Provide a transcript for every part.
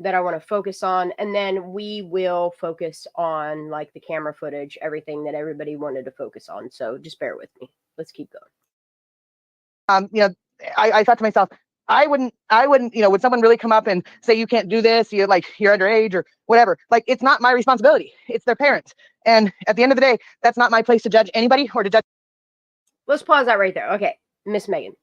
that I want to focus on, and then we will focus on like the camera footage, everything that everybody wanted to focus on. So just bear with me. Let's keep going. I thought to myself, I wouldn't, would someone really come up and say, you can't do this, you're underage or whatever? Like, it's not my responsibility. It's their parents. And at the end of the day, that's not my place to judge anybody or to judge. Let's pause that right there. Okay, Miss Megan,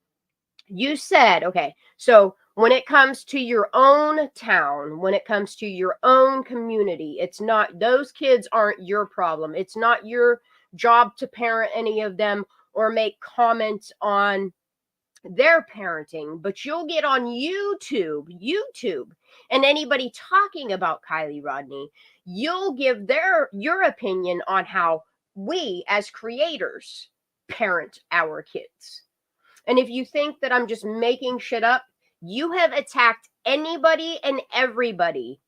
you said, okay, so when it comes to your own town, when it comes to your own community, it's not, those kids aren't your problem. It's not your job to parent any of them or make comments on their parenting, but you'll get on YouTube, and anybody talking about Kiely Rodni, you'll give your opinion on how we as creators parent our kids. And if you think that I'm just making shit up, you have attacked anybody and everybody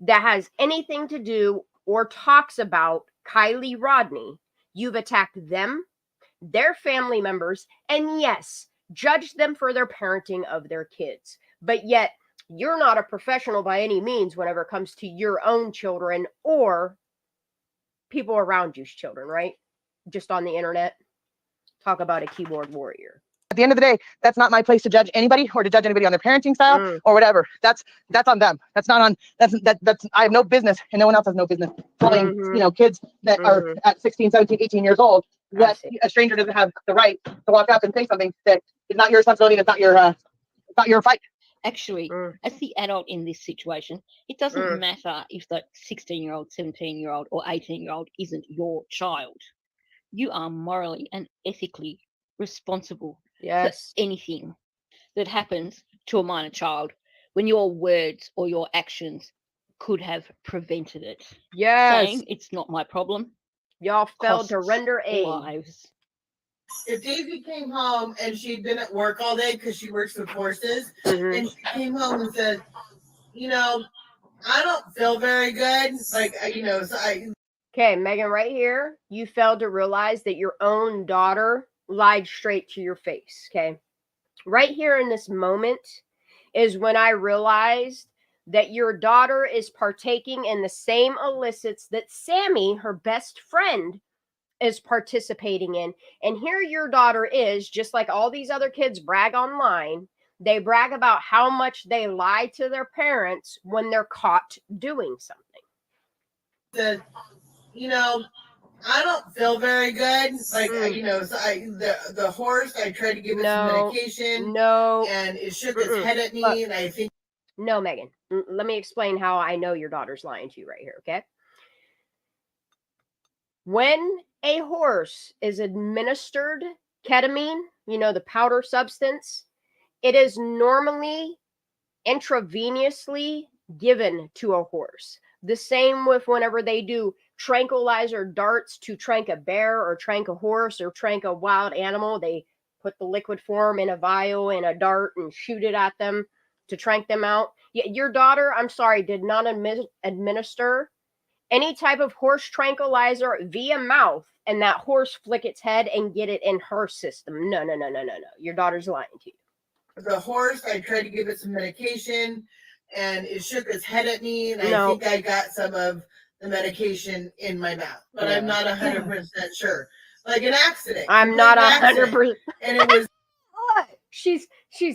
that has anything to do or talks about Kiely Rodni. You've attacked them, their family members, and yes, judge them for their parenting of their kids. But yet, you're not a professional by any means whenever it comes to your own children or people around you's children, right? Just on the internet. Talk about a keyboard warrior. At the end of the day, that's not my place to judge anybody or to judge anybody on their parenting style or whatever. That's on them. That's not on, that's I have no business, and no one else has no business telling, kids that are at 16, 17, 18 years old, that a stranger doesn't have the right to walk up and say something that is not your responsibility. It's not your fight. Actually, as the adult in this situation, it doesn't matter if the 16-year-old, 17-year-old, or 18-year-old isn't your child. You are morally and ethically responsible for anything that happens to a minor child when your words or your actions could have prevented it. Yes. Saying it's not my problem. Y'all failed to render aid. Lives. If Daisy came home and she'd been at work all day because she works with horses, and she came home and said, I don't feel very good. Okay, Megan, right here, you failed to realize that your own daughter lied straight to your face, okay? Right here in this moment is when I realized that your daughter is partaking in the same illicits that Sammy, her best friend, is participating in. And here your daughter is, just like all these other kids brag online, they brag about how much they lie to their parents when they're caught doing something. I don't feel very good. The horse, I tried to give it some medication. And it shook its head at me, and I think. No, Megan. Let me explain how I know your daughter's lying to you right here, okay? When a horse is administered ketamine, the powder substance, it is normally intravenously given to a horse. The same with whenever they do tranquilizer darts to trank a bear or trank a horse or trank a wild animal. They put the liquid form in a vial and a dart and shoot it at them to trank them out. Your daughter, I'm sorry, did not administer any type of horse tranquilizer via mouth and that horse flick its head and get it in her system. No. Your daughter's lying to you. The horse, I tried to give it some medication, and it shook its head at me, and I think I got some of the medication in my mouth, but I'm not 100% sure. Like an accident. I'm not 100%. And it was. She's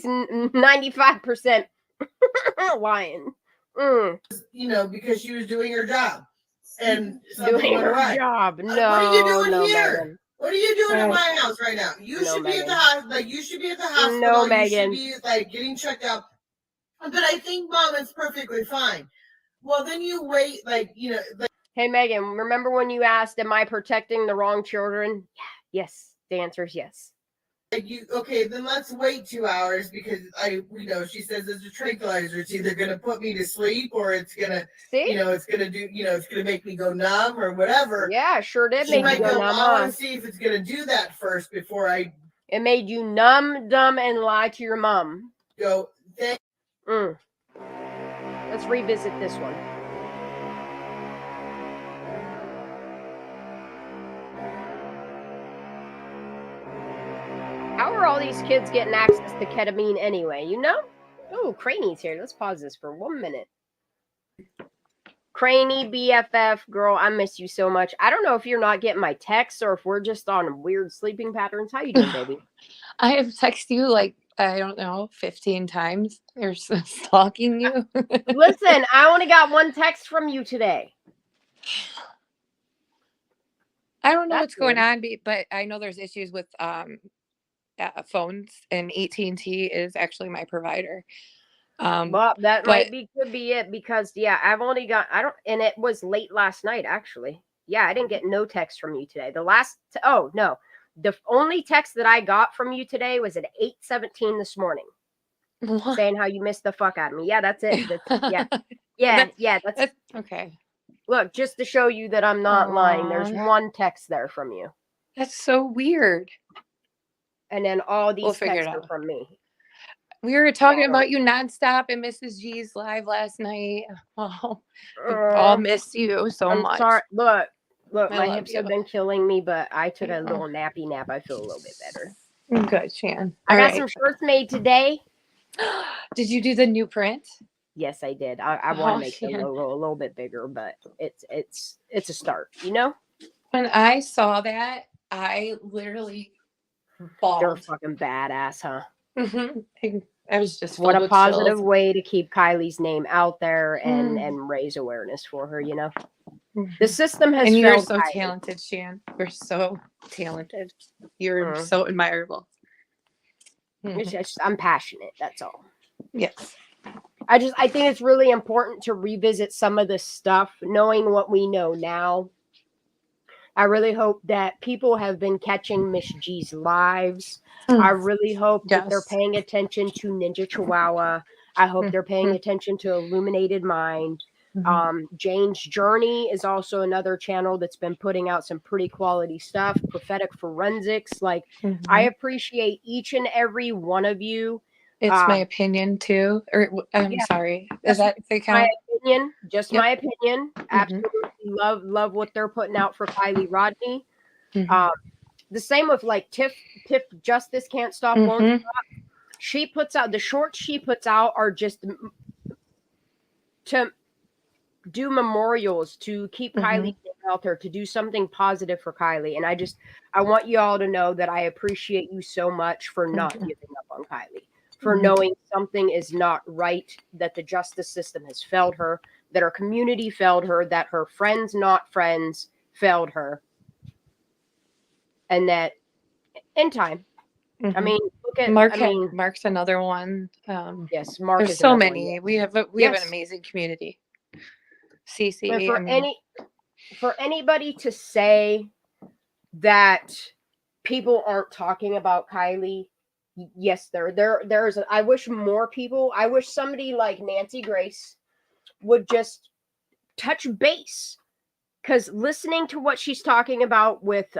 95% lying. Because she was doing her job. And doing her job. No. What are you doing here? Megan. What are you doing in my house right now? You should be at the hospital. You should be at the hospital. No, Megan. You should be getting checked out. But I think, Mom, it's perfectly fine. Well, then you wait, Hey, Megan, remember when you asked, am I protecting the wrong children? Yeah. Yes. The answer is yes. Okay, then let's wait 2 hours because she says it's a tranquilizer. It's either going to put me to sleep or it's going to, it's going to do, it's going to make me go numb or whatever. Yeah, sure did make you go numb. I want to see if it's going to do that first before I. It made you numb, dumb, and lie to your mom. Go. Let's revisit this one. How are all these kids getting access to ketamine anyway? Oh, Craney's here. Let's pause this for 1 minute. Craney BFF, girl, I miss you so much. I don't know if you're not getting my texts or if we're just on weird sleeping patterns. How you doing, baby? I have texted you like, I don't know, 15 times. They're stalking you. Listen, I only got one text from you today. I don't know That's what's going weird. on, but I know there's issues with phones, and AT&T is actually my provider. Well, that but could be it because I've only got and it was late last night actually. Yeah, I didn't get no text from you today. Oh no, the only text that I got from you today was at 8:17 this morning, what? saying how you missed the fuck out of me. Yeah, that's it. That's okay. Look, just to show you that I'm not lying. There's Aw. one text there from you, That's so weird. and then all these We'll figure it texts are out. from me. We were talking about you nonstop in Mrs. G's live last night. Oh, we all miss you so I'm much. sorry. Look, I my love hips you. have been killing me, but I took a little nappy nap. I feel a little bit better. Good, Shan. I All got right. some shirts made today. Did you do the new print? Yes, I did. I want to make the logo a little bit bigger, but it's a start, you know? When I saw that, I literally bawled. They're fucking badass, huh? I was just what filled a with positive chills. way to keep Kylie's name out there and raise awareness for her, you know? The system has and you're failed so Kylie. talented, Shan. You're so talented. You're so admirable. It's just, I'm passionate, that's all. Yes. I think it's really important to revisit some of this stuff, knowing what we know now. I really hope that people have been catching Miss G's lives. I really hope that they're paying attention to Ninja Chihuahua. I hope they're paying attention to Illuminated Mind. Jane's Journey is also another channel that's been putting out some pretty quality stuff. Prophetic Forensics. Like, I appreciate each and every one of you. It's my opinion too. Or I'm sorry. Is that the my opinion? Just my opinion. Absolutely love what they're putting out for Kylie Rodni. The same with like Tiff Justice Can't Stop Won't Stop. She puts out the shorts she puts out are just to do memorials, to keep Kylie out there, to do something positive for Kylie. And I want you all to know that I appreciate you so much for not giving up on Kylie, for knowing something is not right, that the justice system has failed her, that her community failed her, that her friends, not friends, failed her. And that in time, I mean, look at Mark's another one. Yes, Mark. There's so many. One, yeah. We have an amazing community. CC. For anybody to say that people aren't talking about Kylie, yes, there's. I wish more people. I wish somebody like Nancy Grace would just touch base, because listening to what she's talking about with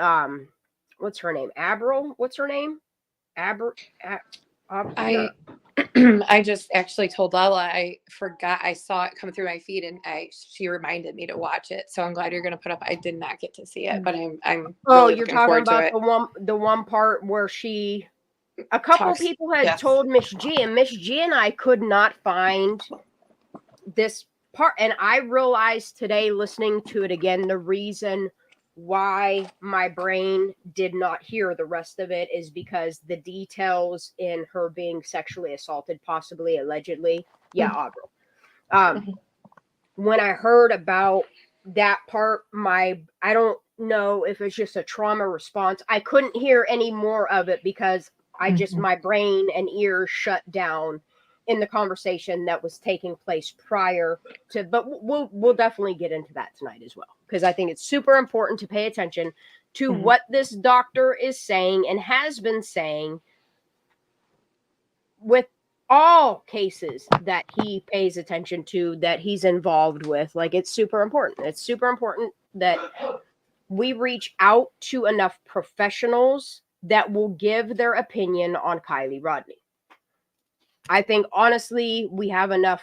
what's her name? Abril? What's her name? I just actually told Lala I forgot. I saw it come through my feed, and she reminded me to watch it. So I'm glad you're going to put up. I did not get to see it, but I'm. Really you're talking about the one part where a couple people had told Miss G, and Miss G and I could not find this part, and I realized today, listening to it again, the reason why my brain did not hear the rest of it is because the details in her being sexually assaulted, possibly, allegedly, Avril. When I heard about that part, I don't know if it's just a trauma response. I couldn't hear any more of it because my brain and ears shut down in the conversation that was taking place prior to, but we'll definitely get into that tonight as well, because I think it's super important to pay attention to what this doctor is saying and has been saying with all cases that he pays attention to, that he's involved with. Like, it's super important. It's super important that we reach out to enough professionals that will give their opinion on Kylie Rodni. I think, honestly, we have enough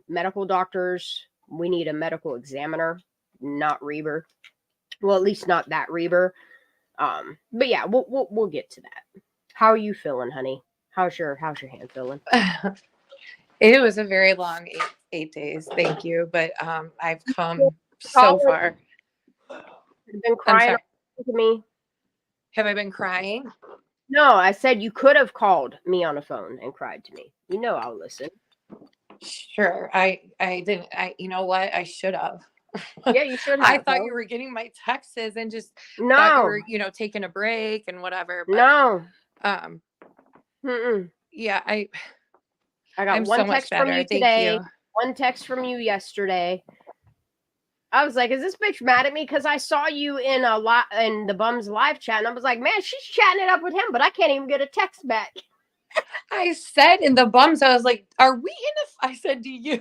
medical doctors. We need a medical examiner, not Reber. Well, at least not that Reber. But yeah, we'll get to that. How are you feeling, honey? How's your hand feeling? It was a very long 8 days. Thank you. But I've come so far. You've been crying to me. Have I been crying? No, I said you could have called me on a phone and cried to me. You know I'll listen. Sure. I didn't. You know what? I should have. Yeah, you should have. I thought you were getting my texts and just no. thought you were, taking a break and whatever. But, no. Yeah, I got I'm one so text much better. from you Thank today. you. One text from you yesterday. I was like, is this bitch mad at me? Because I saw you in the Bums live chat, and I was like, man, she's chatting it up with him, but I can't even get a text back. I said in the Bums, I was like, are we in a I said, do you?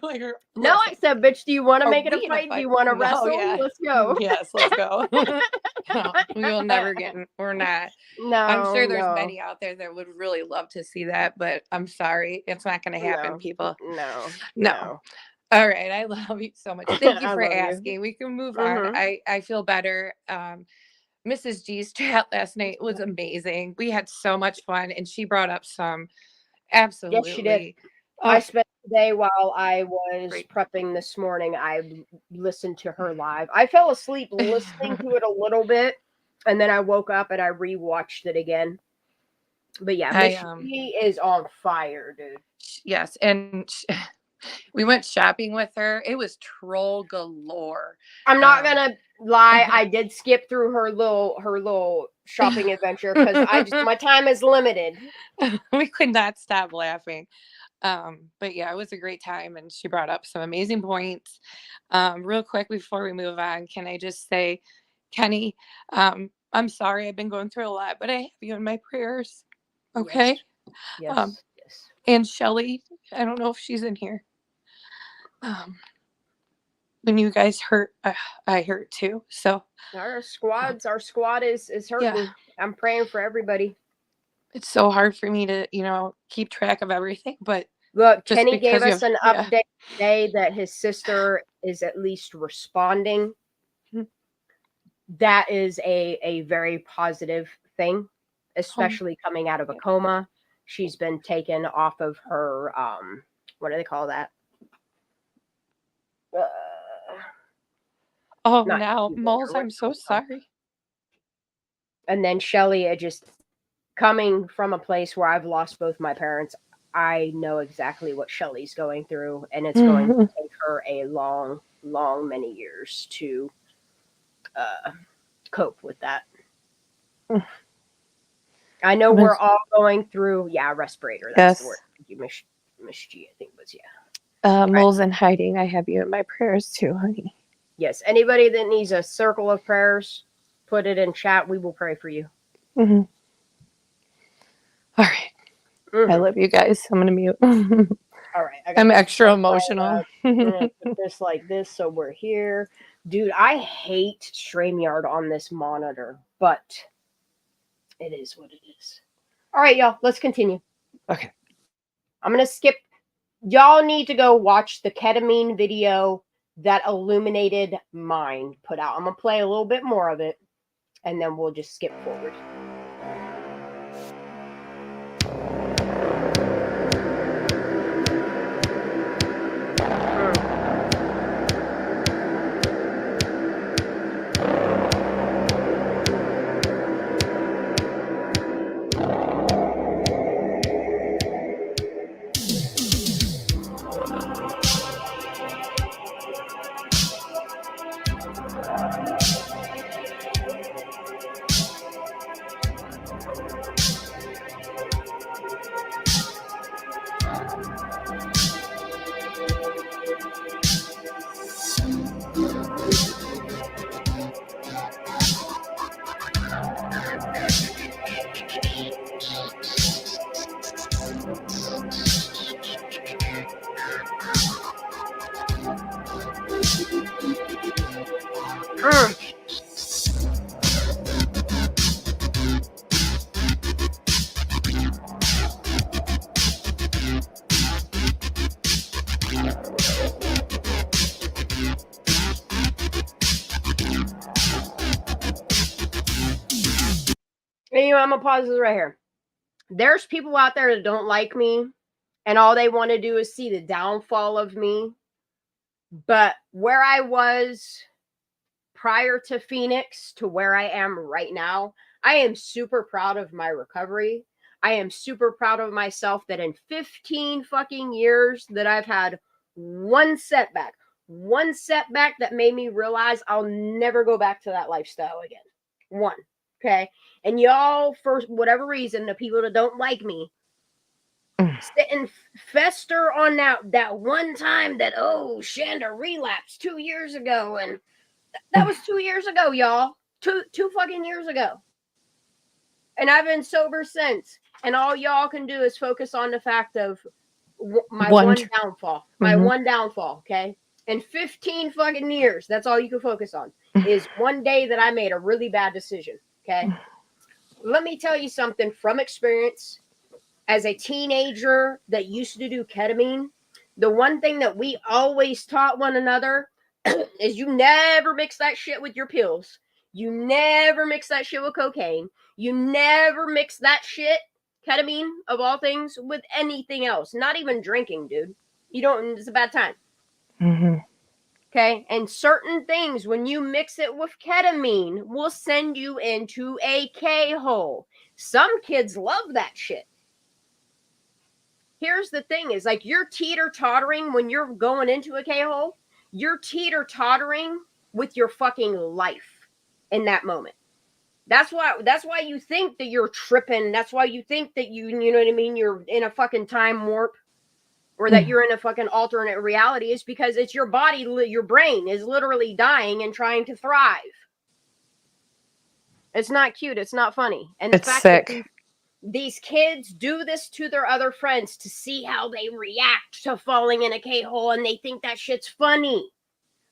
No, I said, bitch, do you want to make it a fight? Do you want to wrestle? Yeah. Let's go. Yes, let's go. No, we will never we're not. No, I'm sure there's many out there that would really love to see that, but I'm sorry. It's not going to happen, people. No. All right. I love you so much. Thank you for asking. We can move on. I feel better. Mrs. G's chat last night was amazing. We had so much fun, and she brought up some absolutely. Yes, she did. I spent the day while I was prepping this morning. I listened to her live. I fell asleep listening to it a little bit, and then I woke up and I rewatched it again. But yeah, she is on fire, dude. Yes, and we went shopping with her. It was troll galore. I'm not gonna lie. I did skip through her little shopping adventure because my time is limited. We could not stop laughing. But yeah, it was a great time, and she brought up some amazing points. Real quick before we move on, can I just say, Kenny, I'm sorry I've been going through a lot, but I have you in my prayers. Okay. Yes. And Shelly, I don't know if she's in here. When you guys hurt, I hurt too. So our squad is hurting. Yeah. I'm praying for everybody. It's so hard for me to, keep track of everything, but look, Kenny gave us an update today that his sister is at least responding. That is a very positive thing, especially coming out of a coma. She's been taken off of her, what do they call that? now, Moles, I'm so sorry. And then Shelly, just coming from a place where I've lost both my parents, I know exactly what Shelly's going through, and it's going to take her a long, many years to cope with that. I know we're all going through, respirator. That's the word. Thank you, Miss G, I think it was, Moles in hiding. I have you in my prayers too, honey. Yes. Anybody that needs a circle of prayers, put it in chat. We will pray for you. All right. I love you guys. I'm gonna mute. All right. I'm extra emotional. I'm gonna put this like this, so we're here. Dude, I hate StreamYard on this monitor, but it is what it is. All right, y'all. Let's continue. Okay. I'm gonna skip. Y'all need to go watch the ketamine video that Illuminated Mind put out. I'm gonna play a little bit more of it, and then we'll just skip forward. I'm gonna pause this right here. There's people out there that don't like me, and all they want to do is see the downfall of me. But where I was prior to Phoenix to where I am right now, I am super proud of my recovery. I am super proud of myself that in 15 fucking years that I've had one setback that made me realize I'll never go back to that lifestyle again. One. Okay. And y'all, for whatever reason, the people that don't like me, sit and fester on that one time that, oh, Shanndah relapsed 2 years ago. And that was 2 years ago, y'all. Two fucking years ago. And I've been sober since. And all y'all can do is focus on the fact of my one downfall. My one downfall, okay? In 15 fucking years, that's all you can focus on, is one day that I made a really bad decision, okay? Let me tell you something from experience. As a teenager that used to do ketamine, the one thing that we always taught one another is you never mix that shit with your pills. You never mix that shit with cocaine. You never mix that shit, ketamine of all things, with anything else. Not even drinking, dude. You don't, it's a bad time. Okay? And certain things, when you mix it with ketamine, will send you into a K-hole. Some kids love that shit. Here's the thing is, like, you're teeter-tottering when you're going into a K-hole. You're teeter-tottering with your fucking life in that moment. That's why you think that you're tripping. That's why you think that you know what I mean, you're in a fucking time warp, or that you're in a fucking alternate reality, is because it's your body, your brain is literally dying and trying to thrive. It's not cute. It's not funny. And the fact sick. that these kids do this to their other friends to see how they react to falling in a K-hole, and they think that shit's funny.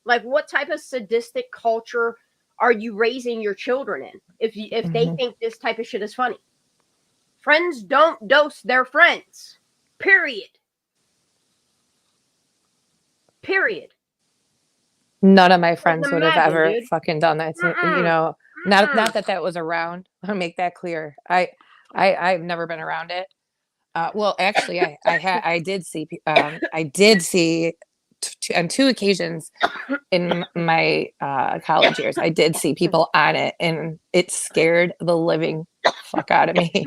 Like, what type of sadistic culture are you raising your children in if they think this type of shit is funny? Friends don't dose their friends. Period. None of my friends would have ever dude. fucking done that. You know, not that was around. I'll make that clear. I've never been around it. Well, actually, I did see on 2 occasions in my college years. I did see people on it, and it scared the living fuck out of me.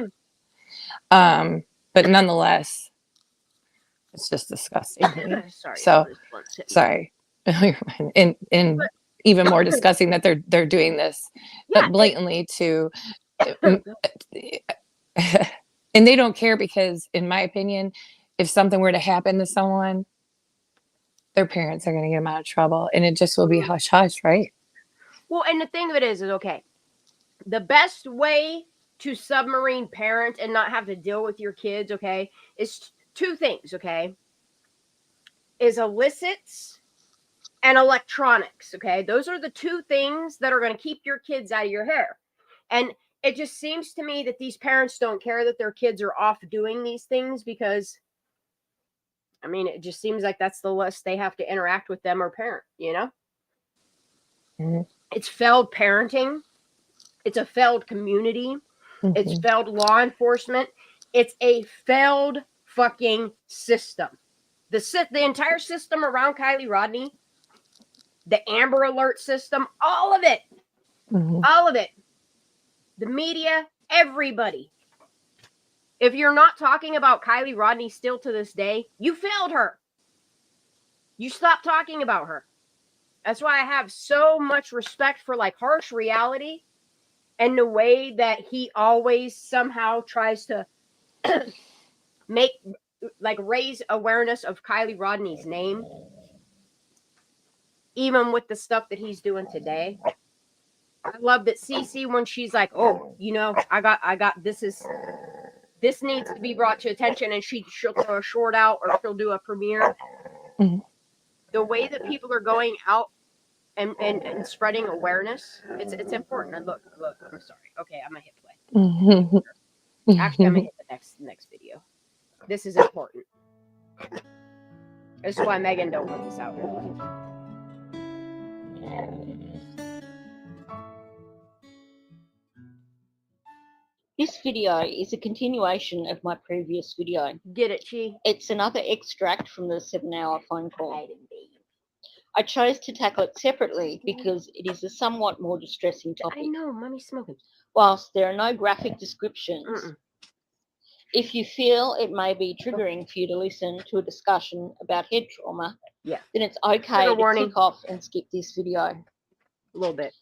But nonetheless, it's just disgusting. Sorry. And even more disgusting that they're doing this, but blatantly to. And they don't care because, in my opinion, if something were to happen to someone, their parents are going to get them out of trouble, and it just will be hush hush, right? Well, and the thing of it is okay. The best way to submarine parent and not have to deal with your kids, okay, is 2 things, okay? Is illicits and electronics, okay? Those are the 2 things that are going to keep your kids out of your hair. And it just seems to me that these parents don't care that their kids are off doing these things, because, I mean, it just seems like that's the less they have to interact with them or parent, you know? It's failed parenting. It's a failed community. It's failed law enforcement. It's a failed fucking system. The entire system around Kiely Rodni, the Amber Alert system, all of it. All of it. The media, everybody. If you're not talking about Kiely Rodni still to this day, you failed her. You stopped talking about her. That's why I have so much respect for, like, Harsh Reality and the way that he always somehow tries to raise awareness of Kiely Rodni's name, even with the stuff that he's doing today. I love that Cece, when she's like, oh, you know, I got this needs to be brought to attention, and she'll throw a short out, or she'll do a premiere. The way that people are going out and spreading awareness, it's important. And look, I'm sorry. Okay, I'm gonna hit play. Actually, I'm gonna hit the next video. This is important. This is why Megan don't want this out here. This video is a continuation of my previous video. Get it, Chi? It's another extract from the 7-hour phone call. I chose to tackle it separately because it is a somewhat more distressing topic. I know, mommy's smoking. Whilst there are no graphic descriptions, if you feel it may be triggering for you to listen to a discussion about head trauma, then it's okay to click off and skip this video. A little bit.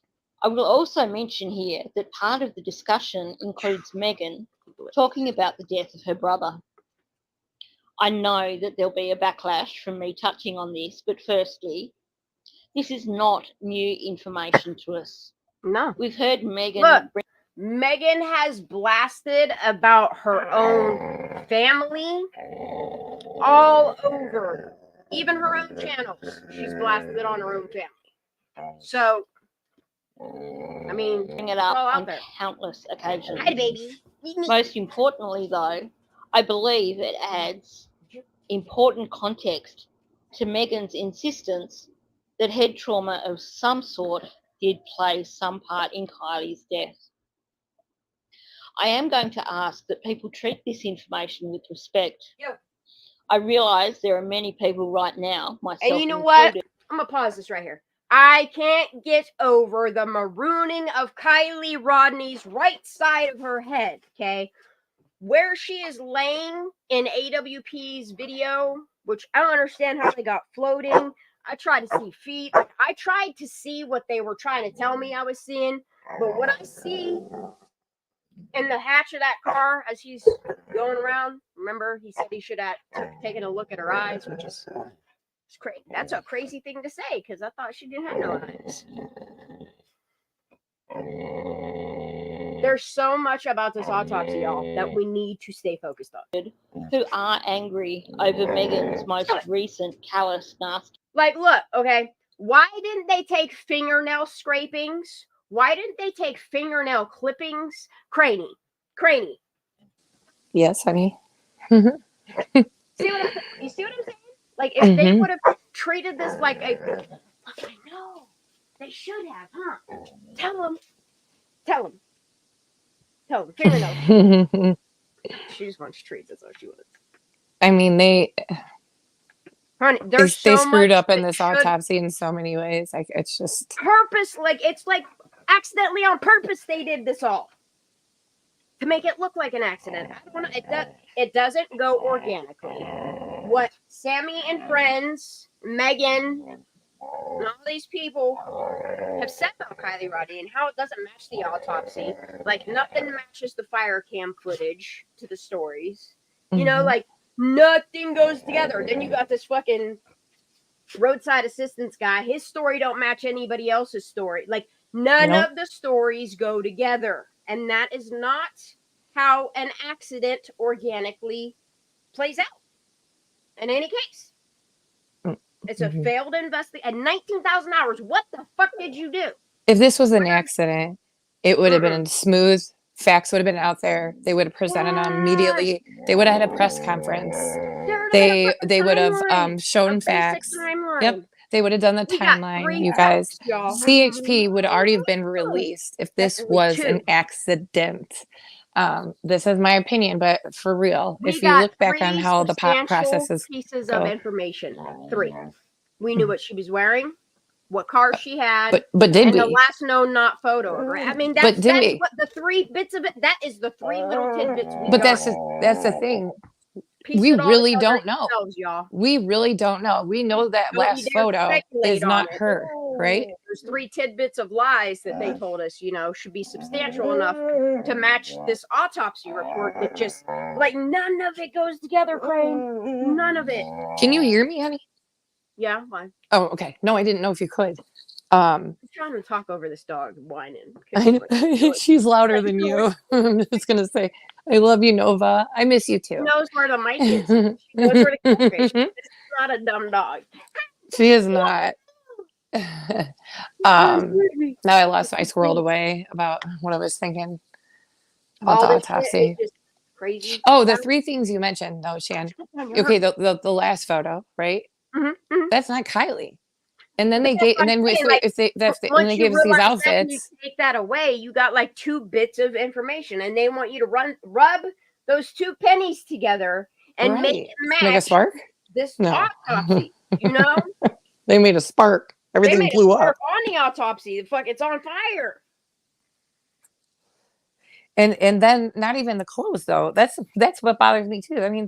I will also mention here that part of the discussion includes Megan talking about the death of her brother. I know that there'll be a backlash from me touching on this, but firstly, this is not new information to us. No. We've heard Megan... Look, Megan has blasted about her own family all over. Even her own channels. She's blasted on her own family. So, I mean, bring it up on countless occasions. Hi, baby. Most importantly, though, I believe it adds important context to Megan's insistence that head trauma of some sort did play some part in Kylie's death. I am going to ask that people treat this information with respect. I realise there are many people right now, myself included. And you know what? I'm going to pause this right here. I can't get over the marooning of Kiely Rodni's right side of her head, okay? Where she is laying in AWP's video, which I don't understand how they got floating. I tried to see feet. I tried to see what they were trying to tell me I was seeing. But what I see in the hatch of that car as he's going around, remember, he said he should have taken a look at her eyes, which is crazy. That's a crazy thing to say because I thought she didn't have no eyes. There's so much about this autopsy, y'all, that we need to stay focused on. Who are angry over Megan's most recent callous, nasty. Like, look, okay, why didn't they take fingernail scrapings? Why didn't they take fingernail clippings? Craney. Yes, honey. You see what I'm saying? Like, if they would have treated this like a... I know. They should have, huh? Tell them. Fingernails. She just wants treats. That's all she wants. I mean, Honey, they screwed up in this autopsy in so many ways. Like, it's just... Purpose. Like, it's like accidentally on purpose they did this all. To make it look like an accident. It doesn't go organically. What Sammy and friends, Megan, and all these people have said about Kiely Rodni and how it doesn't match the autopsy. Like, nothing matches the fire cam footage to the stories. You know, like, nothing goes together. Then you got this fucking roadside assistance guy. His story don't match anybody else's story. Like, none of the stories go together. And that is not how an accident organically plays out. In any case. It's a failed investigation. At 19,000 hours, what the fuck did you do? If this was an accident, it would have been smooth. Facts would have been out there. They would have presented them immediately. They would have had a press conference. They would have shown facts. Yep. They would have done the timeline, you guys. CHP would already have been released if this was an accident. This is my opinion, but for real, if you look back on how the process is pieces of information. 3. We knew what she was wearing, what car she had, but did we? The last known not photo of her. I mean, that's what the 3 bits of it. That is the 3 little tidbits. But that's the thing. We really don't know. We really don't know. We know that last photo is not her, right? There's 3 tidbits of lies that they told us, you know, should be substantial enough to match this autopsy report that just, like, none of it goes together, Crane. None of it. Can you hear me, honey? Yeah, fine. Oh, okay. No, I didn't know if you could. I'm trying to talk over this dog whining. She's louder than you. I'm just going to say, I love you, Nova. I miss you too. She knows where the mic is. She knows where the camera is. She's not a dumb dog. She is not. Now I lost my squirreled away about what I was thinking about the autopsy. Crazy. Oh, the 3 things you mentioned, though, Shan. Okay, the last photo, right? That's not Kiely. And then they gave, and then if they give us these outfits, you take that away, you got like 2 bits of information, and they want you to rub those 2 pennies together and make it match. Make a spark. This autopsy, you know. They made a spark. Everything blew up. On the autopsy. The fuck, it's on fire. And then not even the clothes though. That's what bothers me too. I mean,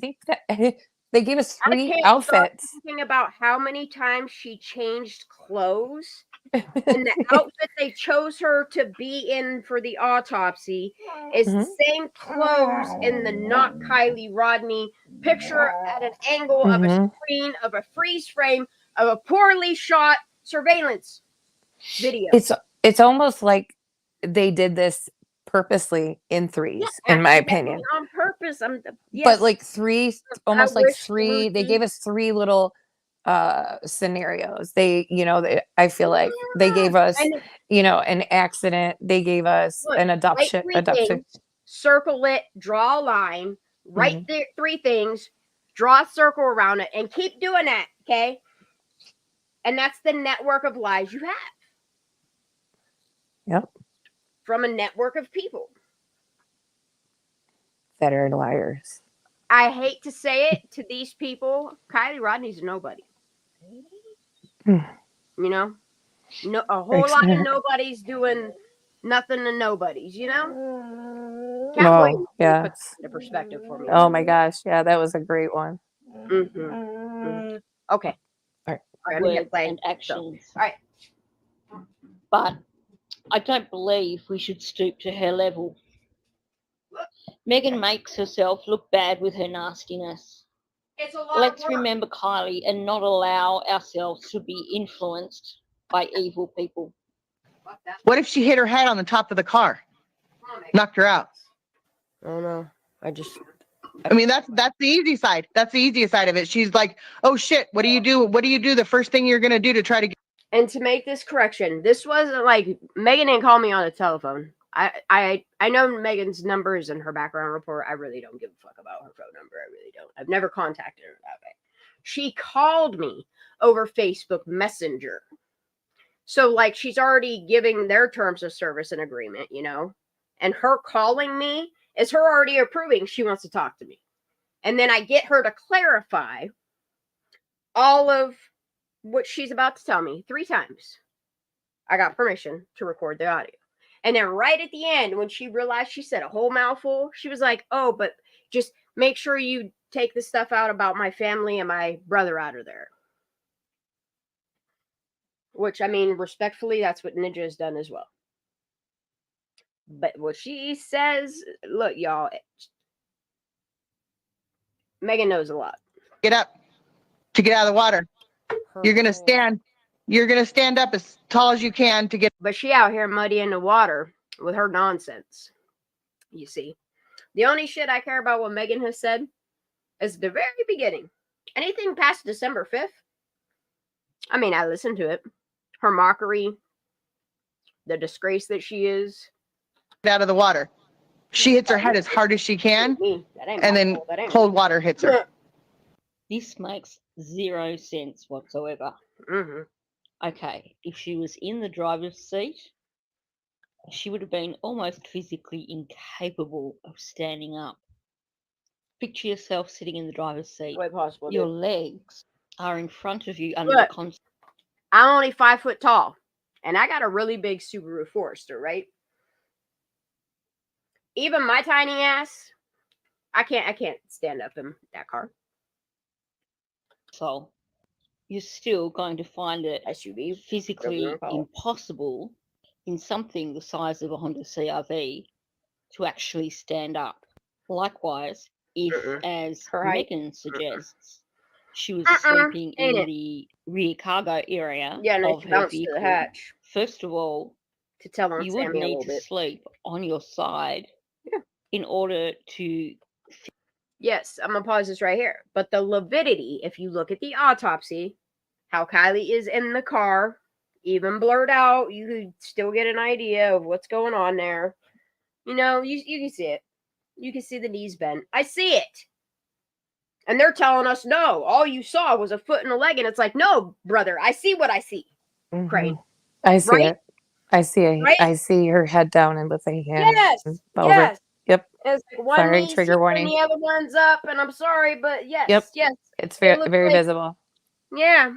they gave us 3 outfits. Thinking about how many times she changed clothes, and the outfit they chose her to be in for the autopsy is the same clothes in the not Kiely Rodni picture at an angle of a screen of a freeze frame of a poorly shot surveillance video. It's almost like they did this purposely in threes, in my opinion. On purpose. But like 3, almost like 3. They gave us 3 little scenarios. I feel like they gave us, an accident. They gave us an adoption. Circle it, draw a line, write there 3 things, draw a circle around it, and keep doing that. Okay. And that's the network of lies you have. Yep. From a network of people that are liars. I hate to say it to these people. Kiely Rodni's a nobody. No, a whole lot of nobodies doing nothing to nobodies. Can't wait to put the perspective for me. Oh my gosh, yeah, that was a great one. Okay. All right. Words and actions. All right. But I don't believe we should stoop to her level. Megan makes herself look bad with her nastiness. Let's remember Kiely and not allow ourselves to be influenced by evil people. What if she hit her head on the top of the car? Knocked her out. Oh no. I mean, that's the easy side. That's the easiest side of it. She's like, oh shit, what do you do? What do you do? The first thing you're going to do to try to get. And to make this correction, this wasn't like Megan didn't call me on the telephone. I know Megan's number is in her background report. I really don't give a fuck about her phone number. I really don't. I've never contacted her that way. She called me over Facebook Messenger. So like she's already giving their terms of service and agreement, and her calling me is her already approving she wants to talk to me. And then I get her to clarify all of what she's about to tell me 3 times. I got permission to record the audio. And then right at the end, when she realized she said a whole mouthful, she was like, oh, but just make sure you take the stuff out about my family and my brother out of there. Which, I mean, respectfully, that's what Ninja has done as well. But what she says, look, y'all, Megan knows a lot. Get up to get out of the water. You're going to stand up as tall as you can to get. But she out here muddying the water with her nonsense. You see, the only shit I care about what Megan has said is the very beginning. Anything past December 5th, I mean, I listened to it. Her mockery, the disgrace that she is. Get out of the water. She hits her head as hard as she can, and then cold water hits her. This makes 0 sense whatsoever. Okay, if she was in the driver's seat, she would have been almost physically incapable of standing up. Picture yourself sitting in the driver's seat. Quite possible. Your legs are in front of you under the constant. I'm only 5 foot tall, and I got a really big Subaru Forester, right? Even my tiny ass, I can't stand up in that car. So you're still going to find it SUV physically impossible in something the size of a Honda CR-V to actually stand up. Likewise, if, as Megan suggests, she was sleeping in the rear cargo area of her vehicle, first of all, to tell her you would need to sleep on your side in order to. Yes, I'm going to pause this right here. But the lividity, if you look at the autopsy, how Kiely is in the car, even blurred out, you could still get an idea of what's going on there. You can see it. You can see the knees bent. I see it. And they're telling us, no, all you saw was a foot and a leg. And it's like, no, brother, I see what I see. Crane. I see it. I see it. Right? I see her head down and with a hand. Yes. Yep. It's like one knee, trigger warning. The other one's up, and I'm sorry, but yes. It's very, very visible. Yeah.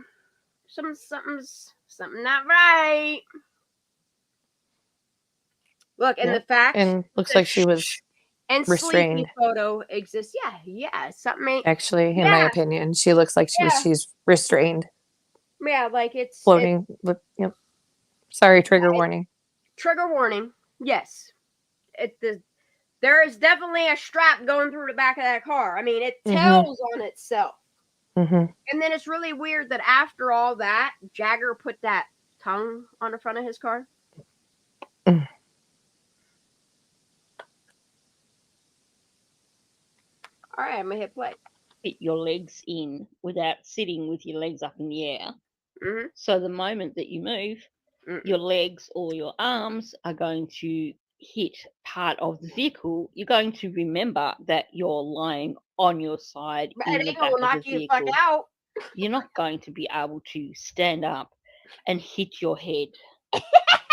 something's not right. Look, and the fact, and looks like she was and restrained. sleepy photo exists. Yeah, something ain't. Actually, in my opinion, she looks like she's restrained. Yeah, like it's floating. Yep. Sorry, trigger warning. Trigger warning. Yes, there is definitely a strap going through the back of that car. I mean, it tells on itself. And then it's really weird that after all that, Jagger put that tongue on the front of his car. All right, I'm gonna hit play. Fit your legs in without sitting with your legs up in the air. So the moment that you move, your legs or your arms are going to hit part of the vehicle. You're going to remember that you're lying on your side in the back of the vehicle. Fuck out. You're not going to be able to stand up and hit your head.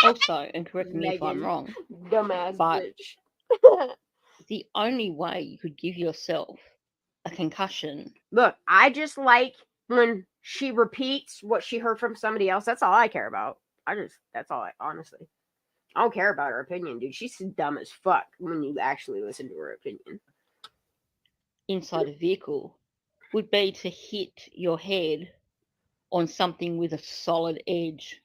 Also, and correct me if I'm wrong, dumbass but bitch. The only way you could give yourself a concussion. Look, I just like when she repeats what she heard from somebody else. That's all I care about. That's all honestly. I don't care about her opinion, dude. She's dumb as fuck when you actually listen to her opinion. Inside a vehicle would be to hit your head on something with a solid edge.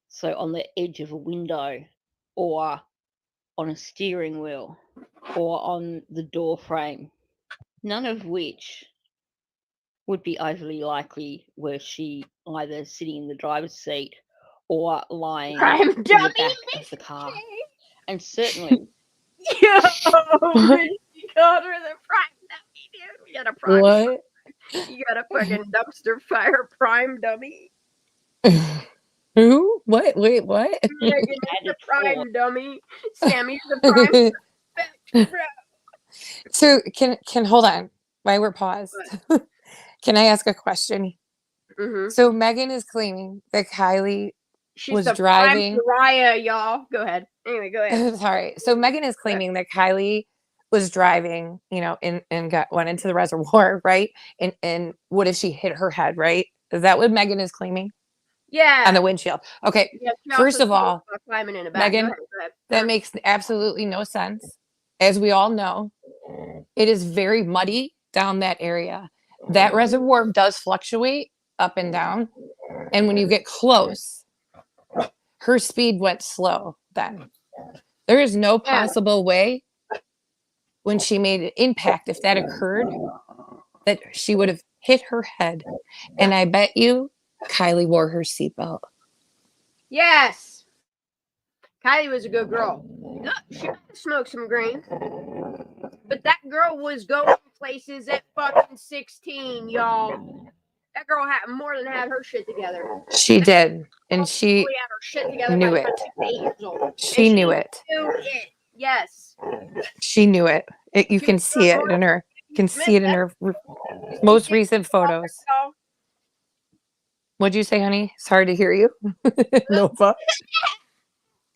So on the edge of a window, or on a steering wheel, or on the door frame. None of which would be overly likely were she either sitting in the driver's seat or lying in the back of the car. And certainly... Yo, she called her the prime dummy, dude. You got a prime. What? You got a fucking dumpster fire prime dummy. Who? What? Wait, what? Megan is the prime dummy. Sammy's the prime. So can hold on while we're paused. Can I ask a question? So Megan is claiming that Kiely was driving. Prime y'all. Go ahead. Anyway, go ahead. Sorry. So Megan is claiming that Kiely was driving, and went into the reservoir, right? And what if she hit her head, right? Is that what Megan is claiming? Yeah. On the windshield. Okay. Yeah, first of all, climbing in the back. Megan, that makes absolutely no sense. As we all know, it is very muddy down that area. That reservoir does fluctuate up and down. And when you get close, her speed went slow then. There is no possible way when she made an impact, if that occurred, that she would have hit her head. And I bet you Kiely wore her seatbelt. Yes. Kiely was a good girl. She smoked some green. But that girl was going places at fucking 16, y'all. That girl had more than had her shit together. She did. And she had her shit together knew by it. 8 years old. She knew it. Yes. She knew it. You can see it in her. You can see it in her most recent photos. What'd you say, honey? It's hard to hear you. Nova.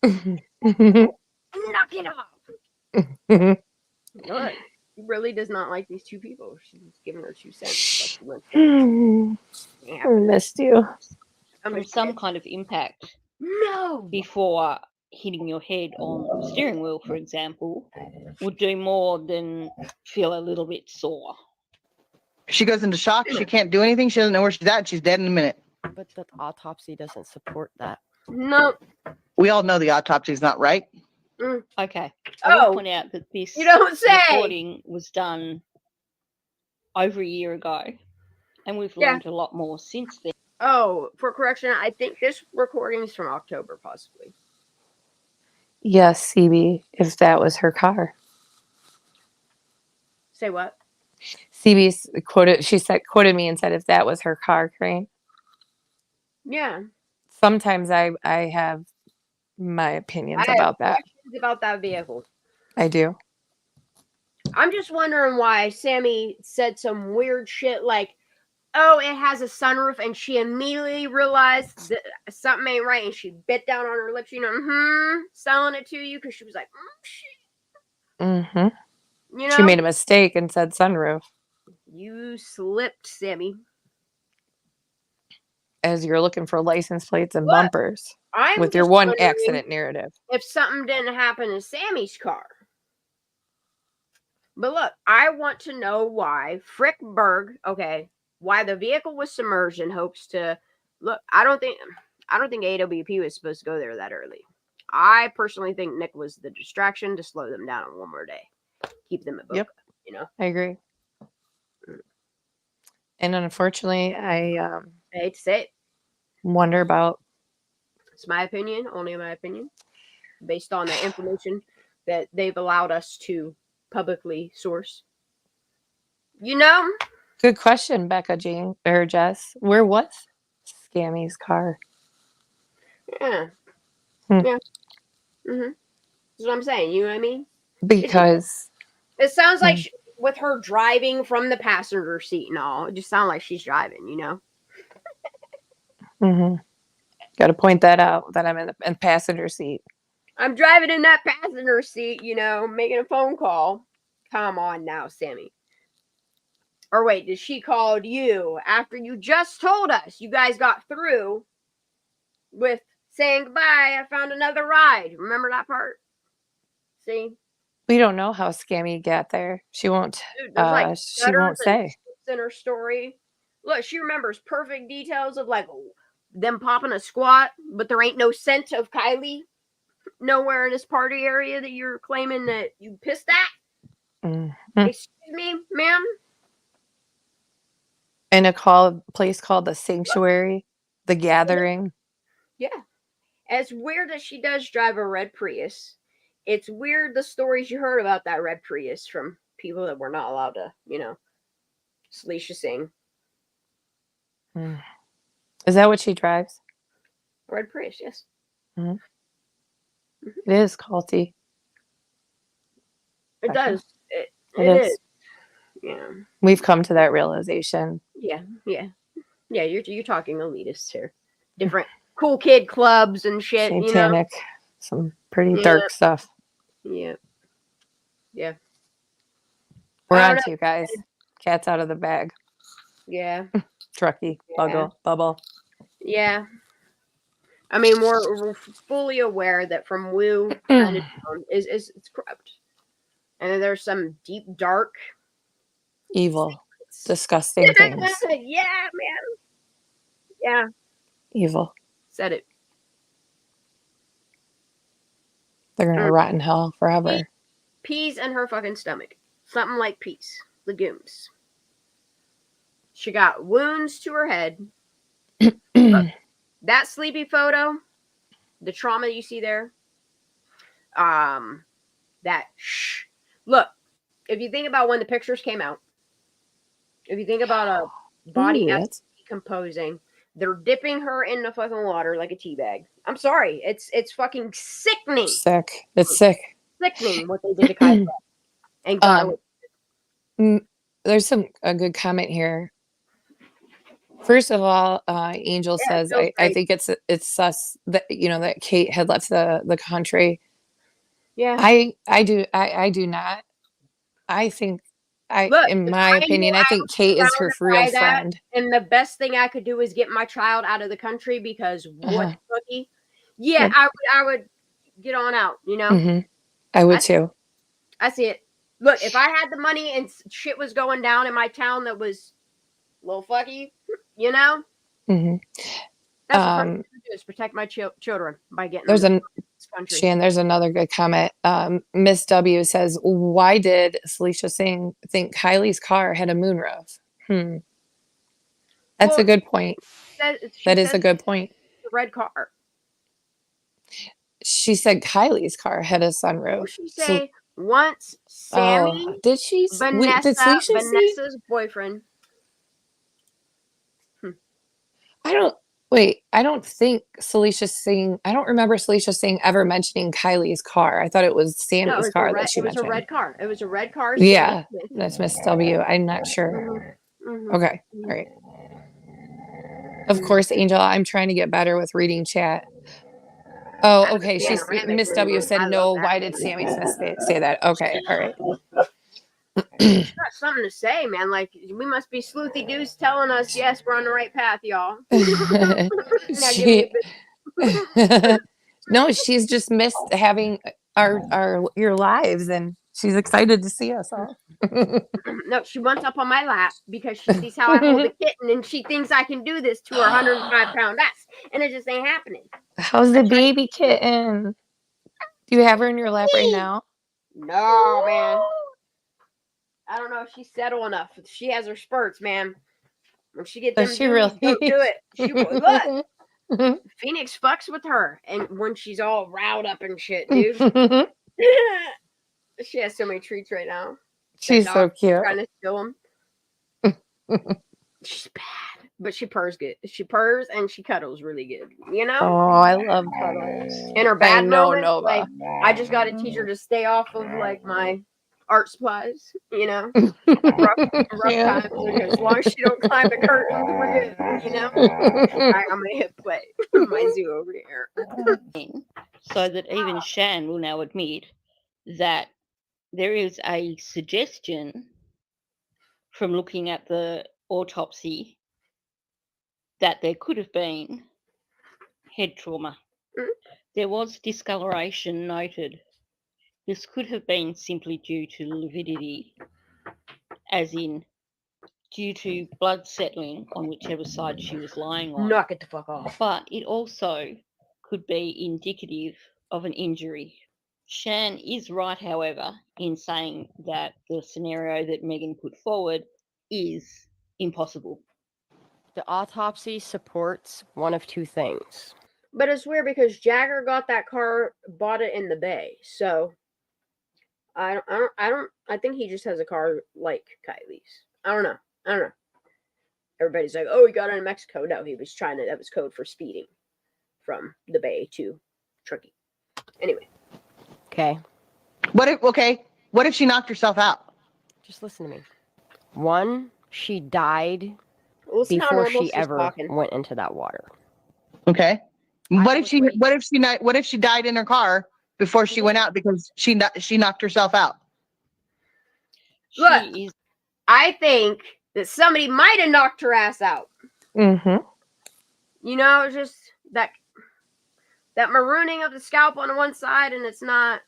Knock it off. Look, he really does not like these two people. She's giving her 2 cents. I missed you. From some kind of impact. No. Before hitting your head on the steering wheel, for example, would do more than feel a little bit sore. She goes into shock. She can't do anything. She doesn't know where she's at. She's dead in a minute. But the autopsy doesn't support that. No. We all know the autopsy is not right. Okay. I will point out that this recording was done over a year ago, and we've learned a lot more since then. Oh, for correction, I think this recording is from October, possibly. Yes, CB, if that was her car. Say what? CB quoted me and said if that was her car, Crane. Yeah. Sometimes I have my opinions about that. About that vehicle. I do. I'm just wondering why Sammy said some weird shit like, oh, it has a sunroof, and she immediately realized that something ain't right, and she bit down on her lips, selling it to you, because she was like, shit. She made a mistake and said sunroof. You slipped, Sammy. as you're looking for license plates and bumpers with your one accident narrative. If something didn't happen in Sammy's car. But look, I want to know why Frickberg, why the vehicle was submerged in hopes to look. I don't think AWP was supposed to go there that early. I personally think Nick was the distraction to slow them down one more day, keep them at Boca. Yep. I agree. And unfortunately, I hate to say it. Wonder about. It's my opinion, only my opinion, based on the information that they've allowed us to publicly source. Good question, Becca Jean or Jess. Where was Scammy's car? Yeah. Yeah. That's what I'm saying. You know what I mean? Because it sounds like with her driving from the passenger seat and all, it just sounds like she's driving. Got to point that out that I'm in the passenger seat. I'm driving in that passenger seat, making a phone call. Come on now, Sammy. Or wait, did she call you after you just told us you guys got through with saying goodbye? I found another ride. Remember that part? See? We don't know how Scammy got there. She won't. Dude, she won't say. In her story, look, she remembers perfect details of them popping a squat, but there ain't no scent of Kiely nowhere in this party area that you're claiming that you pissed at. Excuse me, ma'am. In a place called the Sanctuary, the Gathering. Yeah. As weird as she does drive a red Prius, it's weird the stories you heard about that red Prius from people that were not allowed to, Salisha sing. Is that what she drives? A red Prius, yes. It is culty. It does. It is. Yeah. We've come to that realization. Yeah. You're talking elitists here. Different cool kid clubs and shit. Satanic, some pretty dark stuff. Yeah. We're on to you guys. Cat's out of the bag. Yeah. Trucky, bubble. Yeah. I mean, we're fully aware that from Woo kind of it's corrupt, and then there's some deep, dark, evil, disgusting things. Yeah, man. Yeah. Evil. Said it. They're gonna rot in hell forever. Peas in her fucking stomach. Something like peas. Legumes. She got wounds to her head. That sleepy photo, the trauma you see there, look, if you think about when the pictures came out, if you think about a body decomposing, they're dipping her in the fucking water like a tea bag. I'm sorry, it's fucking sickening. It's sick. Sickening what they did to Kiely. And God, there's a good comment here. First of all, Angel says, I think it's sus that that Kate had left the country. Yeah, I do not. I think in my opinion, I think Kate is her real friend. And the best thing I could do is get my child out of the country because what cookie? Yeah, I would get on out. I would too. I see it. Look, if I had the money and shit was going down in my town that was a little fucky, that's what I'm do is protect my children by getting there's them this country. Shan, there's another good comment. Miss W says, why did Salisha think Kylie's car had a moonroof? That's a good point. That is a good point. The red car. She said Kylie's car had a sunroof. She said once Sammy did she Vanessa's boyfriend. I don't think I don't remember Salisha Singh ever mentioning Kylie's car. I thought it was Sammy's car that she mentioned. It was a red car. It was a red car. Yeah, that's Miss W. I'm not sure. Okay, all right. Of course, Angel, I'm trying to get better with reading chat. Oh, okay. Miss W said no. Why did Sammy Smith say that? Okay, all right. She's got something to say, man. Like, we must be sleuthy dudes telling us, yes, we're on the right path, y'all. Now give me a bit. No, she's just missed having your lives, and she's excited to see us all. No, she wants up on my lap because she sees how I hold the kitten, and she thinks I can do this to her 105-pound ass, and it just ain't happening. How's the baby kitten? Do you have her in your lap right now? No, man. I don't know if she's settled enough. She has her spurts, man. When she gets them Does she dudes, really? don't do it. She look. Phoenix fucks with her, and when she's all riled up and shit, dude. She has so many treats right now. She's so cute. Trying to steal them. She's bad, but she purrs good. She purrs and she cuddles really good. You know? Oh, I love cuddles. In her bad moments, Nova. like, I just got to teach her to stay off of like my art supplies. You know, rough times. Because as long as she don't climb the curtain, we're good. You know. All right, I'm gonna hit play. My zoo over here. So that even Shan will now admit that there is a suggestion from looking at the autopsy that there could have been head trauma. There was discoloration noted. This could have been simply due to lividity, as in due to blood settling on whichever side she was lying on. Knock it the fuck off. But it also could be indicative of an injury. Shan is right, however, in saying that the scenario that Megan put forward is impossible. The autopsy supports one of two things. But it's weird because Jagger got that car, bought it in the Bay. So I think he just has a car like Kylie's. I don't know. Everybody's like, oh, he got it in Mexico. No, he was that was code for speeding from the Bay to Truckee. Anyway. Okay. What if she knocked herself out? Just listen to me. One, she died before she ever went into that water. Okay. What if she died in her car before she went out because she knocked herself out? Look, I think that somebody might have knocked her ass out. Mm-hmm. You know, it's just that marooning of the scalp on one side, and it's not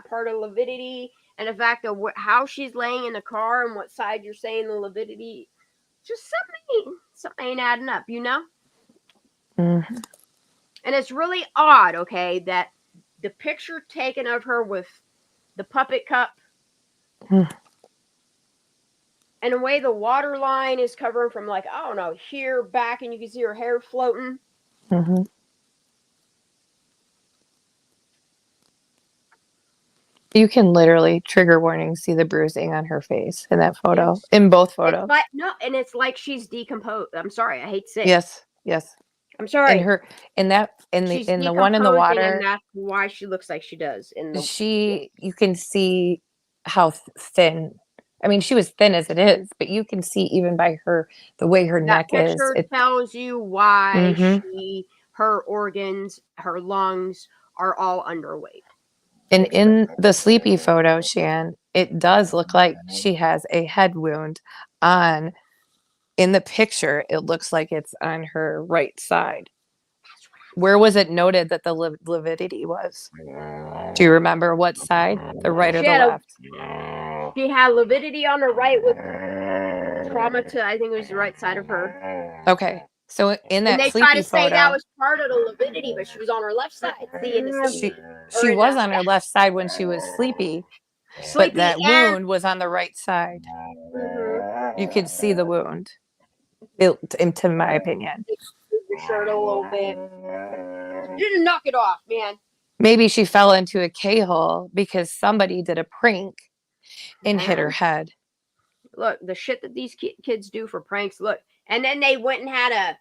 part of lividity, and the fact of how she's laying in the car and what side you're saying the lividity, just something ain't adding up, you know? Mm-hmm. And it's really odd, okay, that the picture taken of her with the puppet cup and the way the water line is covering from, like, I don't know, here back, and you can see her hair floating. Mm-hmm. You can literally, trigger warning, see the bruising on her face in that photo, in both photos. It's like she's decomposed. I'm sorry, I hate to say it. Yes. I'm sorry. In the one in the water, and that's why she looks like she does. You can see how thin. I mean, she was thin as it is, but you can see even by the way her neck is. It tells you why her organs, her lungs are all underweight. And in the sleepy photo, Shan, it does look like she has a head wound on. In the picture, it looks like it's on her right side. Where was it noted that the lividity was? Do you remember what side? The right or the left? She had lividity on her right with trauma to, I think it was the right side of her. Okay. So in that sleepy photo, they try to say that was part of the lividity, but she was on her left side. She was on her left side when she was sleepy, but that wound was on the right side. Mm-hmm. You could see the wound, to my opinion. Your shirt a little bit. You just knock it off, man. Maybe she fell into a K-hole because somebody did a prank and hit her head. Look, the shit that these kids do for pranks, look. And then they went and had a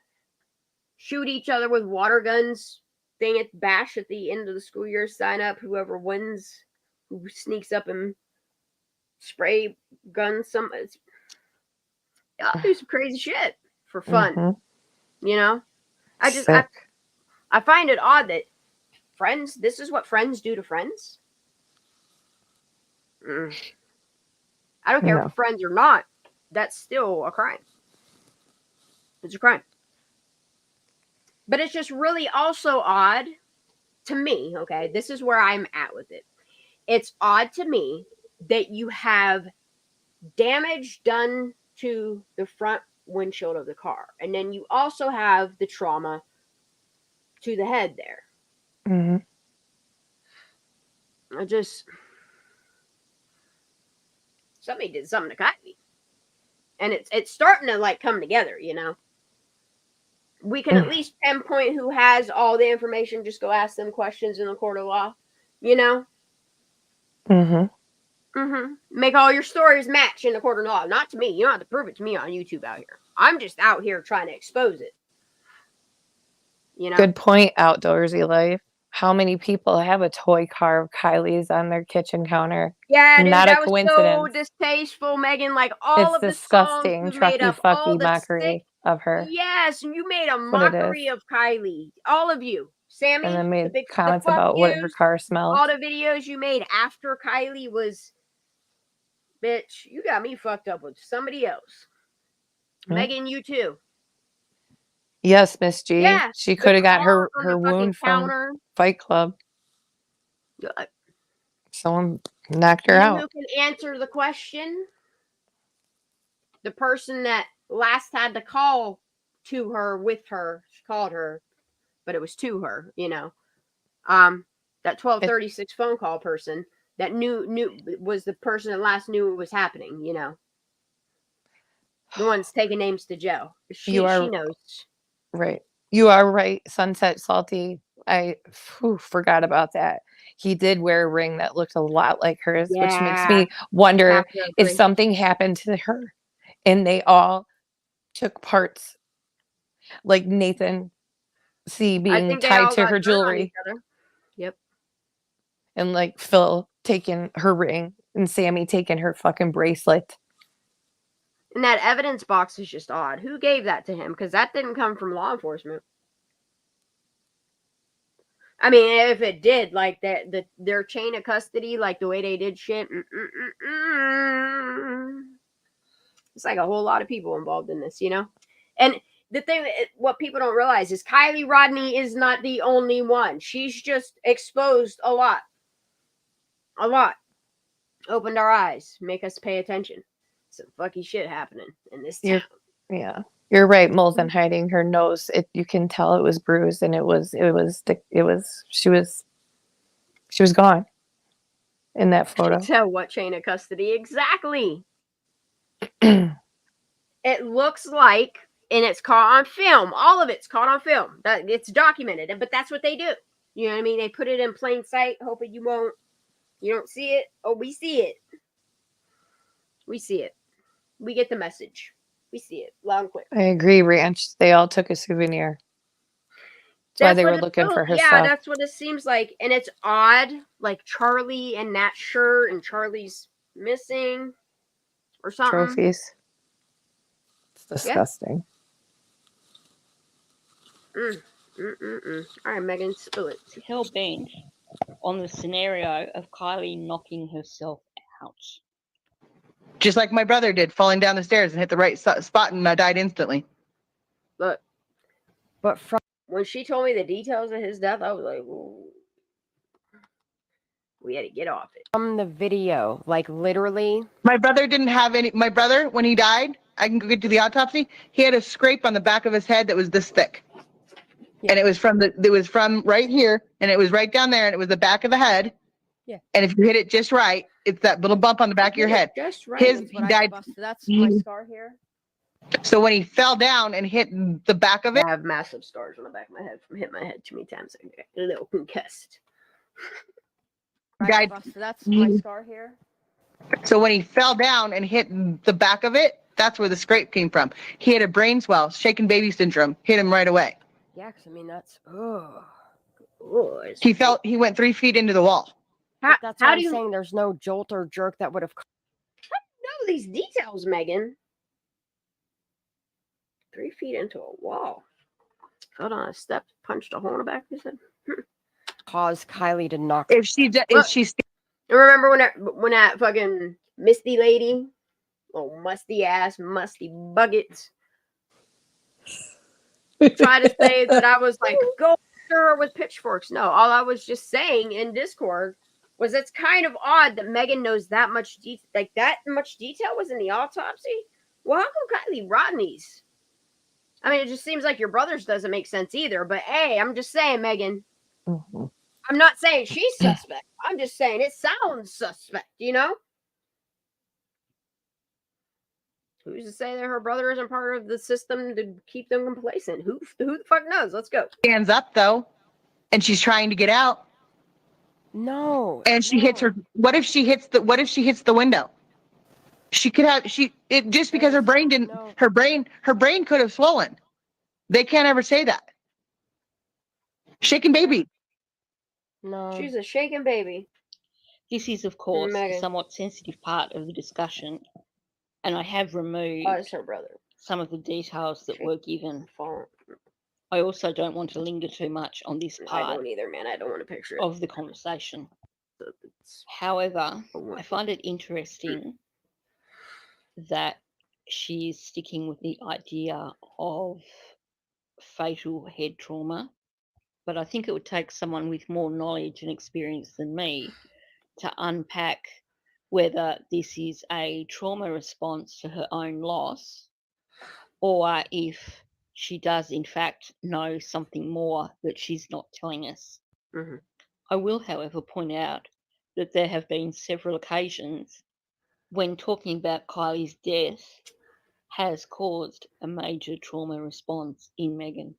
shoot each other with water guns thing at Bash at the end of the school year. Sign up. Whoever wins, who sneaks up and spray guns. Y'all do some crazy shit for fun. Mm-hmm. You know? I find it odd that this is what friends do to friends. I don't care if we're friends or not. That's still a crime. It's a crime. But it's just really also odd to me, okay? This is where I'm at with it. It's odd to me that you have damage done to the front windshield of the car. And then you also have the trauma to the head there. Mm-hmm. Somebody did something to Kiely. And it's starting to like come together, you know. We can at least pinpoint who has all the information. Just go ask them questions in the court of law, you know. Make all your stories match in the court of law. Not to me. You don't have to prove it to me on YouTube out here. I'm just out here trying to expose it. You know. Good point, Outdoorsy Life. How many people have a toy car of Kylie's on their kitchen counter? Yeah, dude, not that a coincidence. Was so distasteful, Megan. Like all it's of the disgusting, songs you made of all the mockery of her. Yes, you made a mockery of Kiely. All of you, Sammy. And then made comments about what her car smelled. All the videos you made after Kiely was, bitch. You got me fucked up with somebody else. Megan, you too. Yes, Miss G. Yeah, she could have got her wound from Fight Club. Good. Someone knocked her out. Who can answer the question? The person that last had to call to her with her. She called her, but it was to her, you know. That 1236 phone call person that knew was the person that last knew it was happening, you know. The one's taking names to jail. She knows. Right. You are right. Sunset Salty. I forgot about that. He did wear a ring that looked a lot like hers, which makes me wonder if something happened to her and they all took parts, like Nathan C being tied to her jewelry. Yep. And like Phil taking her ring and Sammy taking her fucking bracelet. And that evidence box is just odd. Who gave that to him? Because that didn't come from law enforcement. I mean, if it did, like their chain of custody, like the way they did shit, it's like a whole lot of people involved in this, you know? And the thing, what people don't realize is Kiely Rodni is not the only one. She's just exposed a lot. A lot. Opened our eyes, make us pay attention. Some fucky shit happening in this town. Yeah. You're right, Molson hiding her nose. You can tell it was bruised, and she was gone in that photo. So what chain of custody exactly? It looks like, and it's caught on film. All of it's caught on film. It's documented, but that's what they do. You know what I mean? They put it in plain sight, hoping you don't see it. Oh, we see it. We see it. We get the message. We see it loud and quick. I agree, Ranch. They all took a souvenir. That's why they were looking for her stuff. Yeah, that's what it seems like. And it's odd, like Charlie and that shirt, and Charlie's missing or something. Trophies. It's disgusting. Yeah. All right, Megan, spill it. Hell-bent on the scenario of Kiely knocking herself out. Just like my brother did, falling down the stairs and hit the right spot and died instantly. Look, but when she told me the details of his death, I was like, whoa. We had to get off it. From the video, like literally. My brother didn't have any. My brother, when he died, I can go get to the autopsy. He had a scrape on the back of his head that was this thick. Yeah. And it was from right here, and it was right down there, and it was the back of the head. Yeah. And if you hit it just right, it's that little bump on the back of your head. Just right. He died. That's my scar here. So when he fell down and hit the back of it, I have massive scars on the back of my head from hitting my head too many times. I got a little concussed. That's my scar here. So when he fell down and hit the back of it, that's where the scrape came from. He had a brain swell, shaken baby syndrome, hit him right away. Yeah, because I mean that's He went 3 feet into the wall. That's how I'm saying there's no jolt or jerk that would have. I don't know these details, Megan. 3 feet into a wall. Hold on, a step punched a hole in the back of his head. Caused Kiely to knock. If she remember when that fucking Misty lady Little musty ass, musty buckets. Try to say that I was like, go after her with pitchforks. No, all I was just saying in Discord was it's kind of odd that Megan knows that much detail. Like, that much detail was in the autopsy? Well, how come Kiely Rodni's? I mean, it just seems like your brother's doesn't make sense either. But hey, I'm just saying, Megan. Mm-hmm. I'm not saying she's suspect. I'm just saying it sounds suspect, you know? Who's to say that her brother isn't part of the system to keep them complacent? Who the fuck knows? Let's go. Stands up though, and she's trying to get out. No. And she hits her. What if she hits the window? She could have just because her brain didn't. No. Her brain could have swollen. They can't ever say that. Shaking baby. No. She's a shaking baby. This is, of course, a somewhat sensitive part of the discussion, and I have removed it's her brother. some of the details that were given. I also don't want to linger too much on this part. I don't either, man. I don't want to picture it. Of the conversation. However, I find it interesting that she's sticking with the idea of fatal head trauma, but I think it would take someone with more knowledge and experience than me to unpack whether this is a trauma response to her own loss or if she does in fact know something more that she's not telling us. Mm-hmm. I will, however, point out that there have been several occasions when talking about Kiely's death has caused a major trauma response in Megan.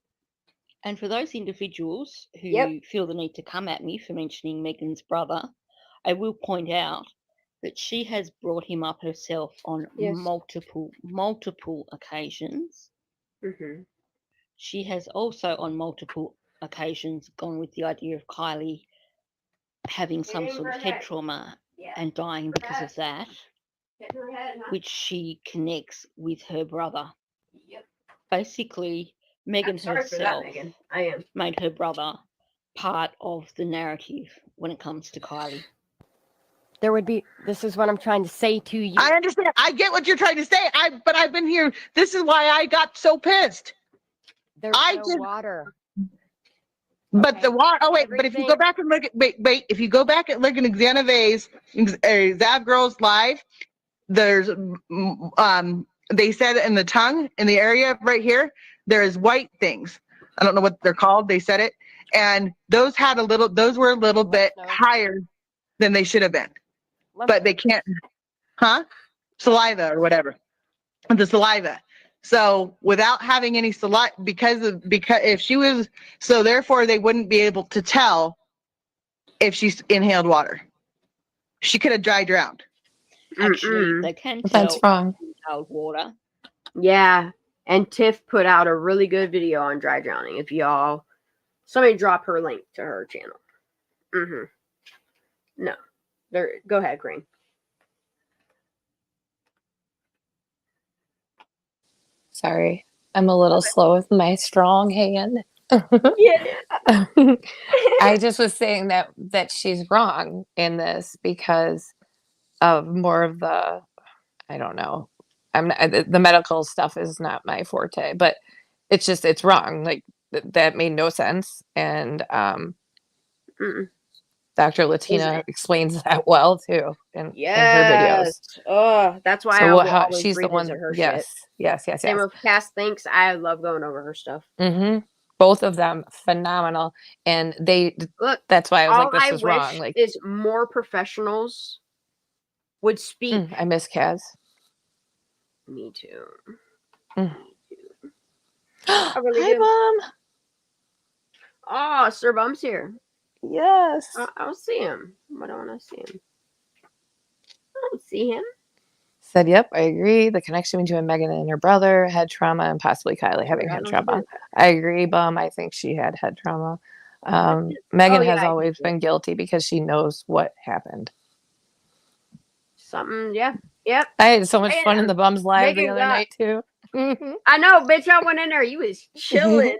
And for those individuals who feel the need to come at me for mentioning Megan's brother, I will point out that she has brought him up herself on multiple occasions. Mm-hmm. She has also on multiple occasions gone with the idea of Kiely having some sort of head trauma and dying because of that, which she connects with her brother. Yep. Basically, Megan herself made her brother part of the narrative when it comes to Kiely. There would be, this is what I'm trying to say to you. I understand. I get what you're trying to say. But I've been here. This is why I got so pissed. There's no water. But the water. Oh wait. But if you go back and look at if you go back and look at Xanavi's Zav Girls Live, there's they said in the tongue in the area right here there is white things. I don't know what they're called. They said it, and those were a little bit higher than they should have been. But they can't, saliva or whatever, the saliva. So without having any saliva, because if she was, so therefore they wouldn't be able to tell if she's inhaled water. She could have dry drowned. Actually, they can tell. That's wrong. Inhaled water. Yeah, and Tiff put out a really good video on dry drowning. If somebody drop her link to her channel. Mm-hmm. No. Go ahead, Crane. Sorry, I'm a little slow with my strong hand. I just was saying that she's wrong in this because of more of the, I don't know. The medical stuff is not my forte, but it's wrong. Like that made no sense, and Dr. Latina explains that well too in her videos. Oh, that's why she's the one. Yes. Same with Cass thinks. I love going over her stuff. Mm-hmm. Both of them phenomenal, and that's why I was like, this is wrong. Like, is more professionals would speak. I miss Kaz. Me too. Mm. I really Hi, do. Mom. Oh, Sir Bum's here. Yes. I'll see him. But I want to see him. I don't see him. Said, yep, I agree. The connection between Megan and her brother, head trauma, and possibly Kiely having head trauma. I agree, Bum. I think she had head trauma. Megan has always been guilty because she knows what happened. Something, yeah. Yep. I had so much fun in the Bums Live the other night, too. I know, bitch. I went in there. You was chilling.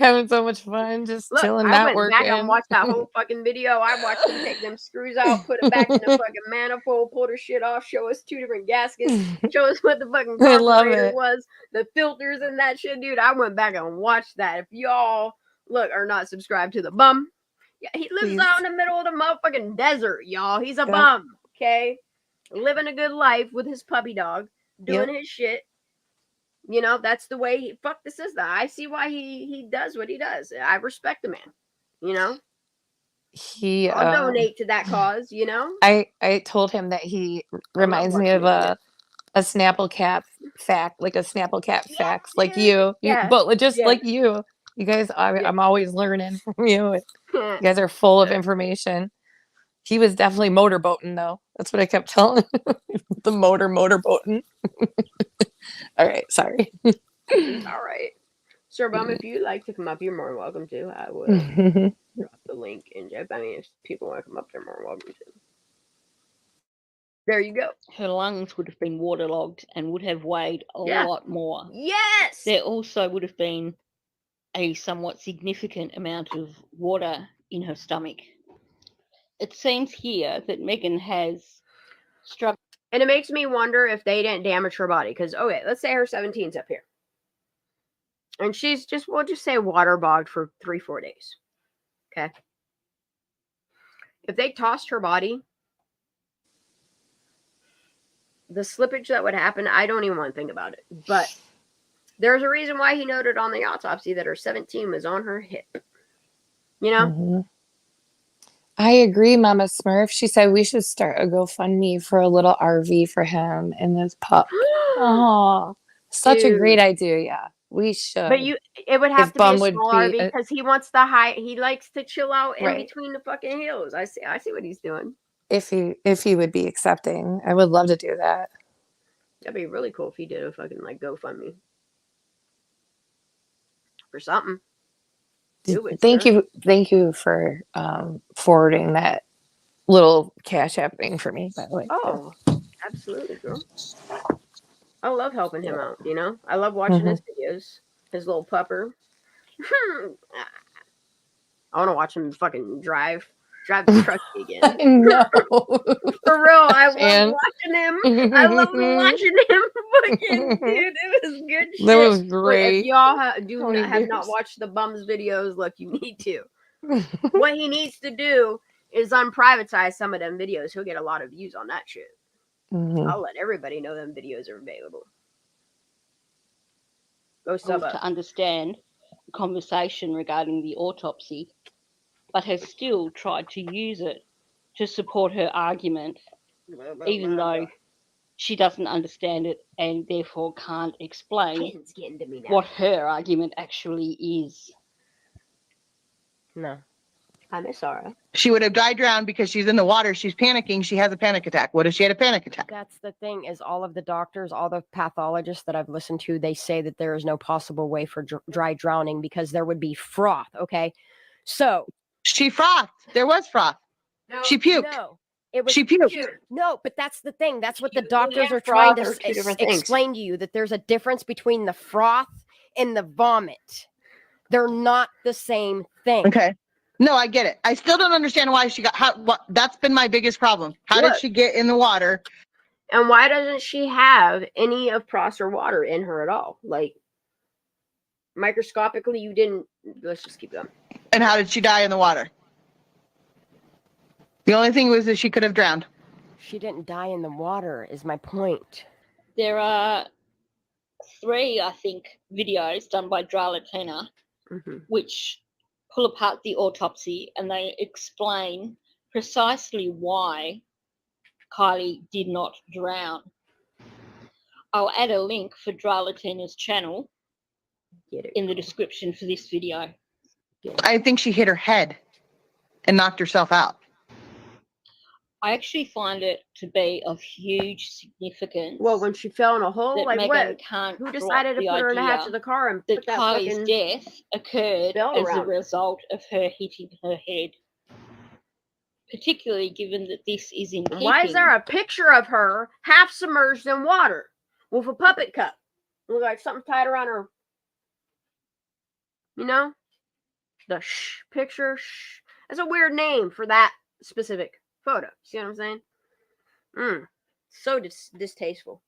Having so much fun, just Look, chilling, I not went working. back and watched that whole fucking video. I watched him take them screws out, put it back in the fucking manifold, pull the shit off, show us 2 different gaskets, show us what the fucking I love carburetor it. was, the filters and that shit, dude. I went back and watched that. If y'all are not subscribed to the bum, yeah, he lives out in the middle of the motherfucking desert, y'all. He's a bum, okay? Living a good life with his puppy dog, doing his shit. You know, that's the way he fuck the system. I see why he does what he does. I respect the man. You know, I'll donate to that cause. You know, I told him that he reminds me of a Snapple Cap fact, like a Snapple Cap facts, like you, but just like you. You guys, I'm always learning from you. You guys are full of information. He was definitely motorboating, though. That's what I kept telling him. The motorboating. All right, sorry. All right. Sir Bum, if you'd like to come up, you're more than welcome to. I will drop the link in Jeff. I mean, if people want to come up, they're more than welcome to. There you go. Her lungs would have been waterlogged and would have weighed a lot more. Yes! There also would have been a somewhat significant amount of water in her stomach. It seems here that Megan has struggled. And it makes me wonder if they didn't damage her body. Because, okay, let's say her 17's up here. And she's just, we'll just say waterbogged for 3-4 days. Okay. If they tossed her body, the slippage that would happen, I don't even want to think about it. But there's a reason why he noted on the autopsy that her 17 was on her hip. You know? I agree, Mama Smurf. She said we should start a GoFundMe for a little RV for him and this pup. Oh, such a great idea. Yeah, we should. But it would have to be a small RV because he wants the high. He likes to chill out in between the fucking hills. I see what he's doing. If he would be accepting, I would love to do that. That'd be really cool if he did a fucking like GoFundMe for something. Do it, thank you for forwarding that little Cash App thing for me, by the way. Oh, absolutely, girl. I love helping him out, you know? I love watching his videos. His little pupper. I want to watch him fucking drive the truck again. No. For real, I love watching him. I love watching him. Fucking dude, it was good shit. That was great. Look, if y'all have not watched the Bums videos, look, you need to. What he needs to do is unprivatize some of them videos. He'll get a lot of views on that shit. I'll let everybody know them videos are available. Go sub up. To understand the conversation regarding the autopsy, but has still tried to use it to support her argument, even though she doesn't understand it and therefore can't explain what her argument actually is. No. I miss Sarah. She would have died drowned because she's in the water. She's panicking. She has a panic attack. What if she had a panic attack? That's the thing is all of the doctors, all the pathologists that I've listened to, they say that there is no possible way for dry drowning because there would be froth. Okay. So she frothed. There was froth. No, she puked. No, it was she puked. No, but that's the thing. That's what the doctors are trying to explain to you, that there's a difference between the froth and the vomit. They're not the same thing. Okay. No, I get it. I still don't understand why she got that's been my biggest problem. How did she get in the water? And why doesn't she have any of Prosser water in her at all? Like microscopically, you didn't. Let's just keep going. And how did she die in the water? The only thing was that she could have drowned. She didn't die in the water, is my point. There are 3, I think, videos done by Dra Latina, which pull apart the autopsy and they explain precisely why Kiely did not drown. I'll add a link for Dra Latina's channel in the description for this video. I think she hit her head and knocked herself out. I actually find it to be of huge significance. Well, when she fell in a hole, like Megan what? Who decided to put her in the hatch of the car and put that Kylie's death occurred as a result of her hitting her head? Particularly given that this is in keeping. Why is there a picture of her half submerged in water with a puppet cup? Look like something tied around her. You know? the picture. That's a weird name for that specific photo. See what I'm saying? So distasteful.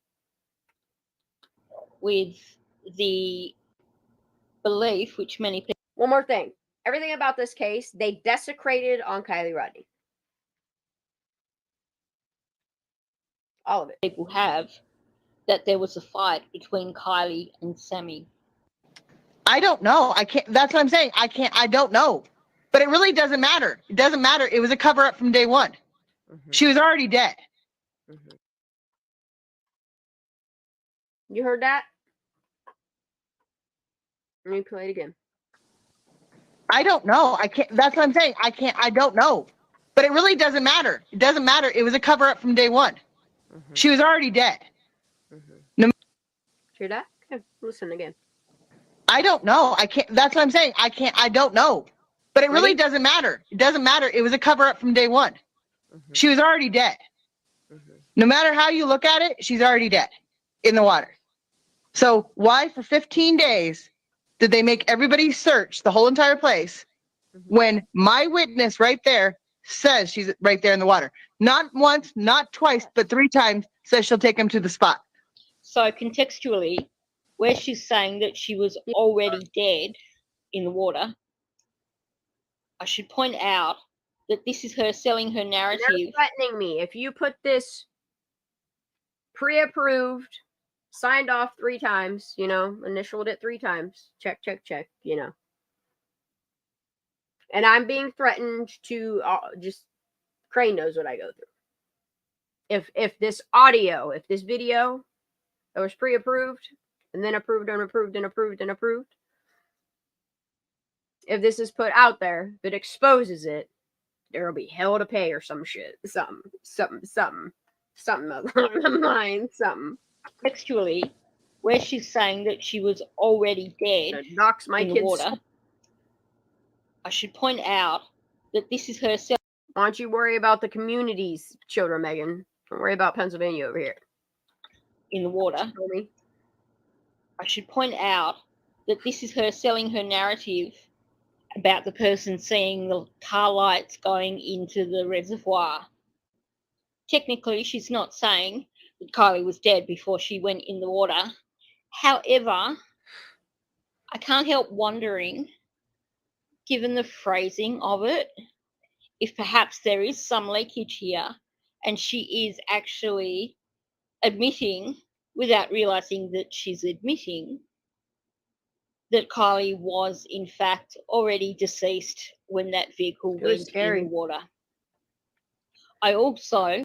With the belief, which many people... One more thing. Everything about this case, they desecrated on Kiely Rodni. All of it. People have that there was a fight between Kiely and Sammy. I don't know. I can't. That's what I'm saying. I don't know. But it really doesn't matter. It doesn't matter. It was a cover up from day one. She was already dead. You heard that? Let me play it again. I don't know. I can't. That's what I'm saying. I don't know. But it really doesn't matter. It doesn't matter. It was a cover up from day one. She was already dead. Hear that? Okay, listen again. I don't know. I can't. That's what I'm saying. I don't know. But it really doesn't matter. It doesn't matter. It was a cover up from day one. She was already dead. No matter how you look at it, she's already dead in the water. So why for 15 days did they make everybody search the whole entire place when my witness right there says she's right there in the water? Not once, not twice, but 3 times says she'll take him to the spot. So contextually, where she's saying that she was already dead in the water, I should point out that this is her selling her narrative. They're threatening me. If you put this pre-approved, signed off 3 times, initialed it 3 times, check, and I'm being threatened to just, Crane knows what I go through. If this audio, if this video that was pre-approved and then approved and approved and approved and approved, if this is put out there that exposes it, there will be hell to pay or some shit. Something along the line, something. Textually, where she's saying that she was already dead knocks my in the kids water, I should point out that this is her selling. Why don't you worry about the community's children, Megan? Don't worry about Pennsylvania over here. In the water. I should point out that this is her selling her narrative about the person seeing the car lights going into the reservoir. Technically, she's not saying that Kiely was dead before she went in the water. However, I can't help wondering, given the phrasing of it, if perhaps there is some leakage here and she is actually admitting, without realizing that she's admitting, that Kiely was in fact already deceased when that vehicle went in the water. I also...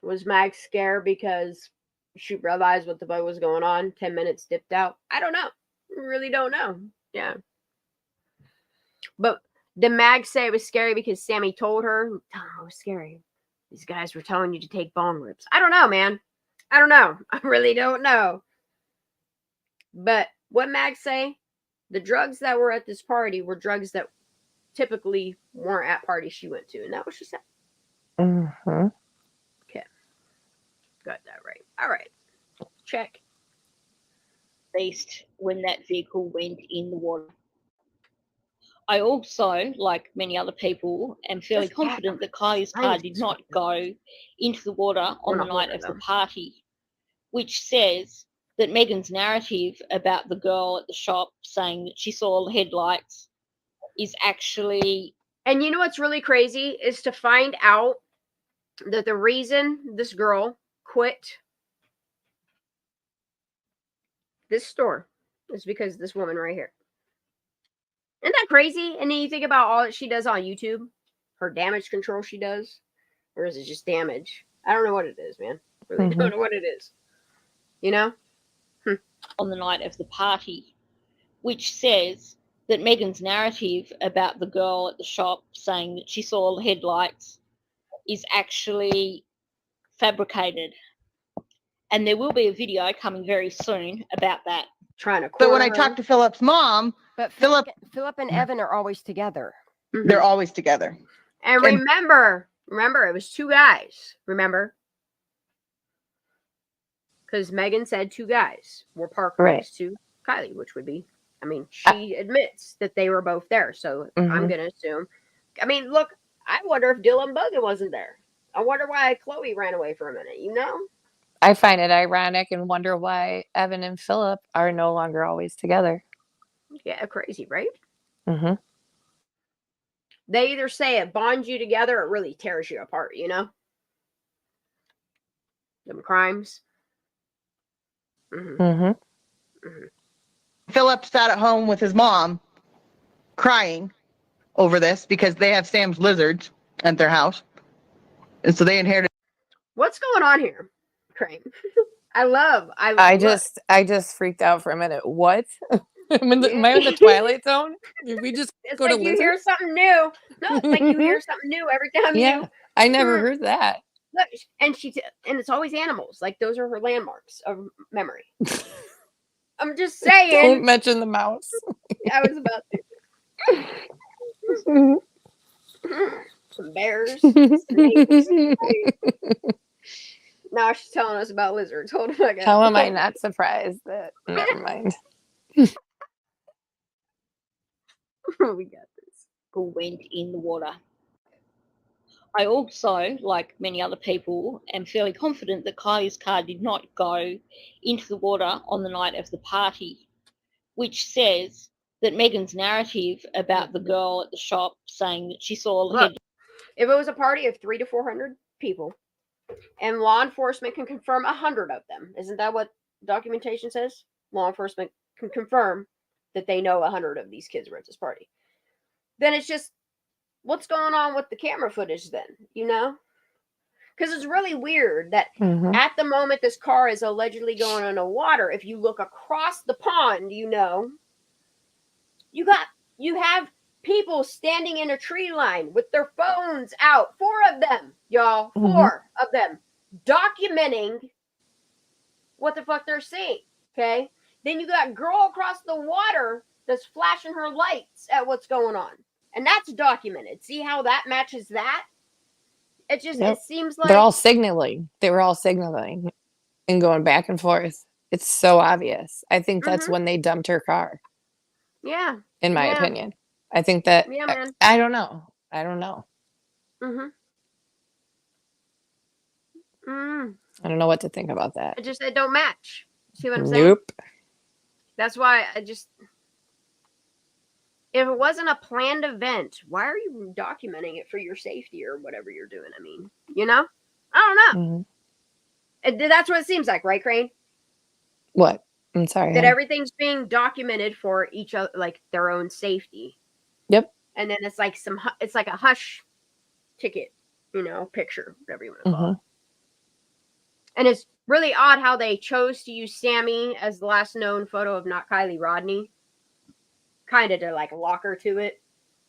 Was Mag scared because she realized what the fuck was going on? 10 minutes dipped out? I don't know. Really don't know. Yeah. But did Mag say it was scary because Sammy told her? Oh, it was scary. These guys were telling you to take bong rips. I don't know, man. I don't know. I really don't know. But what Mag say? The drugs that were at this party were drugs that typically weren't at parties she went to. And that was just that. Mm-hmm. Okay. Got that right. All right. Check. Based when that vehicle went in the water. I also, like many other people, am fairly confident that Kiely's car did not go into the water on the night of the party, which says that Megan's narrative about the girl at the shop saying that she saw the headlights is actually... And you know what's really crazy is to find out that the reason this girl quit this store is because of this woman right here. Isn't that crazy? And then you think about all that she does on YouTube, her damage control she does, or is it just damage? I don't know what it is, man. I really don't know what it is. You know? On the night of the party, which says that Megan's narrative about the girl at the shop saying that she saw the headlights is actually fabricated. And there will be a video coming very soon about that. But when I talked to Philip's mom, but Philip and Evan are always together. They're always together. And remember, it was 2 guys. Remember? Because Megan said 2 guys were parked next to Kiely, which would be I mean, she admits that they were both there, so I'm going to assume. I mean, look, I wonder if Dylan Bogan wasn't there. I wonder why Chloe ran away for a minute, you know? I find it ironic and wonder why Evan and Philip are no longer always together. Yeah, crazy, right? Mm-hmm. They either say it bonds you together or it really tears you apart, you know? Them crimes. Philip sat at home with his mom crying over this because they have Sam's lizards at their house. And so they inherited. What's going on here, Crane? I just freaked out for a minute. What? Am I in the Twilight Zone? Did we just it's go like to you lizards? hear something new. No, it's like you hear something new every time you. I never heard that. Look, and it's always animals. Like those are her landmarks of memory. I'm just saying. Don't mention the mouse. I was about to. Some bears, snakes. Now she's telling us about lizards. Hold on a second. How am I not surprised that? Never mind. We got this. Who went in the water. I also, like many other people, am fairly confident that Kylie's car did not go into the water on the night of the party, which says that Megan's narrative about the girl at the shop saying that she saw Look, if it was a party of 300 to 400 people, and law enforcement can confirm 100 of them, isn't that what documentation says? Law enforcement can confirm that they know 100 of these kids were at this party. Then it's just, what's going on with the camera footage then, you know? Because it's really weird that at the moment this car is allegedly going in the water, if you look across the pond, you know, you have people standing in a tree line with their phones out. 4 of them, y'all. 4 of them documenting what the fuck they're seeing. Okay? Then you got girl across the water that's flashing her lights at what's going on. And that's documented. See how that matches that? It just it seems like they're all signaling. They were all signaling and going back and forth. It's so obvious. I think that's when they dumped her car. Yeah. In my opinion. I think that man. I don't know. I don't know. I don't know what to think about that. It don't match. See what I'm saying? Nope. That's why if it wasn't a planned event, why are you documenting it for your safety or whatever you're doing? I mean, you know? I don't know. That's what it seems like, right, Crane? What? I'm sorry. That everything's being documented for each other, like their own safety. Yep. And then it's like it's like a hush ticket, you know, picture, whatever you want to call it. And it's really odd how they chose to use Sammy as the last known photo of not Kiely Rodni. Kind of to like lock her to it.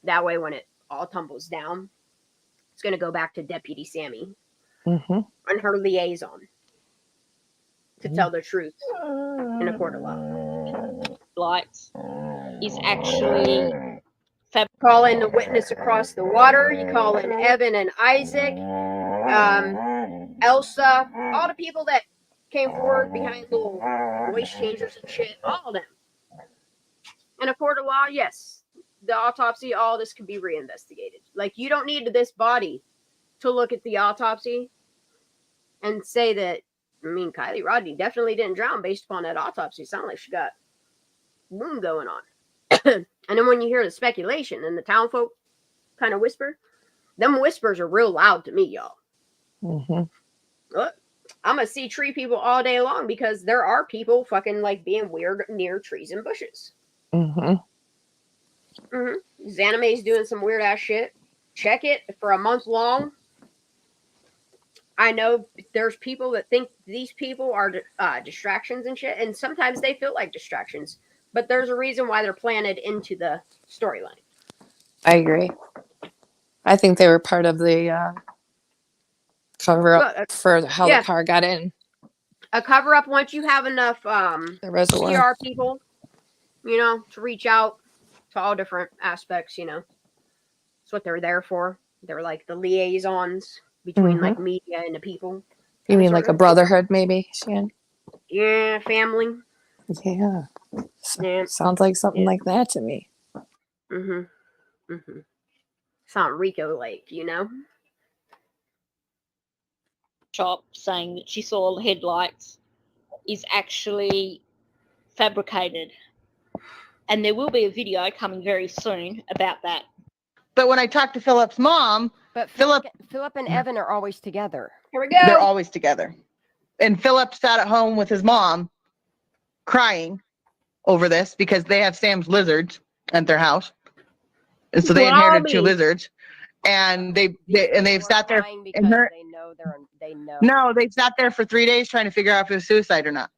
That way when it all tumbles down, it's going to go back to Deputy Sammy and her liaison to tell the truth in a court of law. Lights is actually call in the witness across the water. You call in Evan and Isaac, Elsa, all the people that came forward behind little voice changers and shit, all of them. In a court of law, yes, the autopsy, all this can be reinvestigated. Like, you don't need this body to look at the autopsy and say that, I mean, Kiely Rodni definitely didn't drown based upon that autopsy. It sounded like she got wound going on. And then when you hear the speculation and the town folk kind of whisper, them whispers are real loud to me, y'all. Look, I'm going to see tree people all day long because there are people fucking like being weird near trees and bushes. Xanime's doing some weird ass shit. Check it for a month long. I know there's people that think these people are distractions and shit, and sometimes they feel like distractions, but there's a reason why they're planted into the storyline. I agree. I think they were part of the cover up for how the car got in. A cover up once you have enough PR people, you know, to reach out to all different aspects, you know. That's what they're there for. They're like the liaisons between like media and the people. You mean like a brotherhood, maybe, Shan? Yeah, family. Yeah. Yeah. Sounds like something like that to me. Sound Rico like, you know? Shop saying that she saw headlights is actually fabricated. And there will be a video coming very soon about that. But when I talked to Philip's mom, but Philip and Evan are always together. Here we go. They're always together. And Philip sat at home with his mom crying over this because they have Sam's lizards at their house. And so they inherited 2 lizards. And they've sat there because they know. No, they sat there for 3 days trying to figure out if it was suicide or not.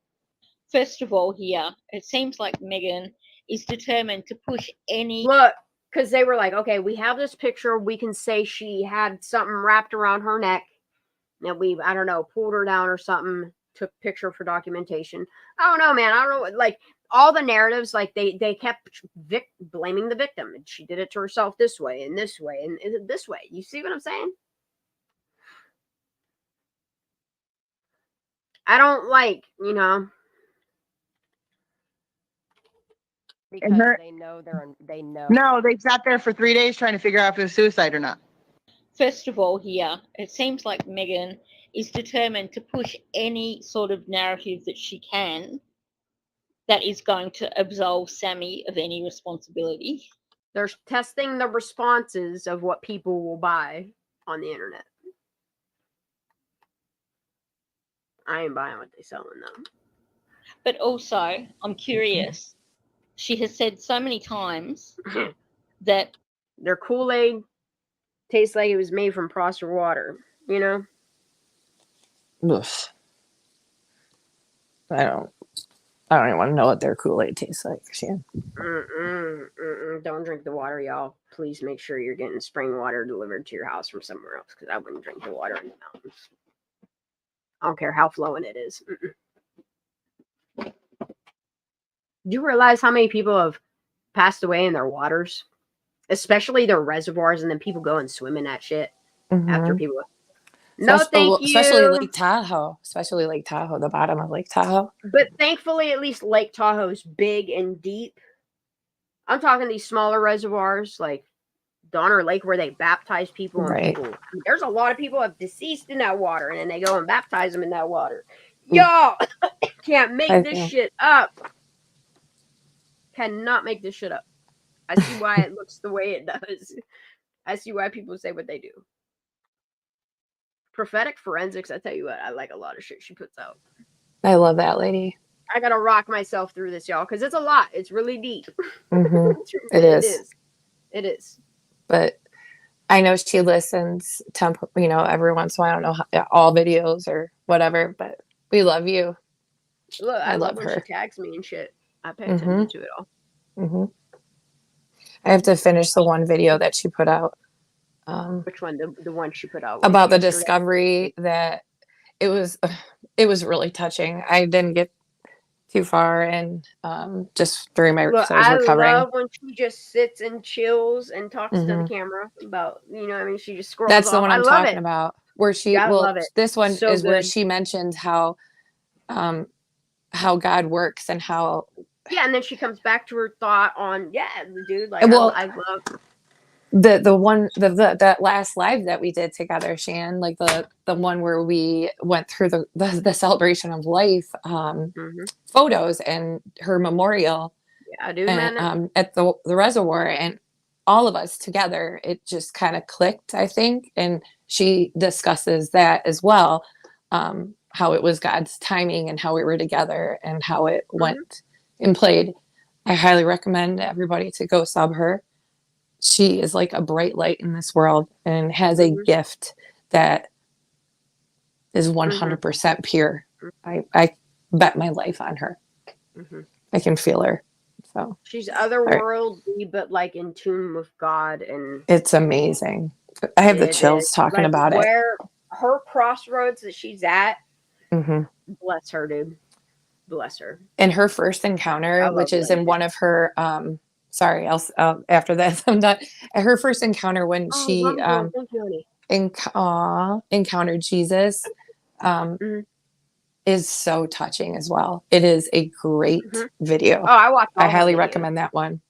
First of all, here, it seems like Megan is determined to push any... Look, because they were like, okay, we have this picture. We can say she had something wrapped around her neck. And we, I don't know, pulled her down or something, took picture for documentation. I don't know, man. I don't know. Like, all the narratives, like, they kept blaming the victim. And she did it to herself this way and this way and this way. You see what I'm saying? I don't like, you know... Because they know they know. No, they sat there for 3 days trying to figure out if it was suicide or not. First of all, here, it seems like Megan is determined to push any sort of narrative that she can that is going to absolve Sammy of any responsibility. They're testing the responses of what people will buy on the internet. I ain't buying what they're selling them. But also, I'm curious. She has said so many times that their Kool-Aid tastes like it was made from frosted water, you know? Oof. I don't even want to know what their Kool-Aid tastes like, Shan. Don't drink the water, y'all. Please make sure you're getting spring water delivered to your house from somewhere else, because I wouldn't drink the water in the mountains. I don't care how flowing it is. Do you realize how many people have passed away in their waters? Especially their reservoirs, and then people go and swim in that shit after people... No, thank you. Especially Lake Tahoe. The bottom of Lake Tahoe. But thankfully, at least Lake Tahoe's big and deep. I'm talking these smaller reservoirs, like Donner Lake, where they baptize people. And right. People. I mean, there's a lot of people have deceased in that water, and then they go and baptize them in that water. Y'all can't make this shit up. Cannot make this shit up. I see why it looks the way it does. I see why people say what they do. Prophetic forensics, I tell you what, I like a lot of shit she puts out. I love that lady. I gotta rock myself through this, y'all, because it's a lot. It's really deep. It is. It is. But I know she listens to, every once in a while. I don't know all videos or whatever, but we love you. Look, I love when her. She tags me and shit. I pay attention to it all. I have to finish the one video that she put out. Which one? The one she put out about the discovery that it was really touching. I didn't get too far, and just during my Look, so I was recovering. I love when she just sits and chills and talks to the camera about, I mean, she just scrolls. That's the one I'm talking about. Where she this one so is good. where she mentions how God works and how. Yeah, and then she comes back to her thought on dude. Like, well, I love. That last live that we did together, Shan, like the one where we went through the celebration of life photos and her memorial, dude, and, at the reservoir, and all of us together, it just kind of clicked, I think. And she discusses that as well, how it was God's timing and how we were together and how it went and played. I highly recommend everybody to go sub her. She is like a bright light in this world and has a gift that is 100% pure. I bet my life on her. I can feel her. So she's otherworldly, but like in tune with God, and it's amazing. I have the chills talking about where her crossroads that she's at. Bless her, dude. Bless her. And her first encounter, which is in one of her sorry, I'll after that I'm done. At her first encounter when she encountered Jesus, is so touching as well. It is a great video. Oh, I watched all I her highly videos. recommend that one.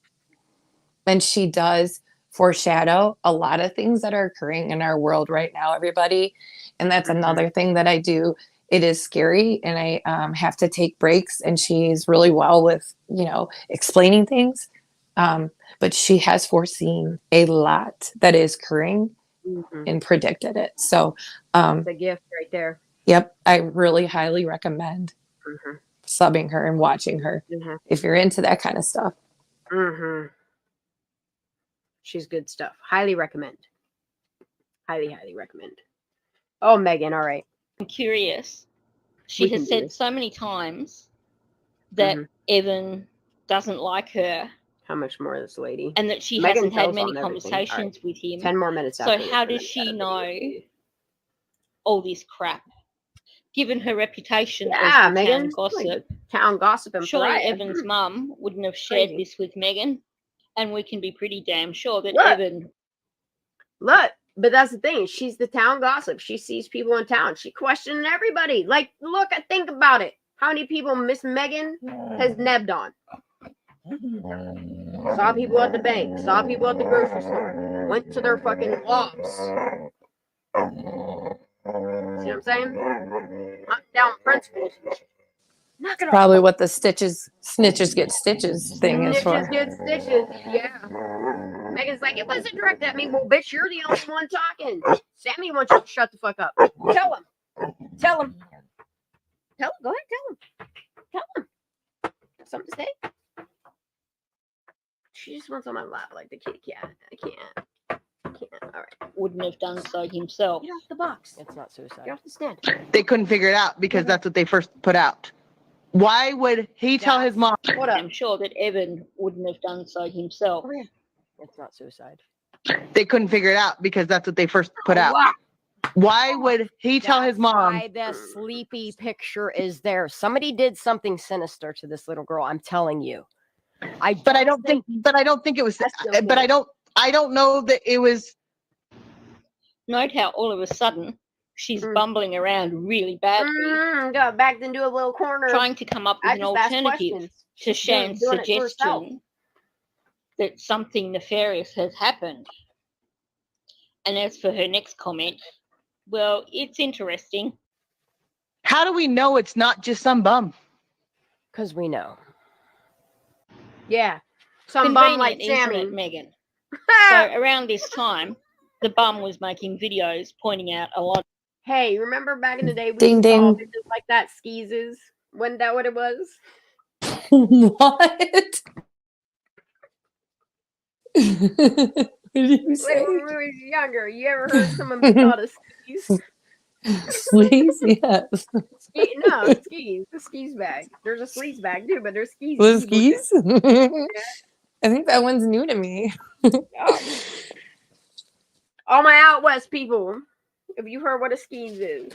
And she does foreshadow a lot of things that are occurring in our world right now, everybody. And that's another thing that I do. It is scary, and I have to take breaks, and she's really well with, you know, explaining things. But she has foreseen a lot that is occurring and predicted it. So it's a gift right there. Yep. I really highly recommend subbing her and watching her if you're into that kind of stuff. She's good stuff. Highly recommend. Highly, highly recommend. Oh, Megan, all right. I'm curious. She has said so many times that Evan doesn't like her. How much more this lady? And that she Megan hasn't had tells many on everything. conversations with him. 10 more minutes So after this, how and does then she we know all this crap? Given her reputation Yeah, as the Megan, town gossip, like town gossip and surely pariah. Evan's mum wouldn't have shared Crazy. this with Megan. And we can be pretty damn sure that Look. Evan... Look, but that's the thing. She's the town gossip. She sees people in town. She questioning everybody. Like, look, think about it. How many people Miss Megan has nebbed on? Saw people at the bank. Saw people at the grocery store. Went to their fucking lofts. See what I'm saying? Hunt down principals. Knock it off. Probably what the snitches get stitches thing is for. Snitches get stitches. Yeah. Megan's like, it wasn't directed at me. Well, bitch, you're the only one talking. Sammy wants you to shut the fuck up. Tell him. Tell him. Tell him. Go ahead. Tell him. Tell him. Something to say? She just wants on my lap like the kitty cat. I can't. All right. Wouldn't have done so himself. Get off the box. It's not suicide. Get off the stand. They couldn't figure it out because that's what they first put out. Why would he tell his mom? I'm sure that Evan wouldn't have done so himself. Oh, yeah. It's not suicide. They couldn't figure it out because that's what they first put out. Wow. Why would he tell his mom? Why the sleepy picture is there? Somebody did something sinister to this little girl. I'm telling you. I don't think it was. But I don't know that it was. Note how all of a sudden she's bumbling around really badly. Got backed into a little corner. Trying to come up with an alternative to Shan's suggestion that something nefarious has happened. And as for her next comment, well, it's interesting. How do we know it's not just some bum? Because we know. Yeah. Some bum like Convenient, isn't Sammy. it, Megan? So around this time, the bum was making videos pointing out a lot. Hey, remember back in the day we Ding, saw ding. bitches like that skeezes? Wasn't that what it was? What? What did you say? Like when we were younger, you ever heard someone be called a skis? Sleaze? Yes. No, skis. The skis bag. There's a sleaze bag too, but there's skis. Was skis? I think that one's new to me. All my out west people, have you heard what a skis is?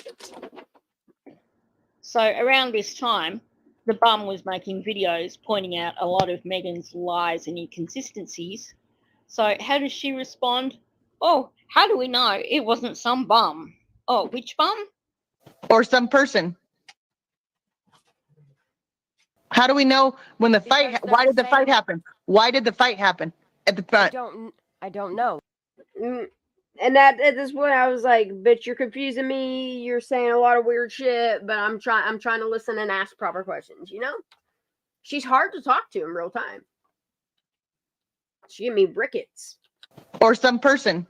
So around this time, the bum was making videos pointing out a lot of Megan's lies and inconsistencies. So how does she respond? Oh, how do we know it wasn't some bum? Oh, which bum? Or some person. How do we know when the fight? Why did the fight happen? Why did the fight happen at the front? I don't know. And that at this point, I was like, "Bitch, you're confusing me. You're saying a lot of weird shit, but I'm trying to listen and ask proper questions. You know, she's hard to talk to in real time. She gave me rickets. Or some person.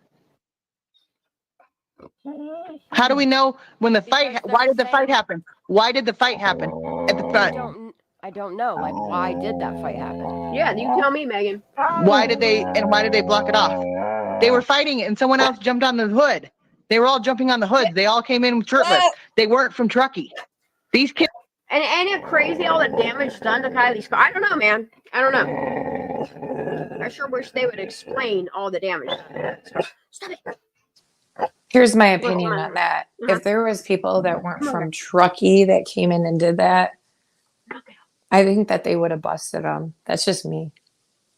How do we know when the fight? Why did the fight happen? Why did the fight happen at the front? I don't know. Like, why did that fight happen? Yeah, you tell me, Megan. Why did they block it off? They were fighting and someone else jumped on the hood. They were all jumping on the hoods. They all came in shirtless. They weren't from Truckee. These kids. And ain't it crazy all the damage done to Kylie's car? I don't know, man. I don't know. I sure wish they would explain all the damage done. Stop it. Here's my opinion on that. If there was people that weren't from Truckee that came in and did that, I think that they would have busted them. That's just me.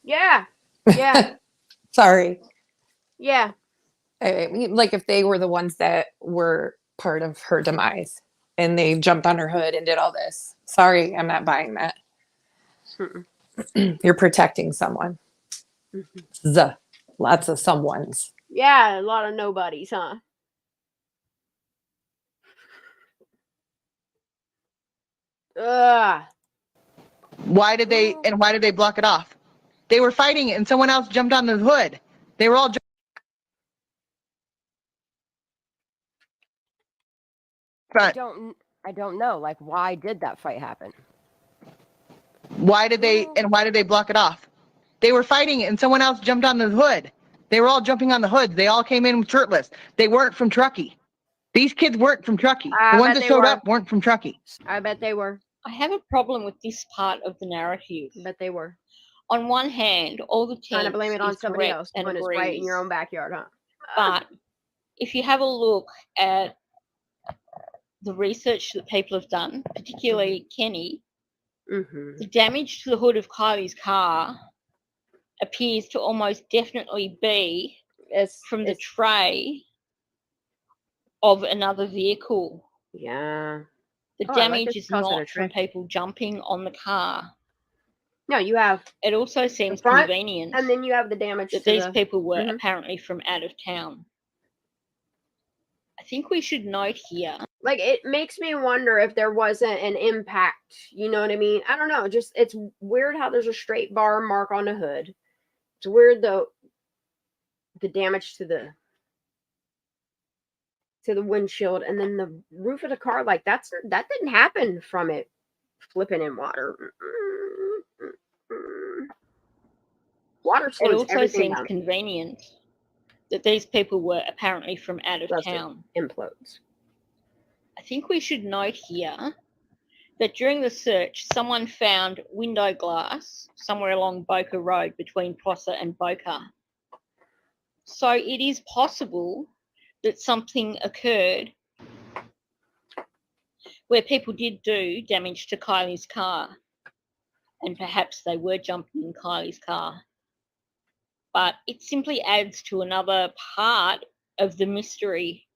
Yeah. Yeah. Sorry. Yeah. I mean, like if they were the ones that were part of her demise. and they jumped on her hood and did all this. Sorry, I'm not buying that. You're protecting someone. Lots of someones. Yeah, a lot of nobodies, huh? Ugh. Why did they block it off? They were fighting it and someone else jumped on the hood. They were all I don't know. Like, why did that fight happen? Why did they block it off? They were fighting it and someone else jumped on the hood. They were all jumping on the hoods. They all came in shirtless. They weren't from Truckee. These kids weren't from Truckee. The ones that showed up weren't from Truckee. I bet they were. I have a problem with this part of the narrative. I bet they were. On one hand, all the trying to blame it on somebody else when it's right in your own backyard, huh? But if you have a look at the research that people have done, particularly Kenny, the damage to the hood of Kylie's car appears to almost definitely be from the tray of another vehicle. Yeah. The damage is not from people jumping on the car. No, you have. It also seems convenient. And then you have the damage that these people were apparently from out of town. I think we should note here. Like, it makes me wonder if there wasn't an impact. You know what I mean? I don't know. Just, it's weird how there's a straight bar mark on the hood. It's weird, though, the damage to the windshield, and then the roof of the car. Like, that didn't happen from it flipping in water. Water slows. It also everything seems down. Convenient that these people were apparently from out of town. Implodes. I think we should note here that during the search, someone found window glass somewhere along Boca Road between Prosser and Boca. So it is possible that something occurred where people did do damage to Kylie's car, and perhaps they were jumping in Kylie's car. But it simply adds to another part of the mystery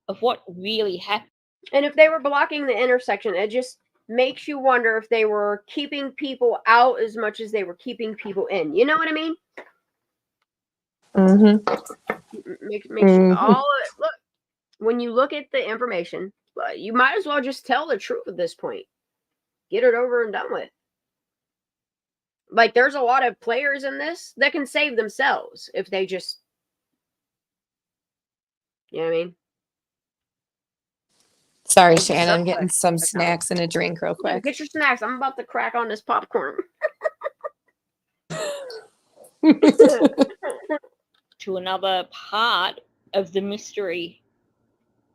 of what really happened. And if they were blocking the intersection, it just makes you wonder if they were keeping people out as much as they were keeping people in. You know what I mean? Makes you all look. When you look at the information, you might as well just tell the truth at this point. Get it over and done with. Like, there's a lot of players in this that can save themselves if they just, you know what I mean? Sorry, Shannon, I'm getting some snacks and a drink real quick. Get your snacks. I'm about to crack on this popcorn. To another part of the mystery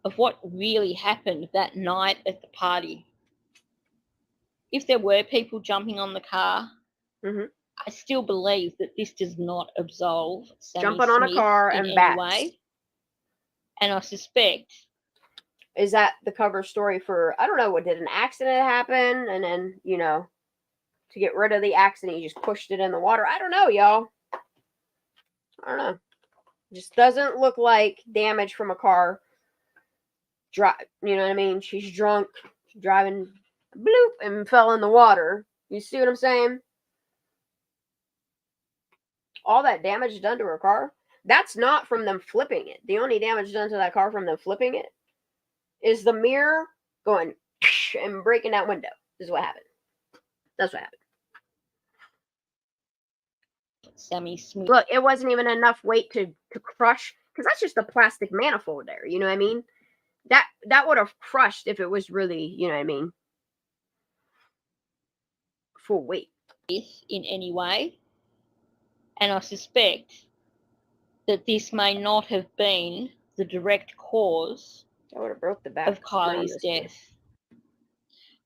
of what really happened that night at the party. If there were people jumping on the car, I still believe that this does not absolve Sammy jumping on a car in and any bats. way. And I suspect, is that the cover story for, I don't know, what, did an accident happen? And then, you know, to get rid of the accident, you just pushed it in the water. I don't know, y'all. I don't know. Just doesn't look like damage from a car. You know what I mean? She's drunk, driving, bloop, and fell in the water. You see what I'm saying? All that damage done to her car, that's not from them flipping it. The only damage done to that car from them flipping it is the mirror going and breaking that window. This is what happened. That's what happened. Sammy Smith. Look, it wasn't even enough weight to crush, because that's just a plastic manifold there. You know what I mean? That would have crushed if it was really, you know what I mean, full weight. In any way. And I suspect that this may not have been the direct cause that would have broke the back of Kylie's death.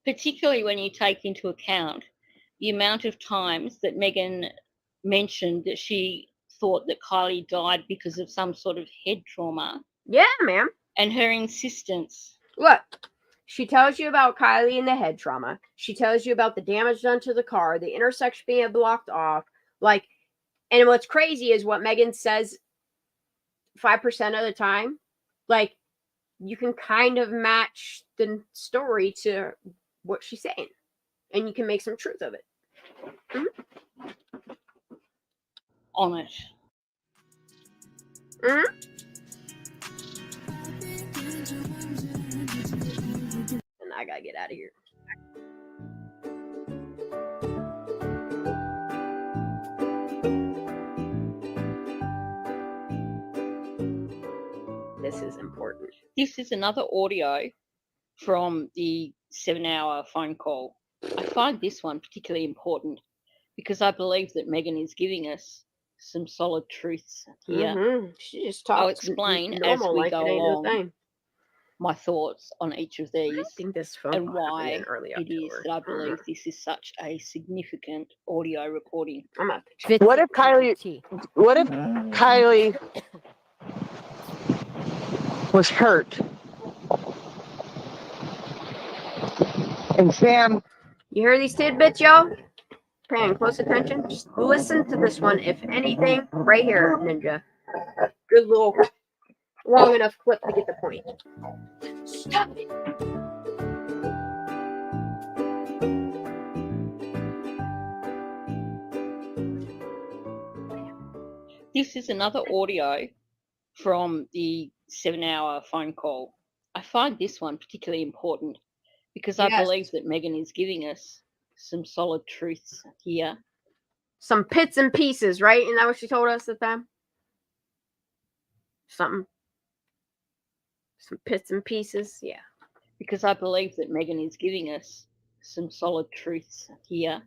Particularly when you take into account the amount of times that Megan mentioned that she thought that Kiely died because of some sort of head trauma. Yeah, ma'am. And her insistence. Look, she tells you about Kiely and the head trauma. She tells you about the damage done to the car, the intersection being blocked off. Like, and what's crazy is what Megan says 5% of the time. Like, you can kind of match the story to what she's saying, and you can make some truth of it. On it. And I gotta get out of here. This is important. This is another audio from the 7-hour phone call. I find this one particularly important because I believe that Megan is giving us some solid truths here. She just talks. I'll explain as we go along my thoughts on each of these and why it is that I believe this is such a significant audio recording. What if Kiely was hurt? And Sam, you hear these tidbits, y'all? Paying close attention. Just listen to this one, if anything, right here, Ninja. Good little long enough clip to get the point. Stop it. This is another audio from the 7-hour phone call. I find this one particularly important because I believe that Megan is giving us some solid truths here. Some bits and pieces, right? Isn't that what she told us at that? Something. Some bits and pieces, yeah. Because I believe that Megan is giving us some solid truths here.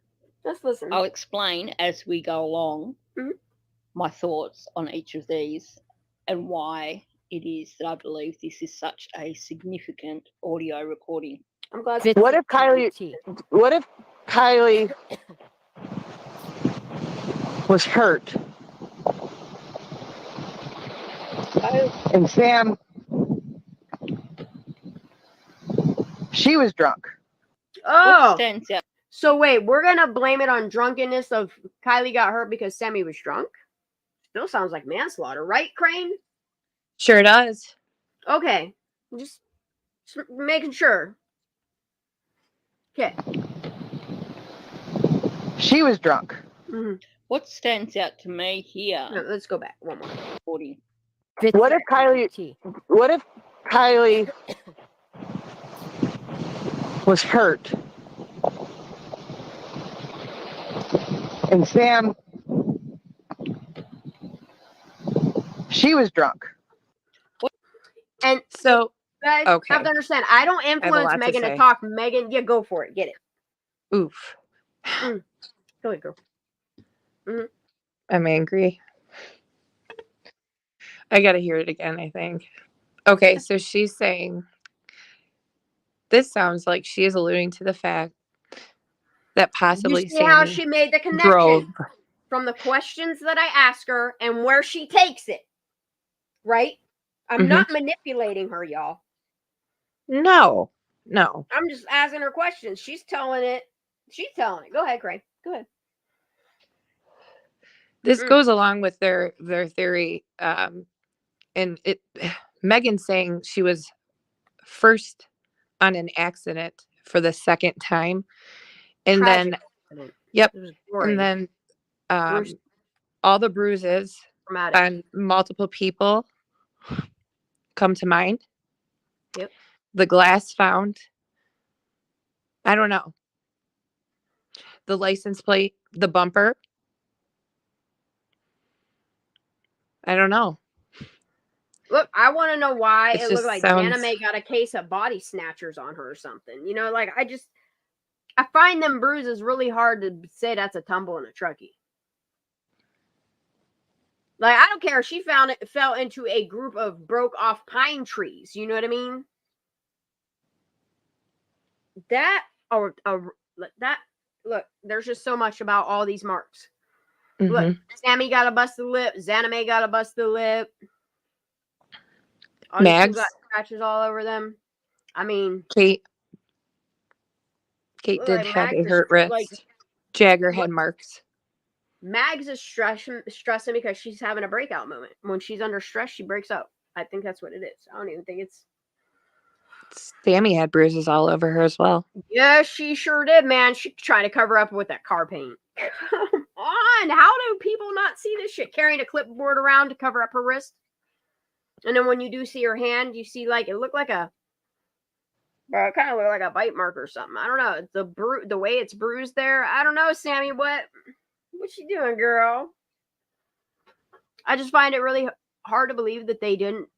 Just listen. I'll explain as we go along my thoughts on each of these and why it is that I believe this is such a significant audio recording. I'm glad. What if Kiely was hurt? And Sam, she was drunk. Oh, so wait, we're gonna blame it on drunkenness of Kiely got hurt because Sammy was drunk? Still sounds like manslaughter, right, Crane? Sure does. Okay, just making sure. Okay. She was drunk. What stands out to me here? No, let's go back one more. Recording. What if Kiely was hurt? And Sam, she was drunk. And so, guys, okay. have to understand, I don't influence Megan to talk. Megan, yeah, go for it. Get it. Oof. Go ahead, girl. I'm angry. I gotta hear it again, I think. Okay, so she's saying, this sounds like she is alluding to the fact that possibly you see how she made the connection from the questions that I ask her and where she takes it, right? I'm not manipulating her, y'all. No. I'm just asking her questions. She's telling it. Go ahead, Craig. Go ahead. This goes along with their theory, and it. Megan's saying she was first on an accident for the second time, and Tragic then accident. and then all the bruises on multiple people come to mind. Yep. The glass found. I don't know. The license plate, the bumper. I don't know. Look, I want to know why it looked like Anna Mae got a case of body snatchers on her or something. You know, like I find them bruises really hard to say that's a tumble in a truckie. Like, I don't care. She fell into a group of broke off pine trees. You know what I mean? Look, there's just so much about all these marks. Look, Sammy got a busted lip. Xana Mae got a busted lip. All these people got scratches all over them. I mean, Kate did have a hurt wrist. Like, Jagger had marks. Mags is stressing because she's having a breakout moment. When she's under stress, she breaks out. I think that's what it is. I don't even think it's Sammy had bruises all over her as well. Yeah, she sure did, man. She tried to cover up with that car paint. Come on. How do people not see this shit? Carrying a clipboard around to cover up her wrist. And then when you do see her hand, you see like it looked like a it kind of looked like a bite mark or something. I don't know. The way it's bruised there. I don't know, Sammy. What you doing, girl? I just find it really hard to believe that they didn't.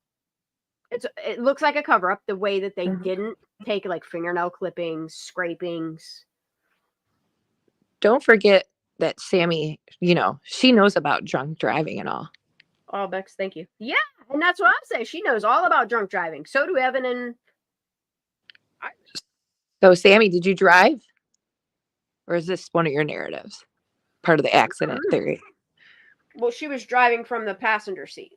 It looks like a cover up the way that they didn't take like fingernail clippings, scrapings. Don't forget that Sammy, she knows about drunk driving and all. Oh, Bex, thank you. Yeah, and that's what I'm saying. She knows all about drunk driving. So do Evan and. So, Sammy, did you drive? Or is this one of your narratives? Part of the accident theory? Well, she was driving from the passenger seat.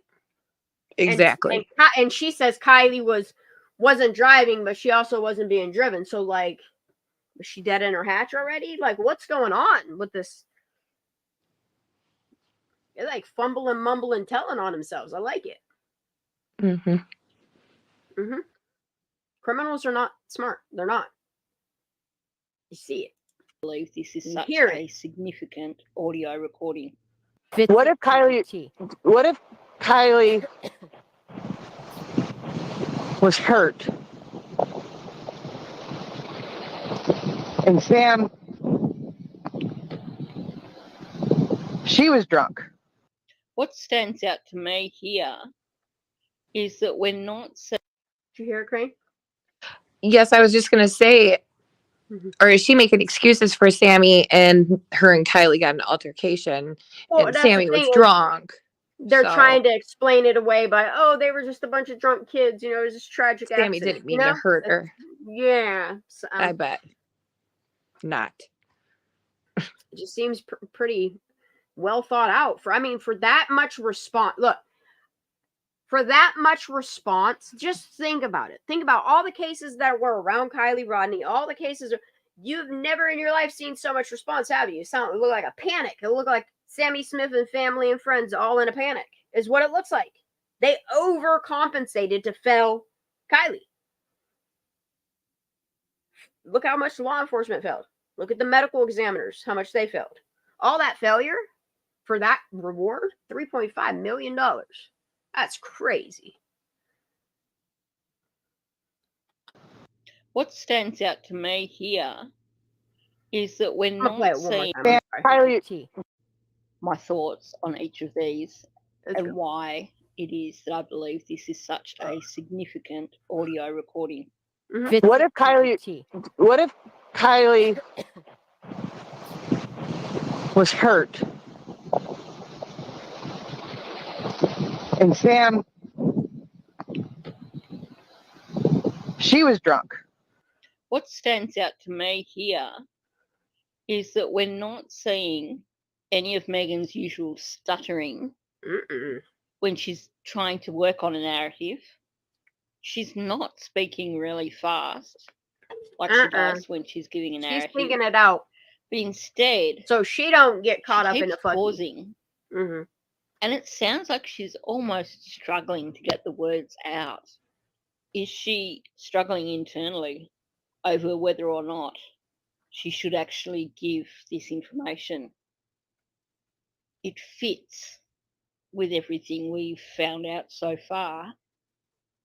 Exactly. And she says Kiely wasn't driving, but she also wasn't being driven. So, like, was she dead in her hatch already? Like, what's going on with this? They're like fumbling, mumbling, telling on themselves. I like it. Criminals are not smart. They're not. You see it. I believe this is such a significant audio recording. What if Kiely was hurt and Sam, she was drunk? What stands out to me here is that we're not. Did you hear it, Crane? Yes, I was just going to say, or is she making excuses for Sammy and her and Kiely got an altercation and Sammy was drunk? They're trying to explain it away by, they were just a bunch of drunk kids. It was just tragic accident. Sammy didn't mean to hurt her. Yeah. So, I bet. Not. It just seems pretty well thought out. For that much response. Look, for that much response, just think about it. Think about all the cases that were around Kiely Rodni, all the cases. You've never in your life seen so much response, have you? It looked like a panic. It looked like Sammy Smith and family and friends all in a panic, is what it looks like. They overcompensated to fail Kiely. Look how much law enforcement failed. Look at the medical examiners, how much they failed. All that failure for that reward, $3.5 million. That's crazy. What stands out to me here is that we're not seeing my thoughts on each of these and why it is that I believe this is such a significant audio recording. What if Kiely was hurt and Sam, she was drunk? What stands out to me here is that we're not seeing any of Megan's usual stuttering when she's trying to work on a narrative. She's not speaking really fast like she does when she's giving a narrative. She's thinking it out. But instead, so she don't get caught up in the pausing. And it sounds like she's almost struggling to get the words out. Is she struggling internally over whether or not she should actually give this information? It fits with everything we've found out so far.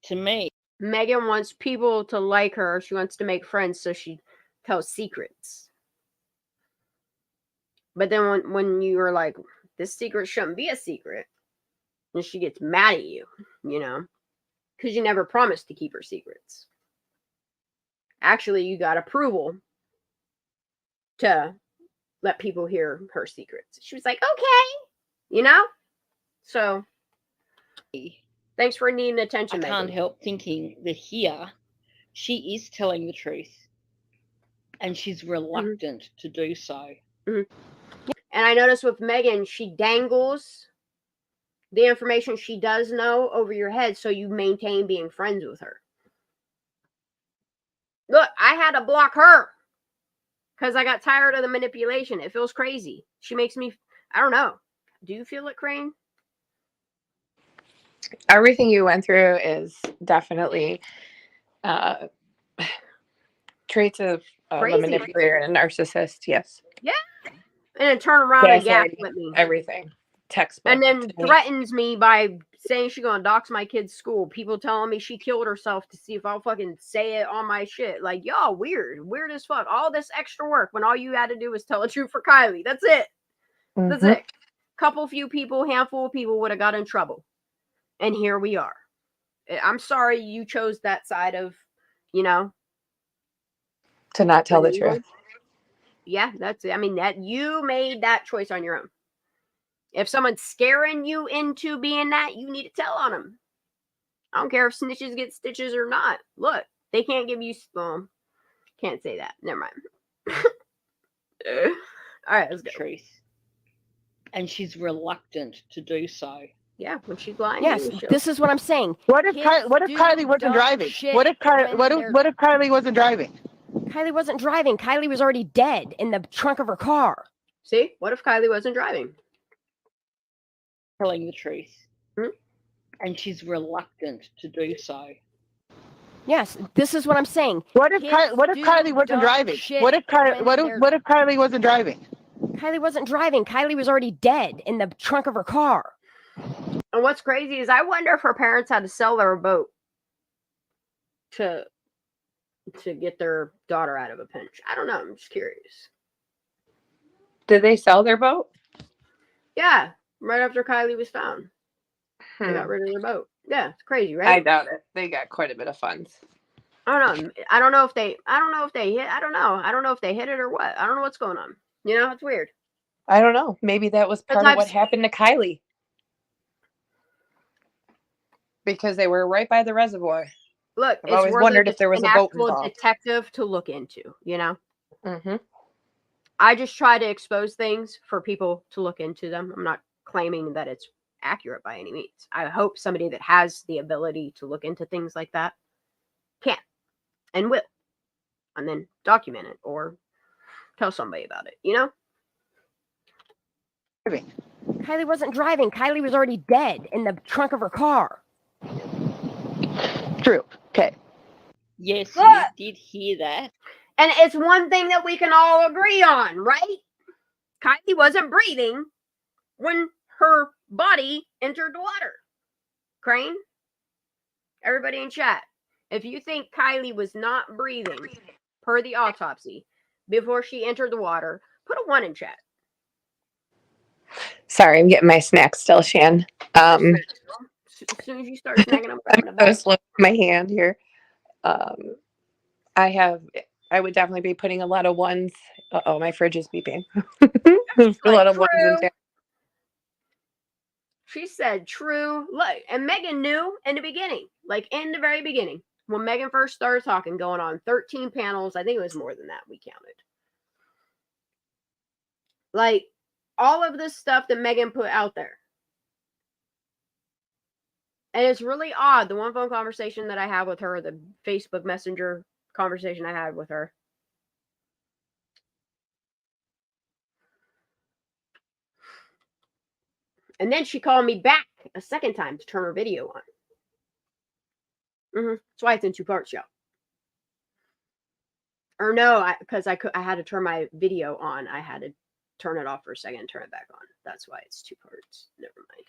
To me, Megan wants people to like her. She wants to make friends, so she tells secrets. But then when you are like, this secret shouldn't be a secret, and she gets mad at you, because you never promised to keep her secrets. Actually, you got approval to let people hear her secrets. She was like, okay, So, thanks for needing attention, I can't help thinking that here she is telling the truth and she's reluctant to do so. And I noticed with Megan, she dangles the information she does know over your head so you maintain being friends with her. Look, I had to block her because I got tired of the manipulation. It feels crazy. She makes me, I don't know. Do you feel it, Crane? Everything you went through is definitely traits of a manipulator and a narcissist. Yes. Yeah. And then turn around and gaslit me. Everything. Textbook. And then threatens me by saying she's gonna dox my kid's school. People telling me she killed herself to see if I'll fucking say it on my shit. Like, y'all weird as fuck. All this extra work when all you had to do was tell the truth for Kiely. That's it. That's it. Few people, handful of people would have got in trouble. And here we are. I'm sorry you chose that side of, to not tell the truth. Yeah, that's it. I mean, that you made that choice on your own. If someone's scaring you into being that, you need to tell on them. I don't care if snitches get stitches or not. Look, they can't give you can't say that. Never mind. All right, let's go. Truth. And she's reluctant to do so. Yeah, when she's lying. Yes, this is what I'm saying. What if Kiely wasn't driving? What if Kiely wasn't driving? Kylie wasn't driving. Kylie was already dead in the trunk of her car. See? What if Kylie wasn't driving? Telling the truth. And she's reluctant to do so. Yes, this is what I'm saying. What if Kylie wasn't driving? What if Kylie wasn't driving? Kylie wasn't driving. Kylie was already dead in the trunk of her car. And what's crazy is I wonder if her parents had to sell their boat to get their daughter out of a pinch. I don't know. I'm just curious. Did they sell their boat? Yeah, right after Kylie was found. They got rid of their boat. Yeah, it's crazy, right? I doubt it. They got quite a bit of funds. I don't know if they hit. I don't know if they hit it or what. I don't know what's going on. It's weird. I don't know. Maybe that was part of what happened to Kylie. Because they were right by the reservoir. Look, I've always wondered if there was a boat involved. Detective to look into, I just try to expose things for people to look into them. I'm not claiming that it's accurate by any means. I hope somebody that has the ability to look into things like that can and will, and then document it or tell somebody about it, Kylie wasn't driving. Kylie was already dead in the trunk of her car. True. Okay. Yes, you did hear that. And it's one thing that we can all agree on, right? Kylie wasn't breathing when her body entered the water. Crane? Everybody in chat. If you think Kylie was not breathing per the autopsy before she entered the water, put a 1 in chat. Sorry, I'm getting my snack still, Shan. As soon as you start snacking, I'm grabbing it back. I was looking at my hand here. I would definitely be putting a lot of 1s. Uh-oh, my fridge is beeping. A lot of 1s in there. She said true. Look, and Megan knew in the beginning, like in the very beginning, when Megan first started talking, going on 13 panels. I think it was more than that we counted. Like, all of this stuff that Megan put out there. And it's really odd, the one phone conversation that I had with her, the Facebook Messenger conversation I had with her. And then she called me back a second time to turn her video on. That's why it's in 2 parts, y'all. Or no, because I had to turn my video on. I had to turn it off for a second and turn it back on. That's why it's 2 parts. Never mind.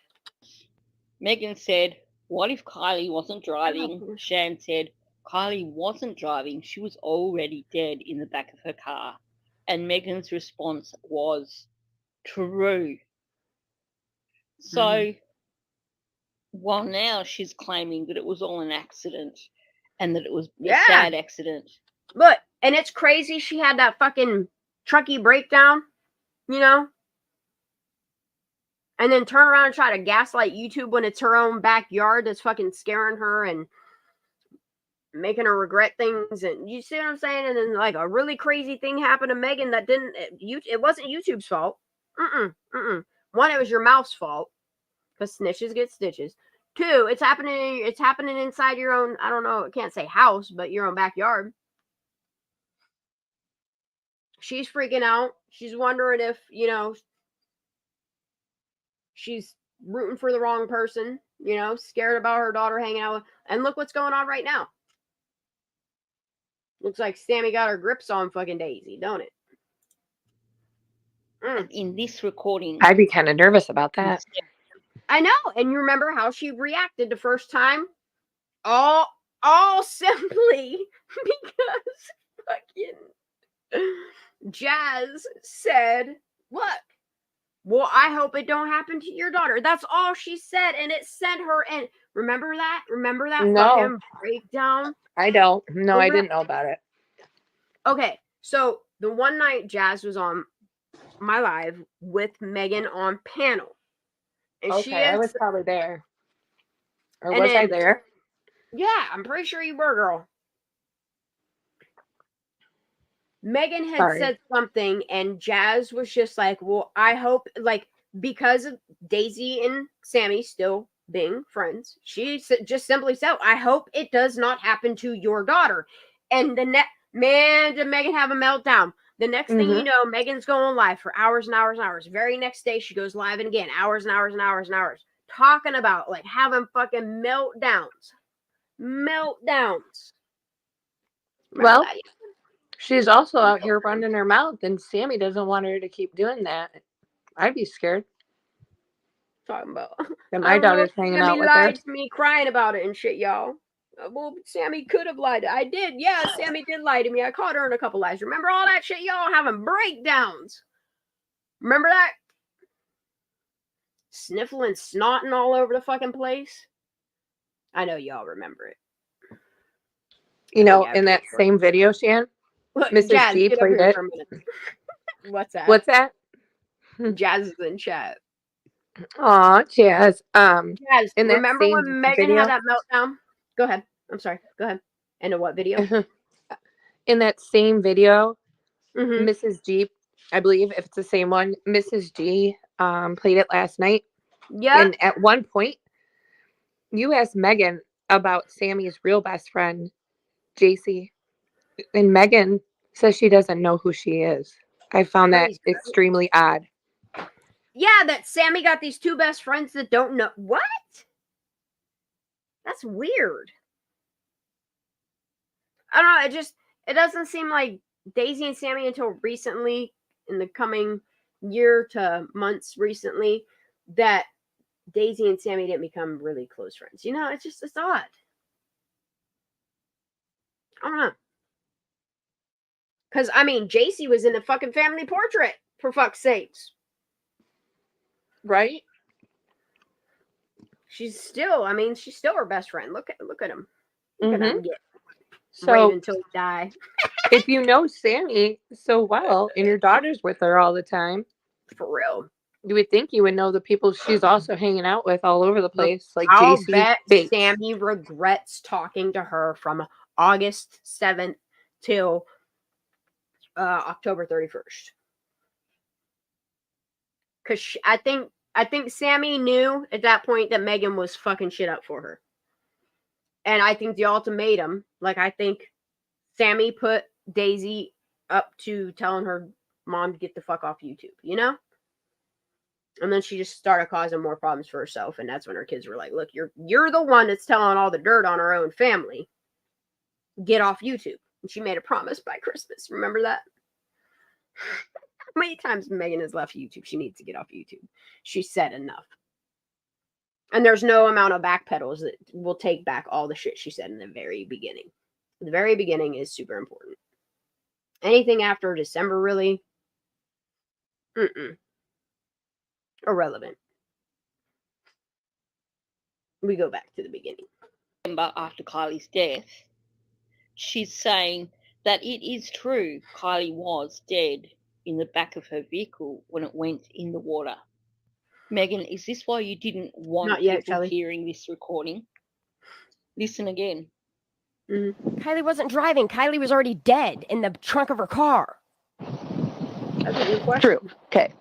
Megan said, what if Kylie wasn't driving? Shan said, Kylie wasn't driving. She was already dead in the back of her car. And Megan's response was, true. So, while now she's claiming that it was all an accident and that it was a sad accident. Look, and it's crazy she had that fucking trucky breakdown, and then turn around and try to gaslight YouTube when it's her own backyard that's fucking scaring her and making her regret things. And you see what I'm saying? And then like a really crazy thing happened to Megan that it wasn't YouTube's fault. One, it was your mouth's fault because snitches get stitches. 2, it's happening inside your own, I don't know, I can't say house, but your own backyard. She's freaking out. She's wondering if, she's rooting for the wrong person, scared about her daughter hanging out with, and look what's going on right now. Looks like Sammy got her grips on fucking Daisy, don't it? In this recording, I'd be kind of nervous about that. I know. And you remember how she reacted the first time? All simply because fucking Jazz said, look, well, I hope it don't happen to your daughter. That's all she said, and it sent her in. Remember that? Fucking breakdown? I don't. No, I didn't know about it. Okay, so the one night Jazz was on my live with Megan on panel. And I was probably there. Or was I there? Yeah, I'm pretty sure you were, girl. Megan had said something, and Jazz was just like, well, I hope, like, because of Daisy and Sammy still being friends, she just simply said, I hope it does not happen to your daughter. And did Megan have a meltdown? The next thing you know, Megan's going live for hours and hours and hours. Very next day, she goes live and again, hours and hours and hours and hours, talking about, like, having fucking meltdowns. Remember that? She's also out here running her mouth, and Sammy doesn't want her to keep doing that. I'd be scared. Talking about and my daughter's hanging out with her. Sammy lied to me, crying about it and shit, y'all. Well, Sammy could have lied. I did. Yeah, Sammy did lie to me. I caught her in a couple lies. Remember all that shit? Y'all having breakdowns. Remember that? Sniffling, snotting all over the fucking place. I know y'all remember it. You know, in that same video, Shan, Mrs. Jazz, G played it. What's that? What's that? Jazz is in chat. Aw, Jazz. Jazz, in that remember same when Megan video? had that meltdown? Go ahead. I'm sorry. Go ahead. And in what video? In that same video, Mm-hmm. Mrs. G, I believe, if it's the same one, Mrs. G played it last night. Yeah. And at one point, you asked Megan about Sammy's real best friend, JC. And Megan says she doesn't know who she is. I found that extremely odd. Yeah, that Sammy got these two best friends that don't know. What? That's weird. I don't know. It doesn't seem like Daisy and Sammy until recently, in the coming year to months recently, that Daisy and Sammy didn't become really close friends. You know, it's odd. I don't know. Because, I mean, JC was in the fucking family portrait, for fuck's sakes. Right? She's still her best friend. Look at him. Look at him get so until he die. If you know Sammy so well and your daughter's with her all the time, for real, you would think you would know the people she's also hanging out with all over the place. Like I'll JC bet Bates. Sammy regrets talking to her from August 7th till October 31st. Because I think Sammy knew at that point that Megan was fucking shit up for her. And I think the ultimatum, like, I think Sammy put Daisy up to telling her mom to get the fuck off YouTube, you know? And then she just started causing more problems for herself. And that's when her kids were like, look, you're the one that's telling all the dirt on her own family. Get off YouTube. And she made a promise by Christmas. Remember that? How many times Megan has left YouTube? She needs to get off YouTube. She said enough. And there's no amount of backpedals that will take back all the shit she said in the very beginning. The very beginning is super important. Anything after December, really? Irrelevant. We go back to the beginning. After Kylie's death, she's saying that it is true Kiely was dead in the back of her vehicle when it went in the water. Megan, is this why you didn't want Not yet, people Kelly. hearing this recording? Listen again. Kiely wasn't driving. Kiely was already dead in the trunk of her car. That's a good question. True. Okay.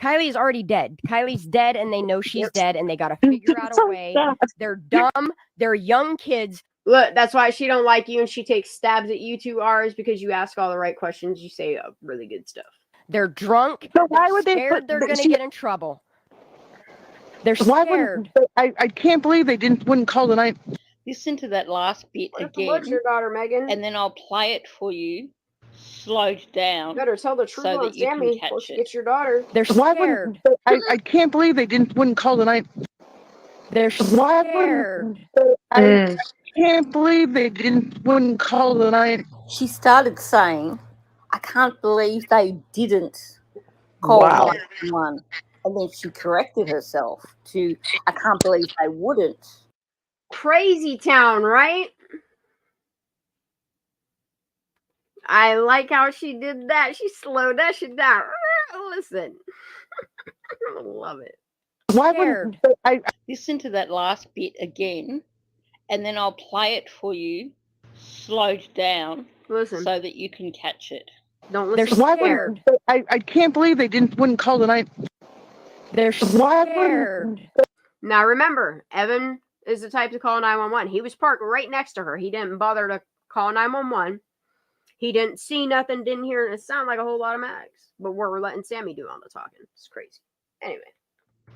Kylie's already dead. Kylie's dead, and they know she's dead, and they got to figure out a way. They're dumb. They're young kids. Look, that's why she don't like you, and she takes stabs at you two R's, because you ask all the right questions. You say really good stuff. They're drunk. So why would they scared they're going to get in trouble? They're Why scared. wouldn't I can't believe they wouldn't call the 911. Listen to that last bit What's again, your daughter, Megan? and then I'll play it for you, slowed down, Better tell the truth so on that you Sammy. can catch it. Get your daughter. They're scared. I can't believe they wouldn't call the night. They're scared. I can't believe they wouldn't call the night. She started saying, I can't believe they didn't call 911. And then she corrected herself to, I can't believe they wouldn't. Crazy town, right? I like how she did that. She slowed that shit down. Listen. I love it. Scared. Listen to that last bit again, and then I'll play it for you, slowed down, so that you can catch it. Don't They're listen. scared. I can't believe they wouldn't call the night. They're scared. Now remember, Evan is the type to call 911. He was parked right next to her. He didn't bother to call 911. He didn't see nothing, didn't hear it. It sounded like a whole lot of Mags. But we're letting Sammy do all the talking. It's crazy. Anyway.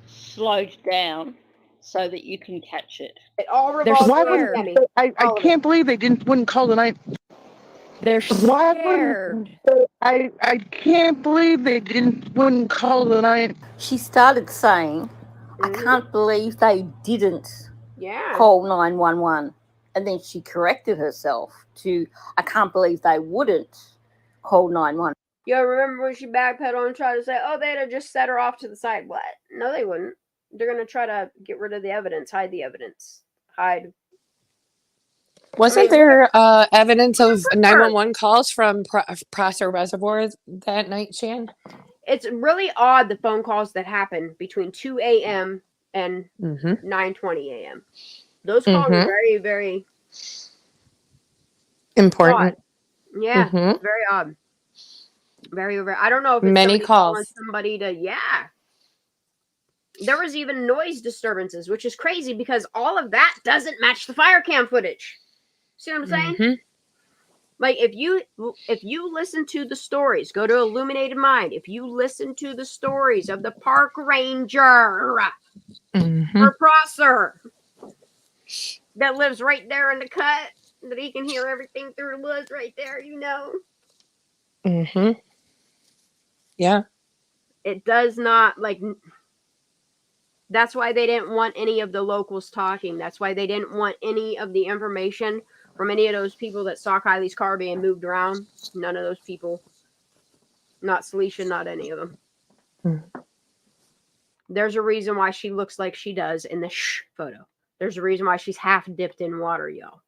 Slowed down so that you can catch it. It all revolves around Sammy. I can't believe they wouldn't call the night. They're scared. I can't believe they wouldn't call the night. She started saying, I can't believe they didn't call 911. And then she corrected herself to, I can't believe they wouldn't call 911. Yo, remember when she backpedaled and tried to say, oh, they'd have just set her off to the side. What? No, they wouldn't. They're going to try to get rid of the evidence, hide the evidence. Hide. Wasn't there evidence of 911 calls from Prosser Reservoir that night, Shan? It's really odd, the phone calls that happen between 2 a.m. and 9:20 a.m. Those calls are very, very important. Odd. Yeah, very odd. Very, very. I don't know if it's many calls. Somebody to, There was even noise disturbances, which is crazy because all of that doesn't match the fire cam footage. See what I'm saying? Like if you listen to the stories, go to Illuminated Mind. If you listen to the stories of the park ranger or Prosser that lives right there in the cut, that he can hear everything through the woods right there, you know. Yeah. It does not, like, that's why they didn't want any of the locals talking. That's why they didn't want any of the information from any of those people that saw Kylie's car being moved around. None of those people. Not Celicia, not any of them. There's a reason why she looks like she does in the photo. There's a reason why she's half dipped in water, y'all.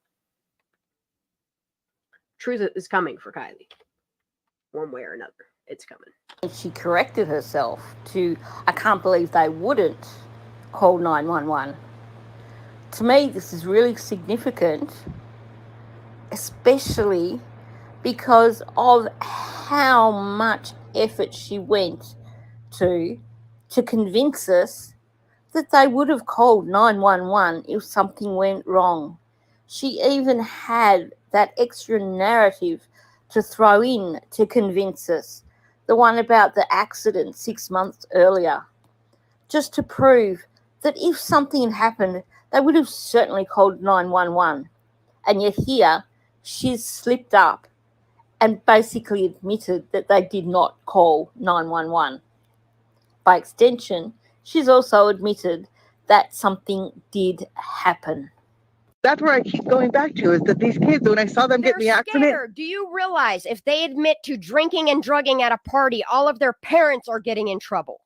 Truth is coming for Kiely. One way or another. It's coming. And she corrected herself to, I can't believe they wouldn't call 911. To me, this is really significant, especially because of how much effort she went to convince us that they would have called 911 if something went wrong. She even had that extra narrative to throw in to convince us, the one about the accident 6 months earlier, just to prove that if something had happened, they would have certainly called 911. And yet here, she's slipped up and basically admitted that they did not call 911. By extension, she's also admitted that something did happen. That's where I keep going back to, is that these kids, when I saw them get in the accident. Scared. Do you realize if they admit to drinking and drugging at a party, all of their parents are getting in trouble?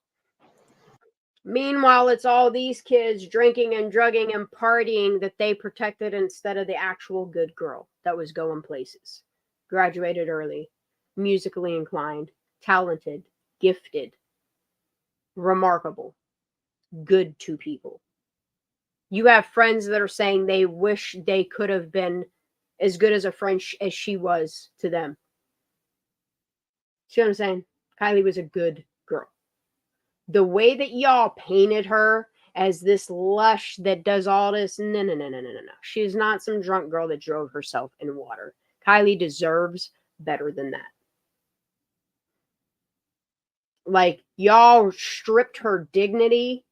Meanwhile, it's all these kids drinking and drugging and partying that they protected instead of the actual good girl that was going places. Graduated early, musically inclined, talented, gifted, remarkable, good to people. You have friends that are saying they wish they could have been as good as a friend as she was to them. See what I'm saying? Kiely was a good girl. The way that y'all painted her as this lush that does all this, no. She's not some drunk girl that drove herself in water. Kiely deserves better than that. Like, y'all stripped her dignity,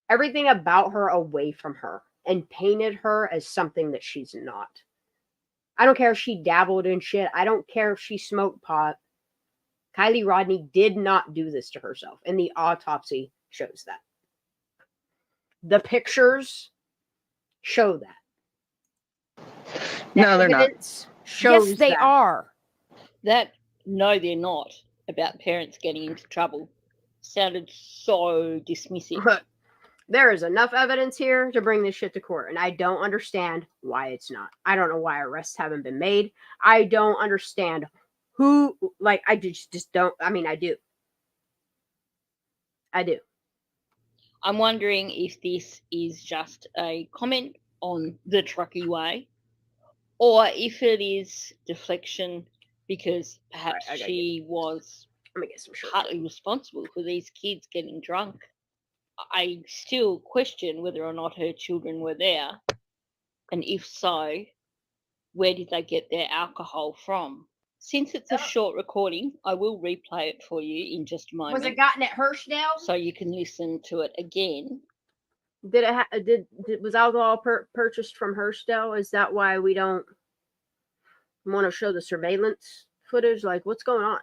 everything about her away from her. and painted her as something that she's not. I don't care if she dabbled in shit. I don't care if she smoked pot. Kiely Rodni did not do this to herself, and the autopsy shows that. The pictures show that. No, they're not. Shows yes, they that. are. That, no, they're not, about parents getting into trouble sounded so dismissive. There is enough evidence here to bring this shit to court, and I don't understand why it's not. I don't know why arrests haven't been made. I don't understand who, like, I just don't. I mean, I do. I'm wondering if this is just a comment on the trucky way, or if it is deflection because perhaps she was partly responsible for these kids getting drunk. I still question whether or not her children were there, and if so, where did they get their alcohol from? Since it's a short recording, I will replay it for you in just a moment. Was it gotten at Hirschdale? So you can listen to it again. Did it was alcohol purchased from Hirschdale? Is that why we don't want to show the surveillance footage? Like, what's going on?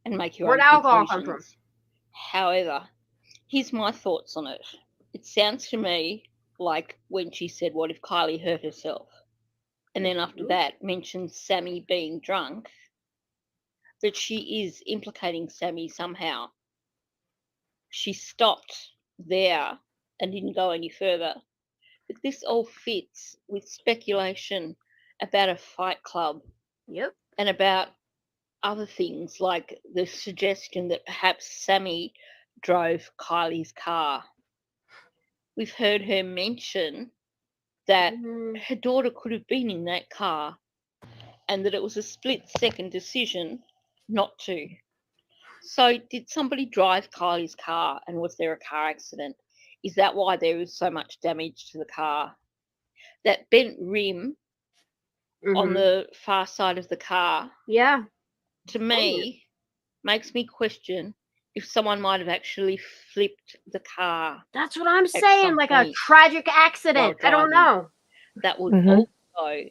And make your Where'd own alcohol come from? However, here's my thoughts on it. It sounds to me like when she said, what if Kiely hurt herself? And then after that mentioned Sammy being drunk, that she is implicating Sammy somehow. She stopped there and didn't go any further. But this all fits with speculation about a fight club. Yep. And about other things, like the suggestion that perhaps Sammy drove Kylie's car. We've heard her mention that her daughter could have been in that car and that it was a split-second decision not to. So did somebody drive Kylie's car, and was there a car accident? Is that why there is so much damage to the car? That bent rim on the far side of the car, to me, makes me question if someone might have actually flipped the car. That's what I'm saying, like a tragic accident. I don't know. That would also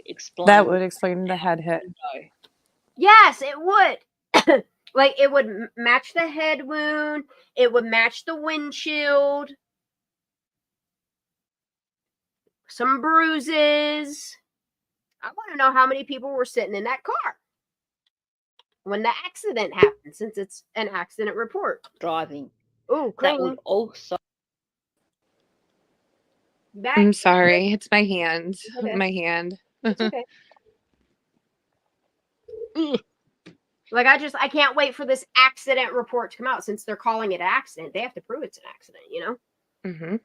explain. That would explain the head hit. Yes, it would. Like, it would match the head wound. It would match the windshield. Some bruises. I want to know how many people were sitting in that car when the accident happened, since it's an accident report. Driving. Oh, that would also. I'm sorry. It's my hand. Okay. My hand. It's okay. Like, I can't wait for this accident report to come out. Since they're calling it an accident, they have to prove it's an accident, you know? Mm-hmm.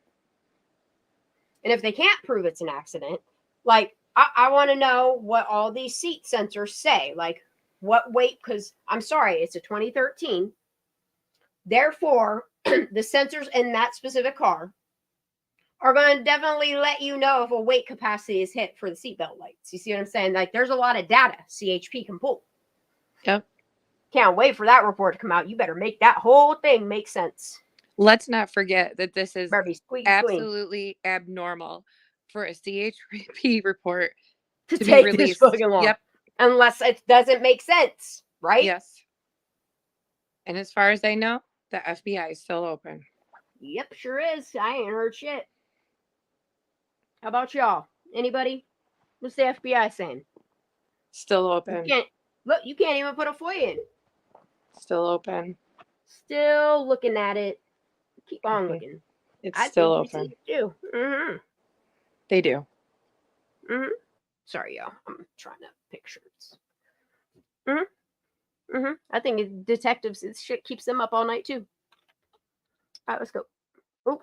And if they can't prove it's an accident, like, I want to know what all these seat sensors say. Like, what weight, because I'm sorry, it's a 2013. Therefore, the sensors in that specific car are going to definitely let you know if a weight capacity is hit for the seatbelt lights. You see what I'm saying? Like, there's a lot of data CHP can pull. Yep. Can't wait for that report to come out. You better make that whole thing make sense. Let's not forget that this is absolutely abnormal for a CHP report to be take released. this fucking long. Yep. Unless it doesn't make sense, right? Yes. And as far as I know, the FBI is still open. Yep, sure is. I ain't heard shit. How about y'all? Anybody? What's the FBI saying? Still open. You can't even put a FOIA in. Still open. Still looking at it. Keep on looking. It's still open. They do. Sorry, y'all. I'm trying to pick shirts. I think detectives, shit keeps them up all night too. All right, let's go. Oh,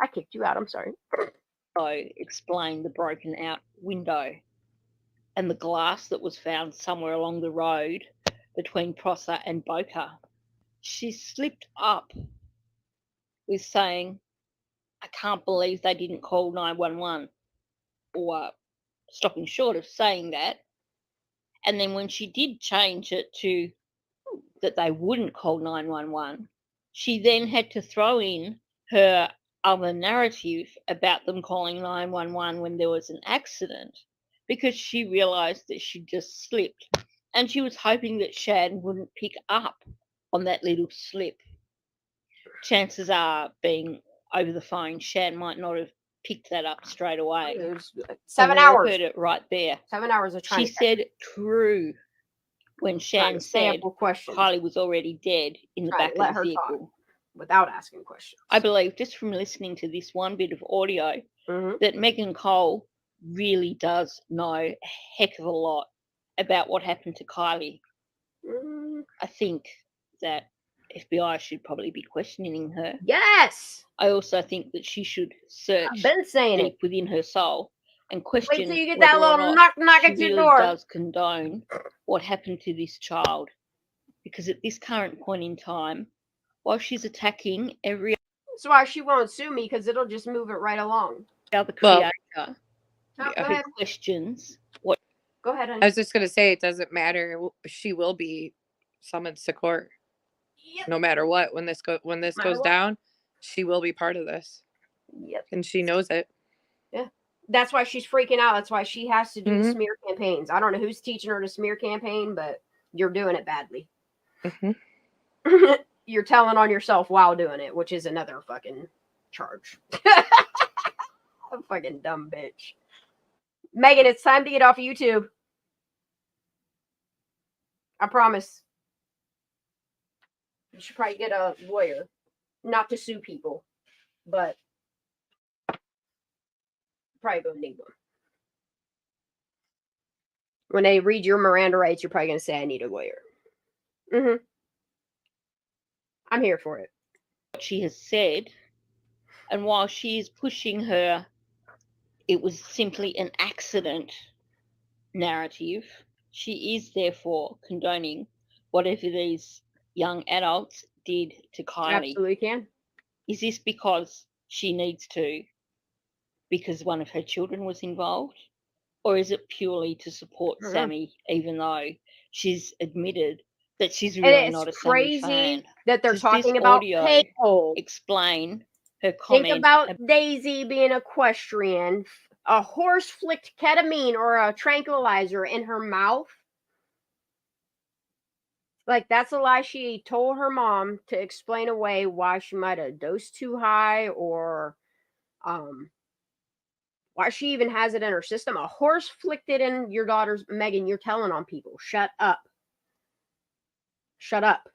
I kicked you out. I'm sorry. So explain the broken out window and the glass that was found somewhere along the road between Prosser and Boca. She slipped up with saying, I can't believe they didn't call 911, or stopping short of saying that. And then when she did change it to that they wouldn't call 911, she then had to throw in her other narrative about them calling 911 when there was an accident, because she realized that she just slipped, and she was hoping that Shan wouldn't pick up on that little slip. Chances are, being over the phone, Shan might not have picked that up straight away. It was 7 hours. Heard it right there. 7 hours of trying She said true when Shan said Kiely was already dead in the back of the vehicle. Without asking questions. I believe, just from listening to this one bit of audio, that Megan Cole really does know a heck of a lot about what happened to Kiely. I think that FBI should probably be questioning her. Yes. I also think that she should search deep within her soul and question wait till you get that little knock at your door. Does condone what happened to this child, because at this current point in time, while she's attacking every, that's why she won't sue me, because it'll just move it right along. Other creator who questions what. Go ahead, honey. I was just going to say, it doesn't matter. She will be summoned to court. Yep. No matter what. When this goes down, she will be part of this. Yep. And she knows it. Yeah. That's why she's freaking out. That's why she has to do the smear campaigns. I don't know who's teaching her to smear campaign, but you're doing it badly. You're telling on yourself while doing it, which is another fucking charge. A fucking dumb bitch. Megan, it's time to get off of YouTube. I promise. You should probably get a lawyer. Not to sue people, but probably gonna need one. When they read your Miranda rights, you're probably gonna say, I need a lawyer. I'm here for it. What she has said, and while she is pushing her, it was simply an accident narrative, she is therefore condoning whatever these young adults did to Kiely. Absolutely can. Is this because she needs to, because one of her children was involved? Or is it purely to support Sammy, even though she's admitted that she's really not a Sammy fan? That they're talking about payroll. Explain her comment. Think about Daisy being equestrian. A horse flicked ketamine or a tranquilizer in her mouth. Like, that's a lie she told her mom to explain away why she might have dosed too high, or why she even has it in her system. A horse flicked it in your daughter's. Megan, you're telling on people. Shut up. Shut up.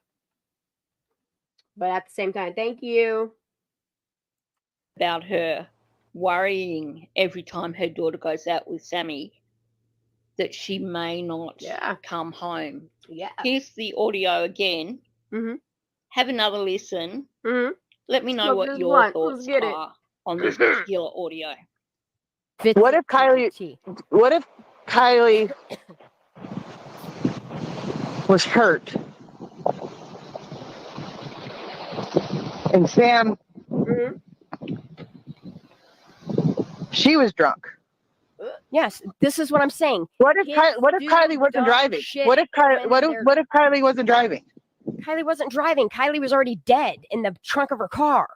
But at the same time, thank you. About her worrying every time her daughter goes out with Sammy that she may not come home. Yeah. Here's the audio again. Have another listen. Let me know what your thoughts are on this particular audio. What if Kiely was hurt and Sam, she was drunk? Yes, this is what I'm saying. What if Kiely wasn't driving? What if Kiely wasn't driving? Kiely wasn't driving. Kiely was already dead in the trunk of her car.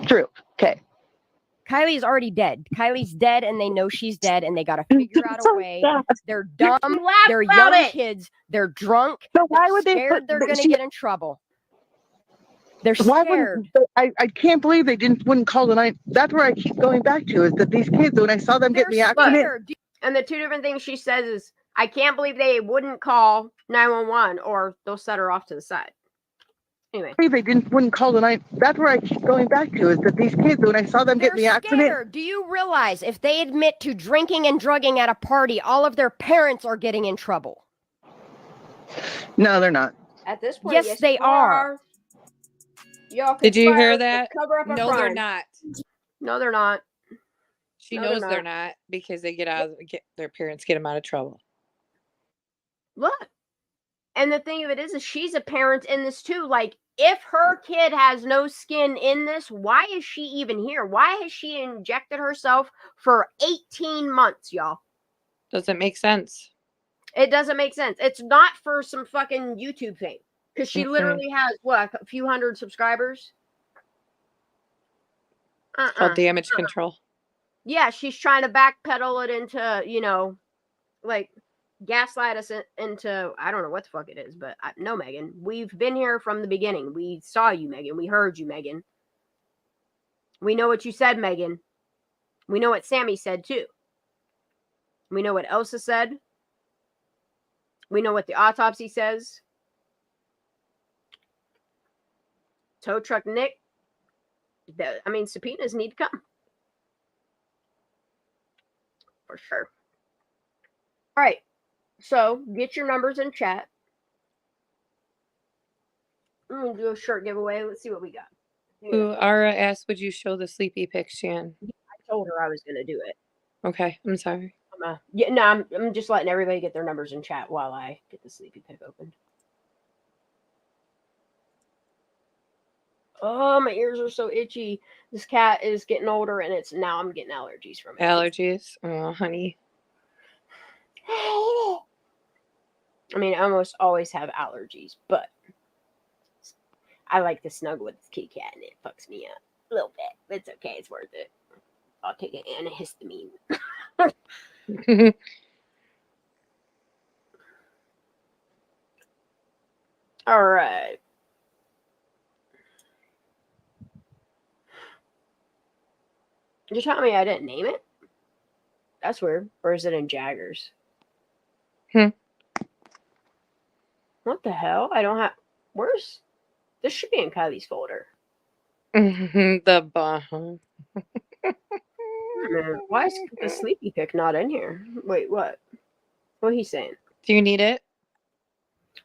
True. Okay. Kylie's already dead. Kylie's dead, and they know she's dead, and they got to figure out a way. They're dumb. They're young kids. They're drunk. So why would they're going to get in trouble? They're scared. I can't believe they wouldn't call the 9. That's where I keep going back to, is that these kids, when I saw them get in the accident. And the two different things she says is, I can't believe they wouldn't call 911, or they'll set her off to the side. Anyway. They wouldn't call the 9. That's where I keep going back to, is that these kids, when I saw them get in the accident. Do you realize if they admit to drinking and drugging at a party, all of their parents are getting in trouble? No, they're not. At this point, yes, they are. Did you hear that? No, they're not. No, they're not. She knows they're not, because they their parents get them out of trouble. Look. And the thing of it is she's a parent in this too. Like, if her kid has no skin in this, why is she even here? Why has she injected herself for 18 months, y'all? Doesn't make sense. It doesn't make sense. It's not for some fucking YouTube thing. Because she literally has, what, a few hundred subscribers? It's called damage control. Yeah, she's trying to backpedal it into, you know, like gaslight us into, I don't know what the fuck it is, but no, Megan, we've been here from the beginning. We saw you, Megan. We heard you, Megan. We know what you said, Megan. We know what Sammy said too. We know what Elsa said. We know what the autopsy says. Tow truck Nick. I mean, subpoenas need to come. For sure. All right. So get your numbers in chat. I'm going to do a shirt giveaway. Let's see what we got. Ooh, Ara asked, would you show the sleepy pic, Shan? I told her I was going to do it. Okay, I'm sorry. Yeah, no, I'm just letting everybody get their numbers in chat while I get the sleepy pic opened. Oh, my ears are so itchy. This cat is getting older, and now I'm getting allergies from it. Allergies? Oh, honey. I mean, I almost always have allergies, but I like to snuggle with this kitty cat, and it fucks me up a little bit. It's okay. It's worth it. I'll take an antihistamine. All right. You're telling me I didn't name it? That's weird. Or is it in Jaggers? What the hell? I don't have... Where's... This should be in Kylie's folder. The bottom. Why is the sleepy pic not in here? Wait, what? What he's saying? Do you need it?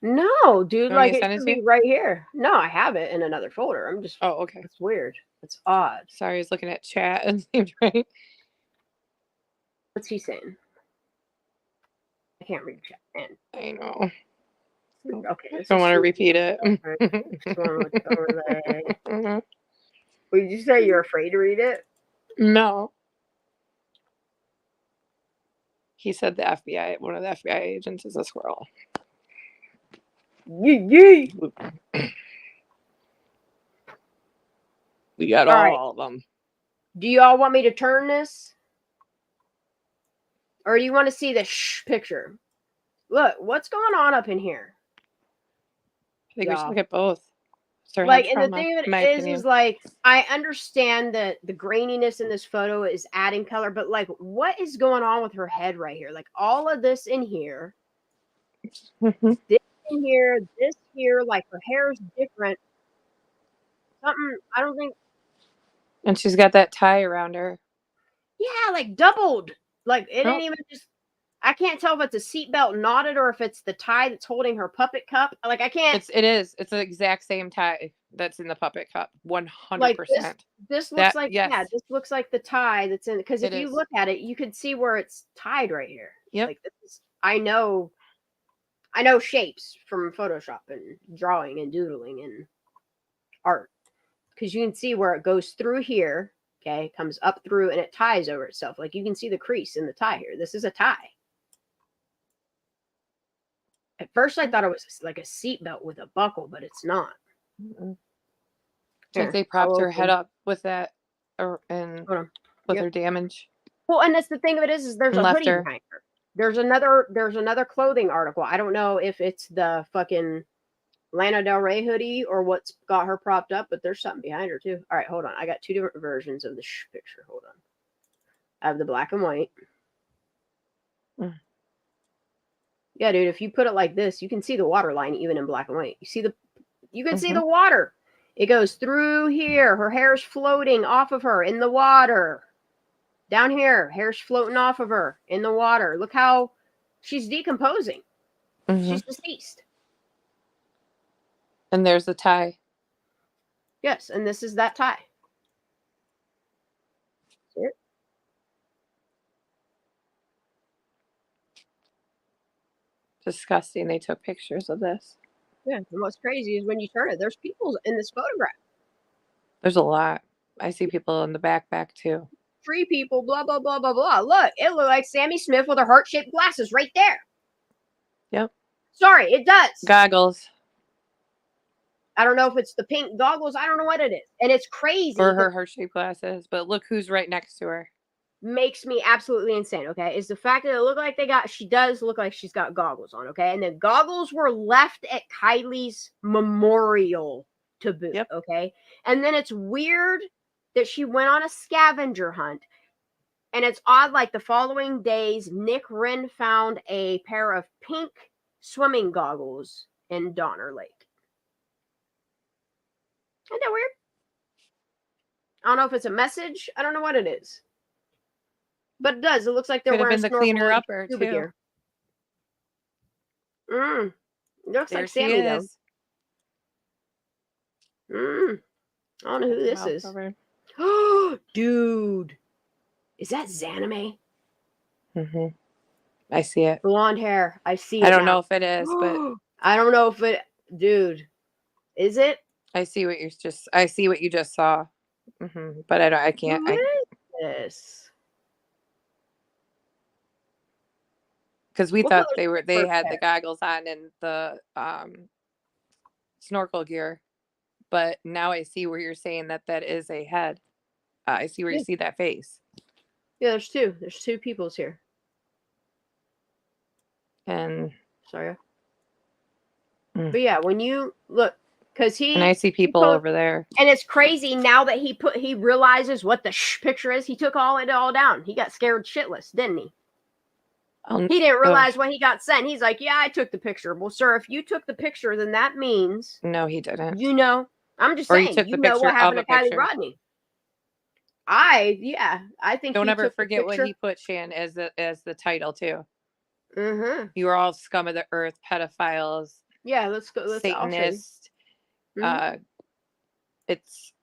No, dude. Like, it should be right here. No, I have it in another folder. I'm just... Oh, okay. It's weird. It's odd. Sorry, I was looking at chat and seemed right. What's he saying? I can't read chat. Man. I know. Okay. I don't want to repeat it. What did you say? You're afraid to read it? No. He said the FBI, one of the FBI agents is a squirrel. Yee. We got all of them. Do you all want me to turn this? Or do you want to see the picture? Look, what's going on up in here? I think we should look at both. Like, and the thing of it is like, I understand that the graininess in this photo is adding color, but like, what is going on with her head right here? Like, all of this in here, this in here, this here, like, her hair is different. Something, I don't think. And she's got that tie around her. Yeah, like doubled. Like, it ain't even just, I can't tell if it's a seatbelt knotted or if it's the tie that's holding her puppet cup. Like, I can't. It is. It's the exact same tie that's in the puppet cup. 100%. Like this looks like, yeah, this looks like the tie that's in, because if you look at it, you can see where it's tied right here. Yep. Like, this is, I know shapes from Photoshop and drawing and doodling and art, because you can see where it goes through here. Okay, comes up through and it ties over itself. Like, you can see the crease in the tie here. This is a tie. At first, I thought it was like a seatbelt with a buckle, but it's not. I think they propped her head up with that, and with her damage. Well, and that's the thing of it is there's a hoodie behind her. There's another clothing article. I don't know if it's the fucking Lana Del Rey hoodie or what's got her propped up, but there's something behind her too. All right, hold on. I got two different versions of the picture. Hold on. I have the black and white. Yeah, dude, if you put it like this, you can see the water line even in black and white. You can see the water. It goes through here. Her hair's floating off of her in the water. Down here, hair's floating off of her in the water. Look how she's decomposing. She's deceased. And there's the tie. Yes, and this is that tie. See it? Disgusting. They took pictures of this. Yeah, and what's crazy is when you turn it, there's people in this photograph. There's a lot. I see people in the backpack too. 3 people, blah, blah, blah, blah, blah. Look, it looks like Sammy Smith with her heart-shaped glasses right there. Yep. Sorry, it does. Goggles. I don't know if it's the pink goggles. I don't know what it is. And it's crazy. Or her heart-shaped glasses. But look who's right next to her. Makes me absolutely insane, okay, is the fact that it look like she does look like she's got goggles on, okay? And the goggles were left at Kylie's memorial to boot, okay? And then it's weird that she went on a scavenger hunt. And it's odd, like the following days, Nick Wren found a pair of pink swimming goggles in Donner Lake. Isn't that weird? I don't know if it's a message. I don't know what it is. But it does. It looks like they're wearing the cleaner upper too. Gear. It looks there like Sammy though. I don't know who this is. Oh, dude, is that Zanime? I see it. Blonde hair. I see it. I don't know if it is, but I don't know if it. Dude, is it? I see what you just saw. But I can't. Who is this? Because we thought they had the goggles on and the snorkel gear, but now I see where you're saying that is a head. I see where you see that face. Yeah, there's two. There's two peoples here. And sorry, but yeah, when you look, because and I see people over there, and it's crazy now that he realizes what the picture is. He took it all down. He got scared shitless, didn't he? He didn't realize when he got sent. He's like, yeah, I took the picture. Well, sir, if you took the picture, then that means... No, he didn't. You know, I'm just saying, you know what happened to Kylie Rodni. I think don't ever forget what he put, Shan, as the title, too. You are all scum of the earth, pedophiles. Yeah, let's go. Satanists. It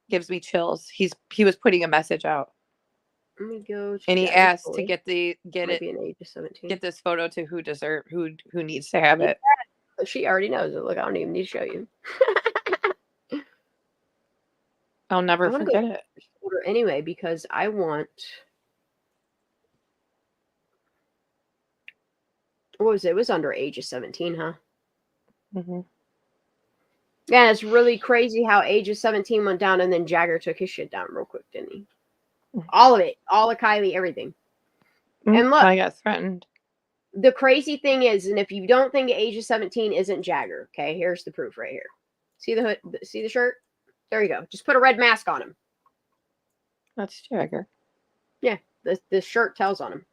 gives me chills. He was putting a message out. Let me go. And he asked to get this photo to who needs to have it. She already knows it. Look, I don't even need to show you. I'll never forget it. Anyway, because I want. What was it? It was under age of 17, huh? Yeah, it's really crazy how age of 17 went down, and then Jagger took his shit down real quick, didn't he? All of it. All of Kylie, everything. And look. I got threatened. The crazy thing is, and if you don't think age of 17 isn't Jagger, okay, here's the proof right here. See the hood? See the shirt? There you go. Just put a red mask on him. That's Jagger. Yeah, the shirt tells on him.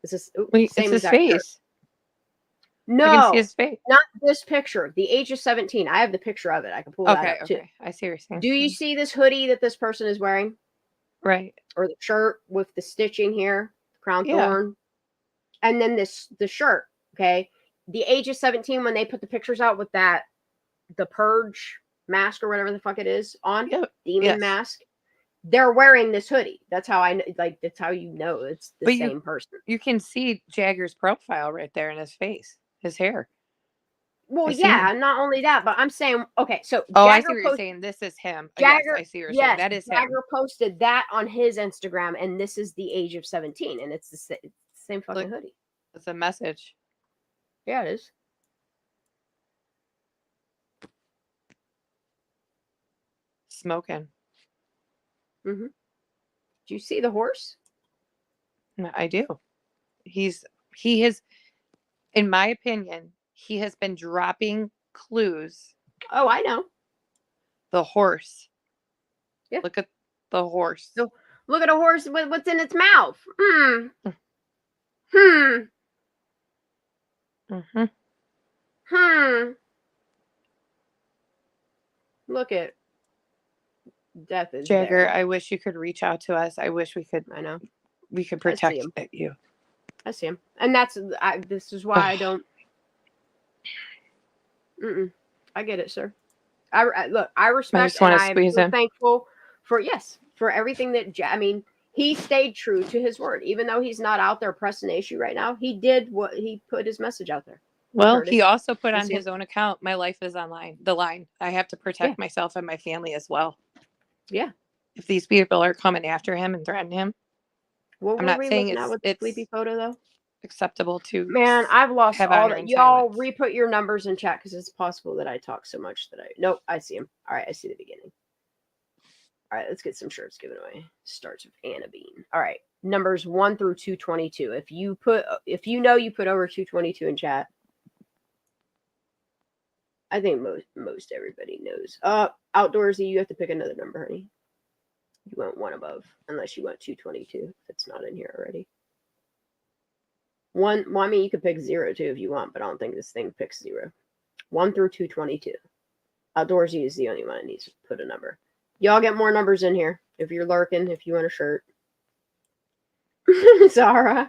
It's his face. Shirt. No, I can see his face. Not this picture. The age of 17. I have the picture of it. I can pull that up too. I see what you're saying. Do you see this hoodie that this person is wearing? Right. Or the shirt with the stitching here, crown thorn. And then the shirt, okay? The age of 17, when they put the pictures out with the purge mask or whatever the fuck it is on, demon mask, they're wearing this hoodie. That's how that's how you know it's the same person. You can see Jagger's profile right there in his face, his hair. Well, yeah, not only that, but I'm saying, okay, so Jagger I see what you're saying. This is him. Jagger, yes, I see what you're saying. That is Jagger him. posted that on his Instagram, and this is the age of 17, and it's the same fucking hoodie. It's a message. Yeah, it is. Smoking. Do you see the horse? I do. He has, in my opinion, he has been dropping clues. Oh, I know. The horse. Yeah. Look at the horse. So, look at a horse with what's in its mouth. Look at death is Jagger, there. I wish you could reach out to us. I wish we could. I know. We could protect you. I see him, and this is why I don't. I get it, sir. I respect and I'm thankful for everything that he stayed true to his word, even though he's not out there pressing the issue right now. He did what he put his message out there. Well, he also put on his own account, "My life is the line. I have to protect myself and my family as well." Yeah. If these people are coming after him and threatening him, I'm not saying it's a sleepy photo though. acceptable to. Man, I've lost have all honor that. in Y'all silence. re-put your numbers in chat because it's possible that I talk so much that I. Nope, I see them. All right, I see the beginning. All right, let's get some shirts given away. Starts with Anna Bean. All right, numbers 1 through 222. If you know you put over 222 in chat, I think most everybody knows. Outdoorsy, you have to pick another number, honey. You went one above, unless you went 222. It's not in here already. One. Well, I mean, you could pick 0 too if you want, but I don't think this thing picks 0. 1 through 222. Outdoorsy is the only one that needs to put a number. Y'all get more numbers in here. If you're lurking, if you want a shirt. Zara.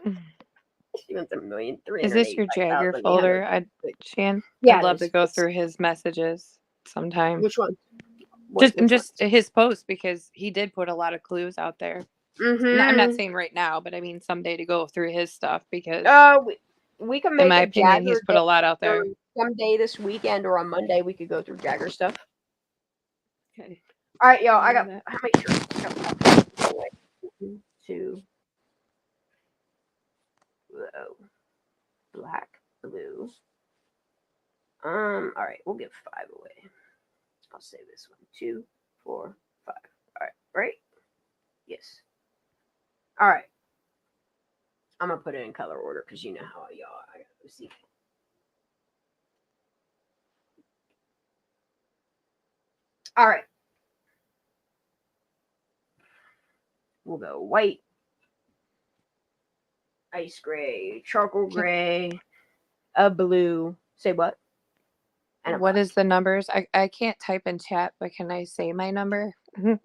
She wants $1,385,000. Is this your Jagger folder? Shan? Yeah, I'd love to go through his messages sometime. Which one? Just his post, because he did put a lot of clues out there. Mm-hmm. I'm not saying right now, but I mean someday to go through his stuff, because we can make in my opinion, Jagger he's put a lot out there. Someday this weekend or on Monday we could go through Jagger stuff. Okay. All right, y'all. I got how many shirts? I got 1, 2. Whoa. Black, blue. All right, we'll give 5 away. I'll say this one. 2, 4, 5. All right, right? Yes. All right. I'm gonna put it in color order because you know how y'all. I gotta see. All right. We'll go white, ice gray, charcoal gray, a blue. Say what? And what is the numbers? I can't type in chat, but can I say my number? You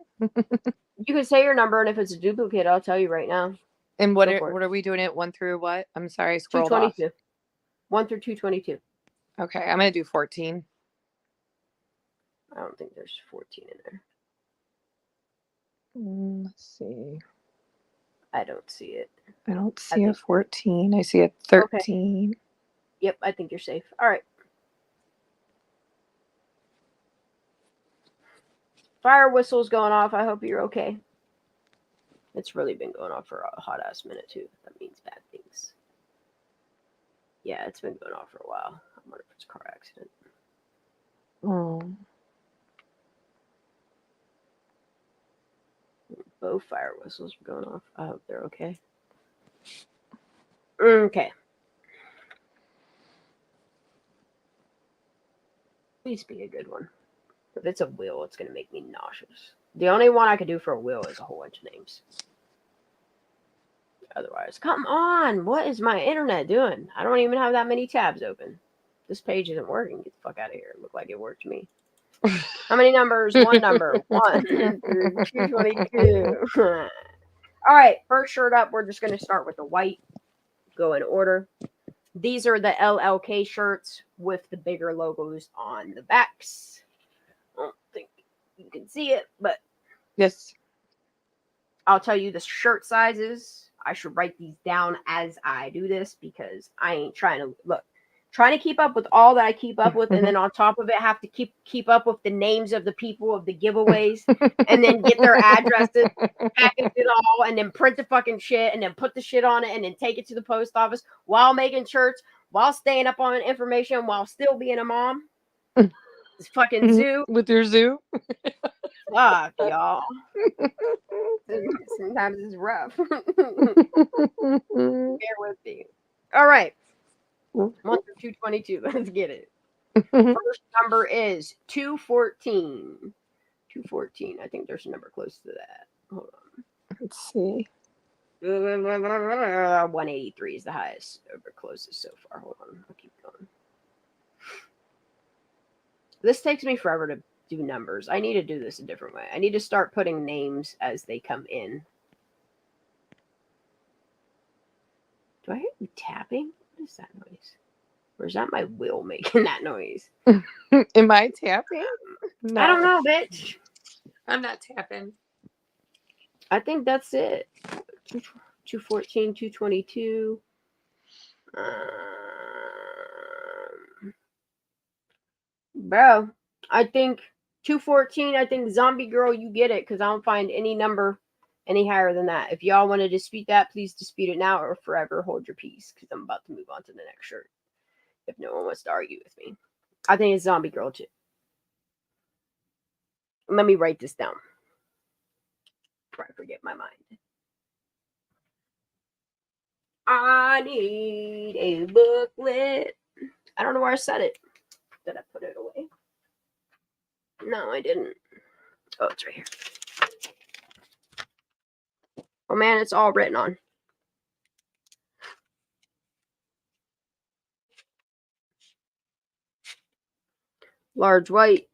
can say your number, and if it's a duplicate, I'll tell you right now. And what are we doing it 1 through what? I'm sorry, I scrolled 222. off. 1 through 222. Okay, I'm gonna do 14. I don't think there's 14 in there. Let's see. I don't see it. I don't see a 14. I see a 13. Okay. Yep, I think you're safe. All right. Fire whistle's going off. I hope you're okay. It's really been going off for a hot ass minute too. That means bad things. Yeah, it's been going off for a while. I wonder if it's a car accident. Oh. Both fire whistles are going off. I hope they're okay. Okay. Please be a good one. If it's a wheel, it's going to make me nauseous. The only one I could do for a wheel is a whole bunch of names. Otherwise, come on. What is my internet doing? I don't even have that many tabs open. This page isn't working. Get the fuck out of here. It looked like it worked to me. How many numbers? One number. 1 through 222. All right. First shirt up. We're just going to start with the white. Go in order. These are the LLK shirts with the bigger logos on the backs. I don't think you can see it, but yes. I'll tell you the shirt sizes. I should write these down as I do this because I ain't trying to keep up with all that I keep up with, and then on top of it have to keep up with the names of the people of the giveaways, and then get their addresses, package it all, and then print the fucking shit, and then put the shit on it, and then take it to the post office while making shirts, while staying up on information, while still being a mom. This fucking zoo. With your zoo? Fuck, y'all. Sometimes it's rough. Bear with me. All right. 1 through 222. Let's get it. First number is 214. 214. I think there's a number close to that. Hold on. Let's see. 183 is the highest. Over closest so far. Hold on. I'll keep going. This takes me forever to do numbers. I need to do this a different way. I need to start putting names as they come in. Do I hear you tapping? What is that noise? Or is that my wheel making that noise? Am I tapping? No. I don't know, bitch. I'm not tapping. I think that's it. 214, 222. Bro, I think 214, I think Zombie Girl, you get it, because I don't find any number Any higher than that. If y'all want to dispute that, please dispute it now or forever hold your peace, because I'm about to move on to the next shirt. If no one wants to argue with me. I think it's Zombie Girl too. Let me write this down before I forget my mind. I need a booklet. I don't know where I set it. Did I put it away? No, I didn't. Oh, it's right here. Oh man, it's all written on. Large white.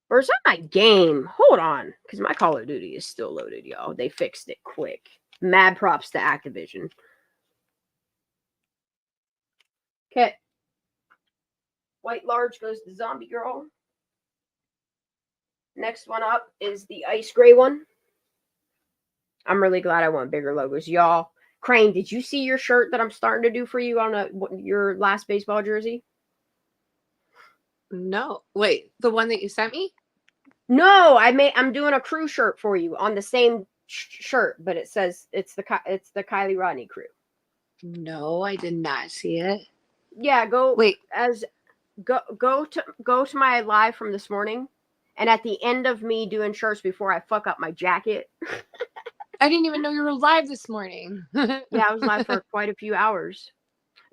Where's my game? Hold on, because my Call of Duty is still loaded, y'all. They fixed it quick. Mad props to Activision. Okay. White large goes to Zombie Girl. Next one up is the ice gray one. I'm really glad I want bigger logos. Y'all, Crane, did you see your shirt that I'm starting to do for you on your last baseball jersey? No. Wait, the one that you sent me? No, I'm doing a crew shirt for you on the same shirt, but it says it's the Kiely Rodni crew. No, I did not see it. Yeah, go to my live from this morning, and at the end of me doing shirts before I fuck up my jacket. I didn't even know you were live this morning. Yeah, I was live for quite a few hours.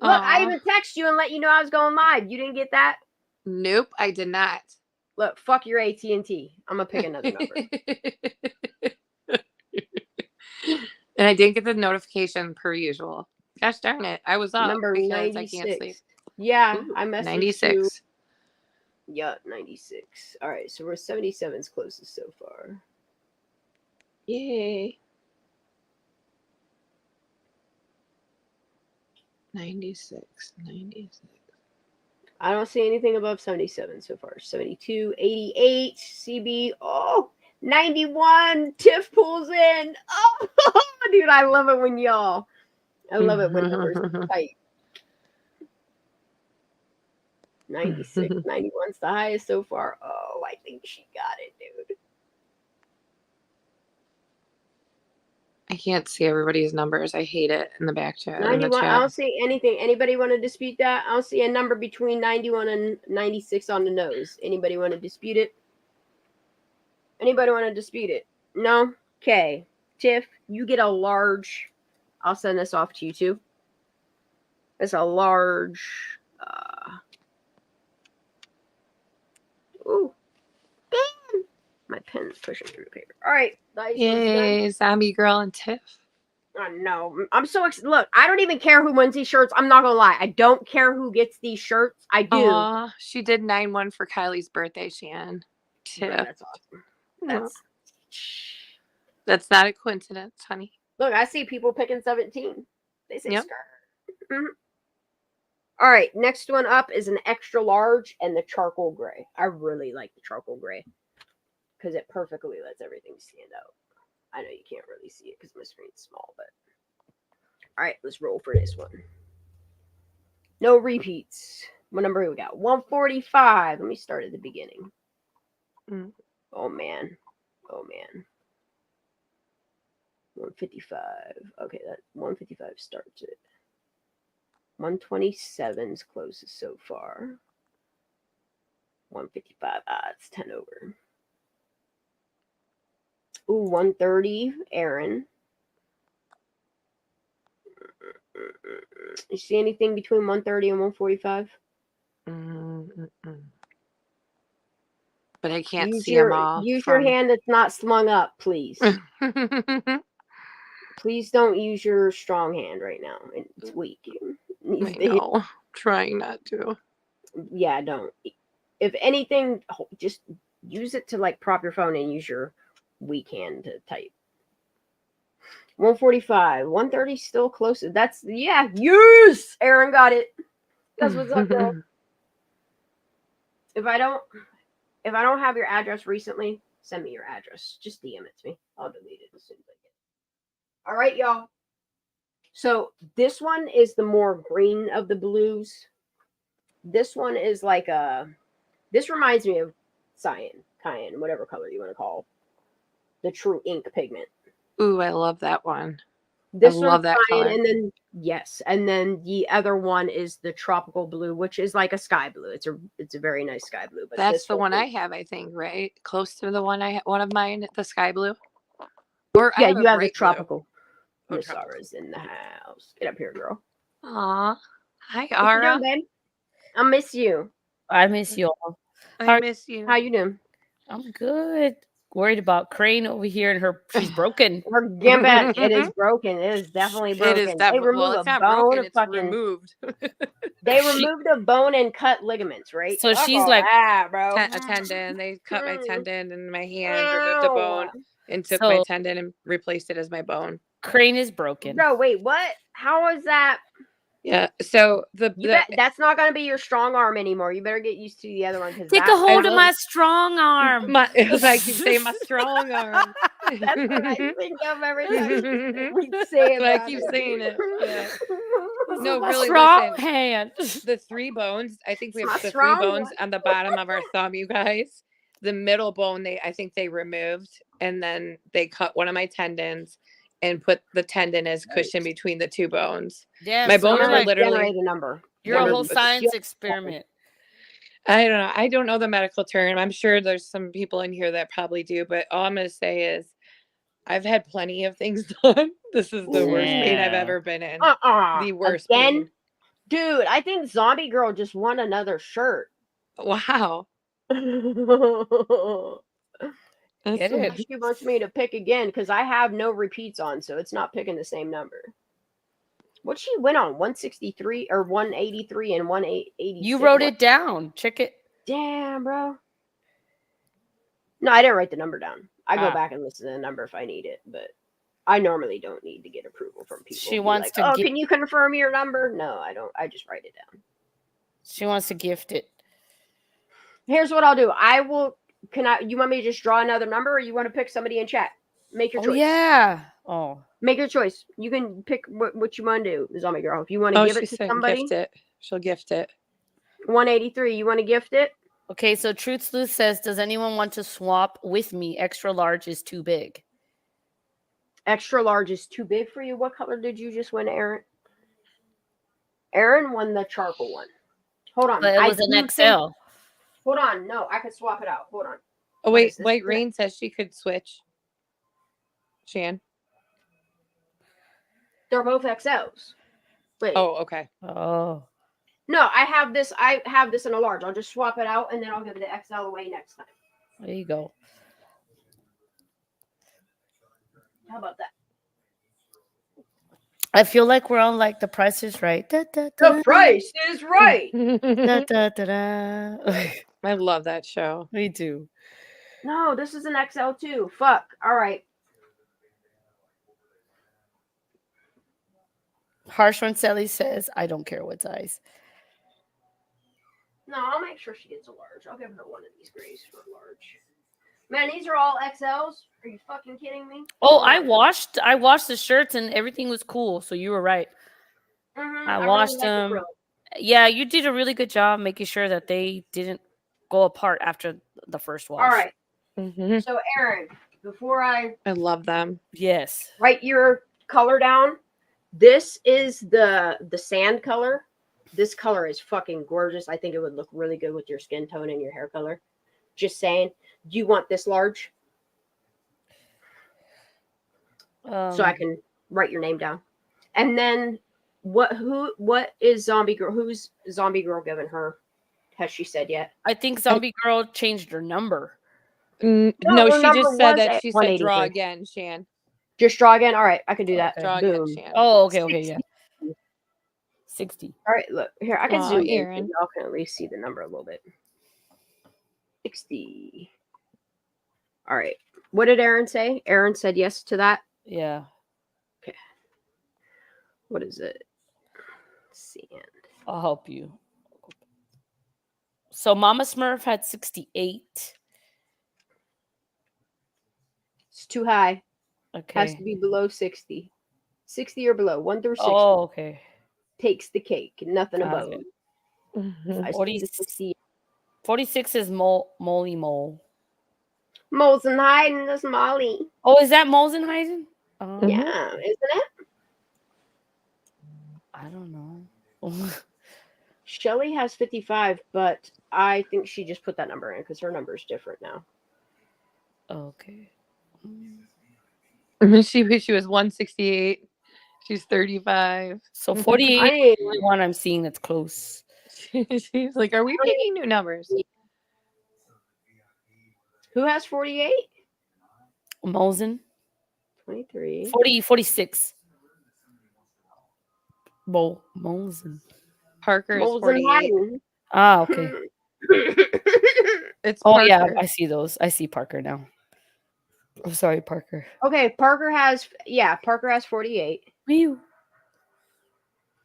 Look, I even texted you and let you know I was going live. You didn't get that? Nope, I did not. Look, fuck your AT&T. I'm gonna pick another number. And I didn't get the notification per usual. Gosh darn it. I was up Number because 96. I can't sleep. Yeah, Ooh, I messaged 96. You. Yeah, 96. All right, so we're 77's closest so far. Yay. 96. I don't see anything above 77 so far. 72, 88, CB. Oh, 91. Tiff pulls in. Oh, dude, I love it when y'all. I love it when numbers are tight. 96, 91's the highest so far. Oh, I think she got it, dude. I can't see everybody's numbers. I hate it in the back chat. 91. I don't see anything. Anybody want to dispute that? I don't see a number between 91 and 96 on the nose. Anybody want to dispute it? Anybody want to dispute it? No? Okay. Tiff, you get a large. I'll send this off to you too. It's a large. Ooh. Damn. My pen's pushing through the paper. All right. Yay, Zombie Girl and Tiff. Oh, no. I'm so excited. Look, I don't even care who wins these shirts. I'm not going to lie. I don't care who gets these shirts. I do. Aw, she did 9-1 for Kylie's birthday, Shan. Tiff. Man, that's awesome. That's not a coincidence, honey. Look, I see people picking 17. They say skirt. Mm-hmm. All right, next one up is an extra large and the charcoal gray. I really like the charcoal gray because it perfectly lets everything stand out. I know you can't really see it because my screen's small, but all right, let's roll for this one. No repeats. What number we got? 145. Let me start at the beginning. Oh man. 155. Okay, that 155 starts it. 127's closest so far. 155. It's 10 over. Ooh, 130. Aaron. You see anything between 130 and 145? But I can't see them all. Use your hand that's not slung up, please. Please don't use your strong hand right now. It's weak. I know. Trying not to. Yeah, don't. If anything, just use it to like prop your phone and use your weak hand to type. 145. 130 still close. That's, yeah, yes! Aaron got it. That's what's up, girl. If I don't have your address recently, send me your address. Just DM it to me. I'll delete it as soon as I get it. All right, y'all. So this one is the more green of the blues. This one is like a This reminds me of cayenne, whatever color you want to call the true ink pigment. Ooh, I love that one. This I love that cayenne, color. and then and then the other one is the tropical blue, which is like a sky blue. It's a very nice sky blue. But that's the one I have, I think, right? Close to the one one of mine, the sky blue. Or yeah, you have the tropical. Blue. Miss Ara's in the house. Get up here, girl. Aw. Hi, What you Ara. doing, babe? I miss you. I miss you all. I miss you. How you doing? I'm good. Worried about Crane over here and she's broken. Her gimp, it is broken. It is definitely broken. It is definitely, well, it's not broken, it's removed. They removed a bone and cut ligaments, right? So she's like, bro. A tendon. They cut my tendon in my hand, removed a bone, and took my tendon and replaced it as my bone. Crane is broken. No, wait, what? How is that? Yeah, so that's not going to be your strong arm anymore. You better get used to the other one. Take a hold of my strong arm. Like you say, my strong arm. That's what I think of every time we say it. I keep saying it. Yeah. No, really, strong listen. hand. The 3 bones. I think we have the 3 bones on the bottom of our thumb, you guys. The middle bone, I think they removed, and then they cut one of my tendons and put the tendon as cushion between the 2 bones. Yeah, my bones are literally generate a number. You're a whole science experiment. I don't know. I don't know the medical term. I'm sure there's some people in here that probably do, but all I'm going to say is I've had plenty of things done. This is the worst pain I've ever been in. The worst pain. Dude, I think Zombie Girl just won another shirt. Wow. She wants me to pick again because I have no repeats on, so it's not picking the same number. What she went on? 163 or 183 and 186. You wrote it down. Check it. Damn, bro. No, I didn't write the number down. I go back and listen to the number if I need it, but I normally don't need to get approval from people. She wants to. Can you confirm your number? No, I don't. I just write it down. She wants to gift it. Here's what I'll do. I will. You want me to just draw another number, or you want to pick somebody in chat? Make your choice. Yeah. Oh. Make your choice. You can pick what you want to do, Zombie Girl. If you want to give it to somebody, gift it. She'll gift it. 183. You want to gift it? Okay, so Truth Sleuth says, does anyone want to swap with me? Extra large is too big. Extra large is too big for you. What color did you just win, Aaron? Aaron won the charcoal one. Hold on. But it was an XL. Hold on. No, I could swap it out. Hold on. Oh, wait. White Rain says she could switch. Shan. They're both XLs. Wait. Oh, okay. Oh. No, I have this in a large. I'll just swap it out and then I'll give the XL away next time. There you go. How about that? I feel like we're on like The Price is Right. Da, da, da. The Price is Right. Da, da, da, da. I love that show. Me too. No, this is an XL too. Fuck. All right. Harsh One Sally says, I don't care what size. No, I'll make sure she gets a large. I'll give her one of these grays for a large. Man, these are all XLs. Are you fucking kidding me? Oh, I washed the shirts and everything was cool. So you were right. Mm-hmm. I washed them. Yeah, you did a really good job making sure that they didn't go apart after the first wash. All right. Mm-hmm. So, Aaron, before I love them. Yes. Write your color down. This is the sand color. This color is fucking gorgeous. I think it would look really good with your skin tone and your hair color. Just saying. Do you want this large? So I can write your name down. And then what is Zombie Girl? Who's Zombie Girl giving her? Has she said yet? I think Zombie Girl changed her number. No, she just said that she said draw again, Shan. Just draw again? All right, I can do that. Okay. Draw again, Shan. Oh, okay, yeah. 60. All right, look. Here, I can zoom in. Aaron. Y'all can at least see the number a little bit. 60. All right. What did Aaron say? Aaron said yes to that? Yeah. Okay. What is it? Sand. I'll help you. So Mama Smurf had 68. It's too high. Okay. Has to be below 60. 60 or below. 1 through 60. Oh, okay. Takes the cake. Nothing above. What do you 60? 46 is Molly Mole. Moles and Hayden, that's Molly. Oh, is that Moles and Hayden? Yeah, isn't it? I don't know. Shelly has 55, but I think she just put that number in because her number is different now. Okay. She was 168. She's 35. So 48 is the only one I'm seeing that's close. She's like, are we picking new numbers? Who has 48? Mosen. 23. 46. Mosen. Parker is 48. Ah, okay. It's Parker. Yeah, I see those. I see Parker now. I'm sorry, Parker. Okay, Parker has 48. Whew.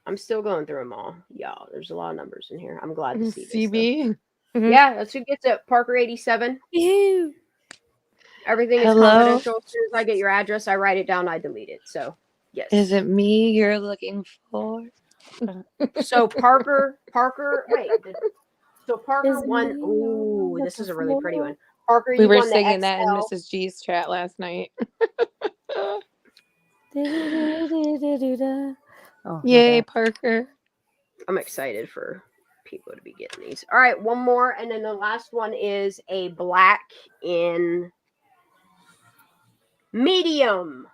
I'm still going through them all. Y'all, there's a lot of numbers in here. I'm glad to see this. CB. Yeah, that's who gets it. Parker 87. Ew. Everything is confidential. As soon as I get your address, I write it down, I delete it. So, yes. Is it me you're looking for? So Parker, wait. So Parker won. Ooh, this is a really pretty one. Parker, we you were won singing the that in Mrs. G's chat last night. Yay, Parker. I'm excited for people to be getting these. All right, one more, and then the last one is a black in medium.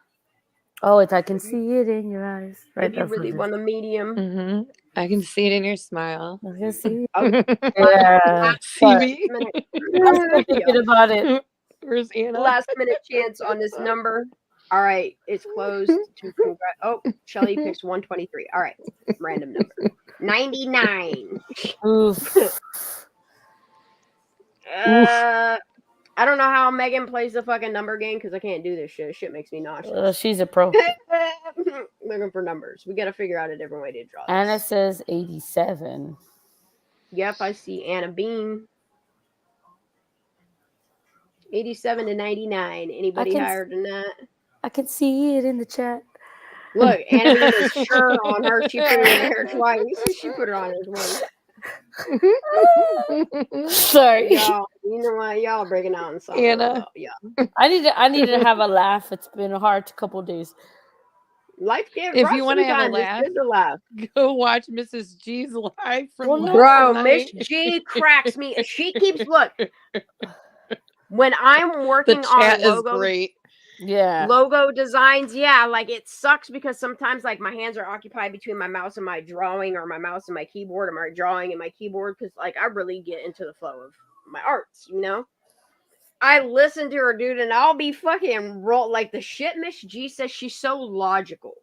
Oh, I can see it in your eyes. Right. If you really want a medium. I can see it in your smile. I can see it. Yeah. See me? I'm still thinking about it. Where's Anna? Last minute chance on this number. All right, it's closed. Oh, Shelly picks 123. All right, random number. 99. Oof. I don't know how Megan plays the fucking number game because I can't do this shit. Shit makes me nauseous. She's a pro. Looking for numbers. We got to figure out a different way to draw this. Anna says 87. Yep, I see Anna Bean. 87 to 99. Anybody higher than that? I can see it in the chat. Look, Anna Bean is sure on her. She put it in her twice. She put it on her once. Sorry. Y'all, you know what? Y'all are breaking out in song. Anna. Yeah. I need to have a laugh. It's been a hard couple days. Life gets if rough you want to have a laugh, it's good to laugh. Go watch Mrs. G's live from Bro, Miss G cracks me. She keeps when I'm working on logo, is great. Yeah, logo designs. Yeah, like it sucks because sometimes like my hands are occupied between my mouse and my drawing, or my mouse and my keyboard, or my drawing and my keyboard, because like I really get into the flow of my arts, you know. I listen to her, dude, and I'll be fucking roll like the shit Miss G says. She's so logical,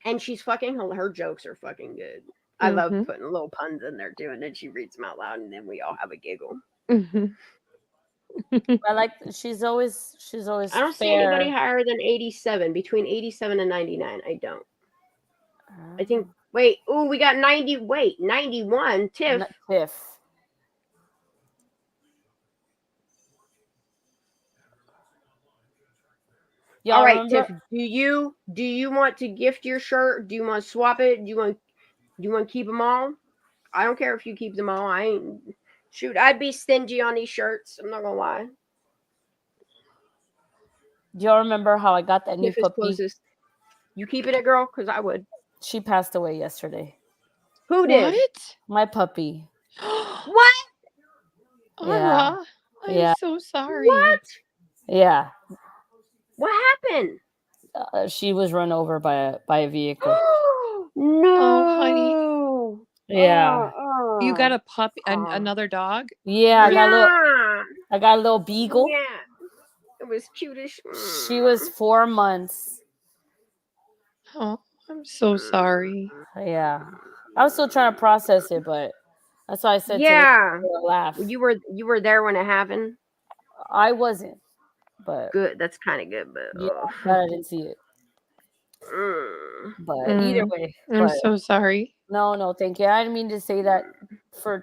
and she's fucking her jokes are fucking good. I love putting little puns in there too, and then she reads them out loud, and then we all have a giggle. I like. She's always. I don't see anybody higher than 87. Between 87 and 99, I don't. I think. Wait. Oh, we got 90. Wait, 91. Tiff. All right, Tiff. Do you want to gift your shirt? Do you want to swap it? Do you want to keep them all? I don't care if you keep them all. I ain't. Shoot, I'd be stingy on these shirts. I'm not gonna lie. Do y'all remember how I got that new puppy? Closest. You keeping it, girl? Because I would. She passed away yesterday. Who did? What? My puppy. What? Yeah. I'm so sorry. What? Yeah. What happened? She was run over by a vehicle. No. Oh, honey. Yeah. You got a puppy, another dog? Yeah, I got a little beagle. Yeah. It was cutish. She was 4 months. Oh, I'm so sorry. Yeah. I was still trying to process it, but that's why I said to laugh. You were there when it happened? I wasn't, but good. That's kind of good, but I didn't see it. But either way, I'm so sorry. No, thank you. I didn't mean to say that to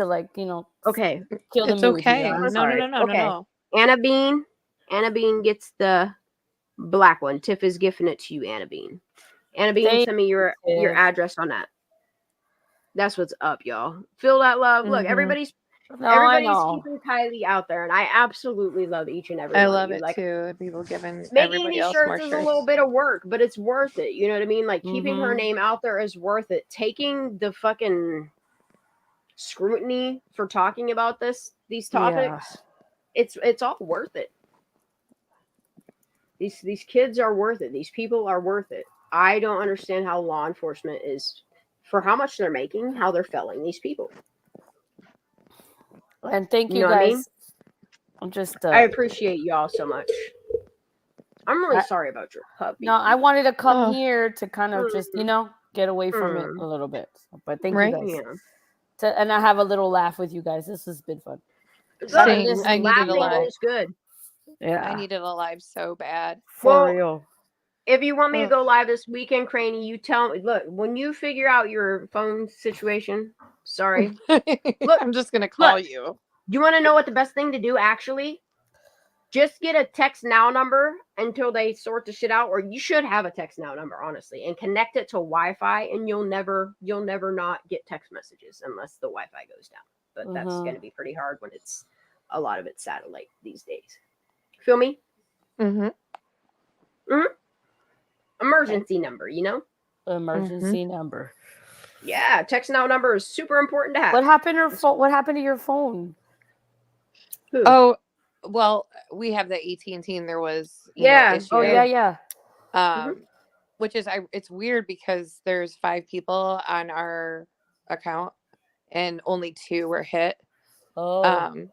like you know. Okay, kill the it's mood. okay. No. No. Anna Bean gets the black one. Tiff is gifting it to you, Anna Bean. Anna Bean, send me your address on that. That's what's up, y'all. Feel that love. Look, everybody's keeping Kiely out there, and I absolutely love each and every one love of you. it Like, too. People giving making everybody these else shirts more is shirts. a little bit of work, but it's worth it. You know what I mean? Like, keeping her name out there is worth it. Taking the fucking scrutiny for talking about these topics, it's all worth it. These kids are worth it. These people are worth it. I don't understand how law enforcement is, for how much they're making, how they're felling these people. And thank you know guys. what I mean? I'm just. I appreciate y'all so much. I'm really sorry about your puppy. No, I wanted to come here to kind of just, get away from it a little bit. But thank you guys. Yeah. And I have a little laugh with you guys. This has been fun. I needed a live. Is good. Yeah. I needed a live so bad. For real. If you want me to go live this weekend, Craney, you tell me. Look, when you figure out your phone situation, sorry. Look, I'm just going to call you. You want to know what the best thing to do, actually? Just get a text now number until they sort the shit out, or you should have a text now number, honestly, and connect it to Wi-Fi, and you'll never not get text messages unless the Wi-Fi goes down. But that's going to be pretty hard when it's a lot of it's satellite these days. Feel me? Emergency number, Emergency number. Yeah, text now number is super important to have. What happened to your phone? Who? Oh, well, we have the AT&T, and there was issue. Oh yeah. Which is it's weird because there's 5 people on our account and only 2 were hit. But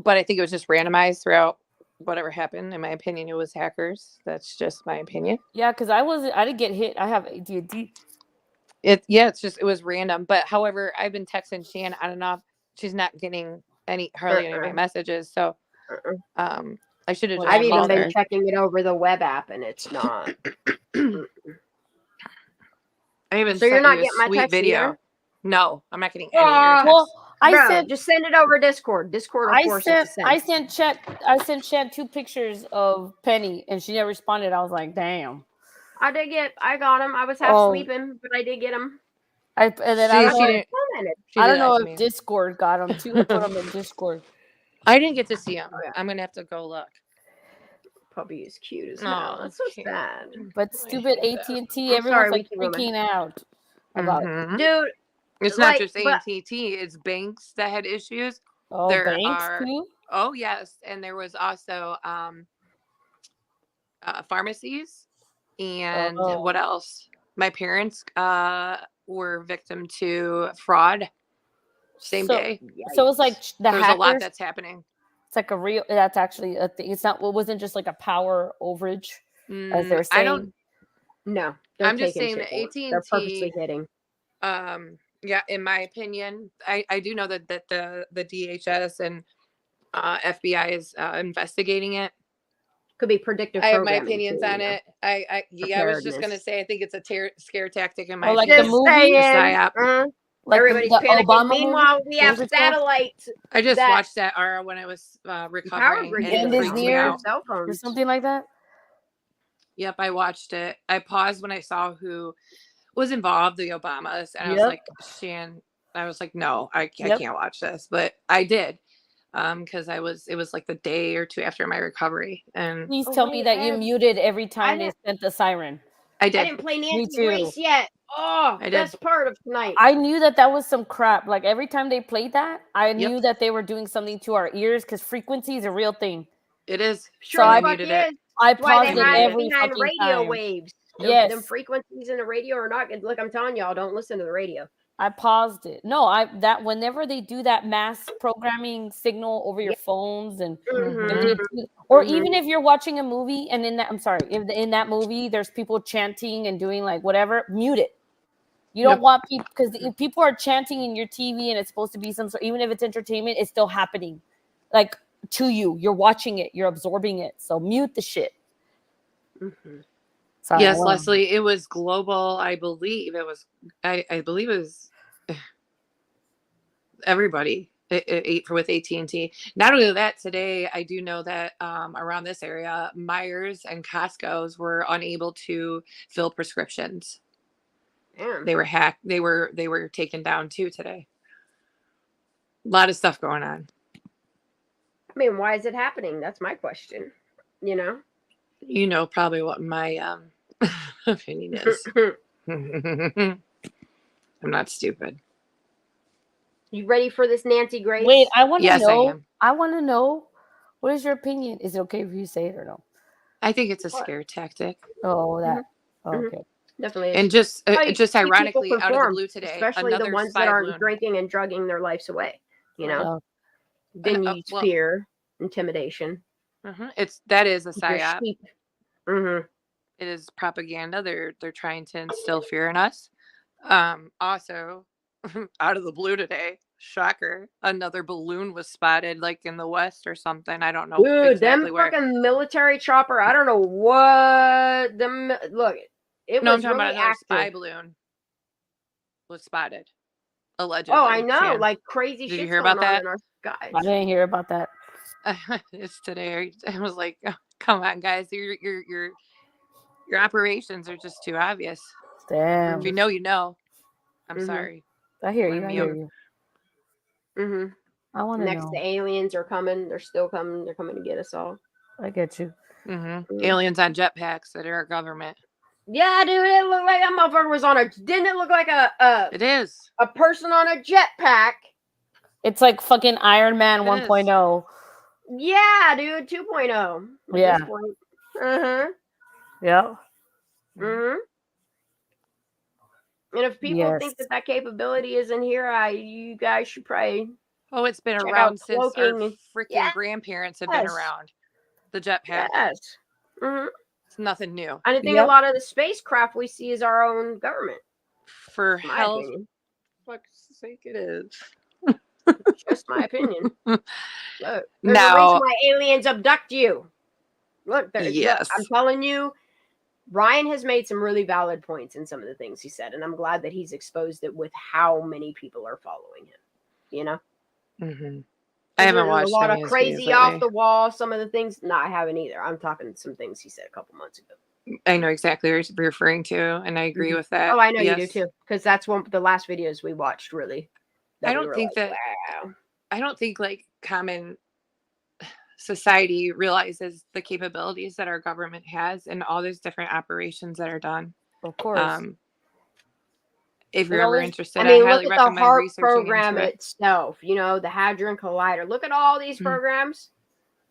I think it was just randomized throughout whatever happened. In my opinion, it was hackers. That's just my opinion. Yeah, because I didn't get hit. I have AT&T. It was random. But however, I've been texting Shan on and off. She's not getting hardly any of my messages. So I should have just I've even been checking it over the web app, and it's not. I even so you're not getting my text video. Either? No, I'm not getting any of your texts. Well, just send it over Discord. Discord will force it to send. I sent Chat 2 pictures of Penny, and she never responded. I was like, damn. I got him. I was half sleeping, but I did get him. I don't know if Discord got him too. Put him in Discord. I didn't get to see him. I'm gonna have to go look. Puppy is cute as hell. That's so sad. But stupid AT&T, everyone's like freaking out about it. Dude, it's not just AT&T. It's banks that had issues. Oh, banks too? Oh yes, and there was also pharmacies, and what else? My parents were victim to fraud. Same day. So it's like there's a lot that's happening. It's like that's actually a thing. It wasn't just like a power overage, as they're saying. No, I'm just saying that AT&T. They're purposely hitting. Yeah, in my opinion, I do know that the DHS and FBI is investigating it. Could be predictive. I have my opinions on it. I was just gonna say I think it's a scare tactic in my opinion. Like the movie. Like everybody's panicking. Obama Meanwhile, we have satellites. I just watched that when I was recovering. And it near cell phones or something like that. Yep, I watched it. I paused when I saw who was involved, the Obamas, and I was like, Shan. I was like, no, I can't watch this, but I did, because it was like the day or two after my recovery. And please tell me that you muted every time they sent the siren. I did. I didn't play Nancy Grace yet. Oh, best part of tonight. I knew that was some crap. Like every time they played that, I knew that they were doing something to our ears because frequency is a real thing. It is. Sure, so I muted it. I paused it every behind fucking radio time. Waves. Yes. Them frequencies in the radio are not good. Look, I'm telling y'all, don't listen to the radio. I paused it. No, that whenever they do that mass programming signal over your phones and even if you're watching a movie and in that movie there's people chanting and doing like whatever, mute it. You don't want people, because if people are chanting in your TV and it's supposed to be some sort, even if it's entertainment, it's still happening. Like to you, you're watching it, you're absorbing it. So mute the shit. Sorry, yes, Leslie, it was global. I believe it was. I believe it was everybody with AT&T. Not only that, today I do know that around this area, Myers and Costco's were unable to fill prescriptions. Damn. They were hacked. They were taken down too today. A lot of stuff going on. I mean, why is it happening? That's my question. You know? You know probably what my opinion is. I'm not stupid. You ready for this, Nancy Grace? Wait, I want to Yes, know. I am. I want to know. What is your opinion? Is it okay if you say it or no? I think it's a scare tactic. Oh, that. Oh, okay. Definitely. And just ironically, out of the blue today, especially the ones that aren't drinking and drugging their lives away. You know, then you use fear, intimidation. That is a Your psyop. sheep. It is propaganda. They're trying to instill fear in us. Also, out of the blue today, shocker, another balloon was spotted like in the west or something. I don't know. Dude, exactly them where. fucking military chopper. I don't know what them. Look, it No, was I'm talking really about another active. spy balloon was spotted. Allegedly. Oh, I know. Like crazy shit. Did you hear about that? In our skies. I didn't hear about that. It's today. I was like, oh, come on, guys. Your operations are just too obvious. Damn. If you know, you know. I'm sorry. I hear you. I hear you. I want to know. Next, the aliens are coming. They're still coming. They're coming to get us all. I get you. Aliens on jetpacks that are our government. Yeah, dude, it looked like that motherfucker was on a. Didn't it look like a? It is a person on a jetpack. It's like fucking Iron Man 1.0. Yeah, dude, 2.0. Yeah. Yeah. And if people think that capability isn't here, you guys should probably. Oh, it's been around since our freaking grandparents have been around. The jetpack. Yes. It's nothing new. And I think a lot of the spacecraft we see is our own government. For hell's fuck's sake, it is. Just my opinion. Look, there's a reason why aliens abduct you. Look, look, I'm telling you, Ryan has made some really valid points in some of the things he said, and I'm glad that he's exposed it with how many people are following him. You know? I haven't watched a lot of crazy off the wall. Some of the things, no, I haven't either. I'm talking some things he said a couple months ago. I know exactly what you're referring to, and I agree with that. Oh, I know you do too, because that's one of the last videos we watched. Really, I don't think that. Wow. I don't think like common society realizes the capabilities that our government has and all those different operations that are done. Of course. If you're ever interested, I highly recommend the HARP researching program into it. itself. You know, the Hadron Collider. Look at all these programs.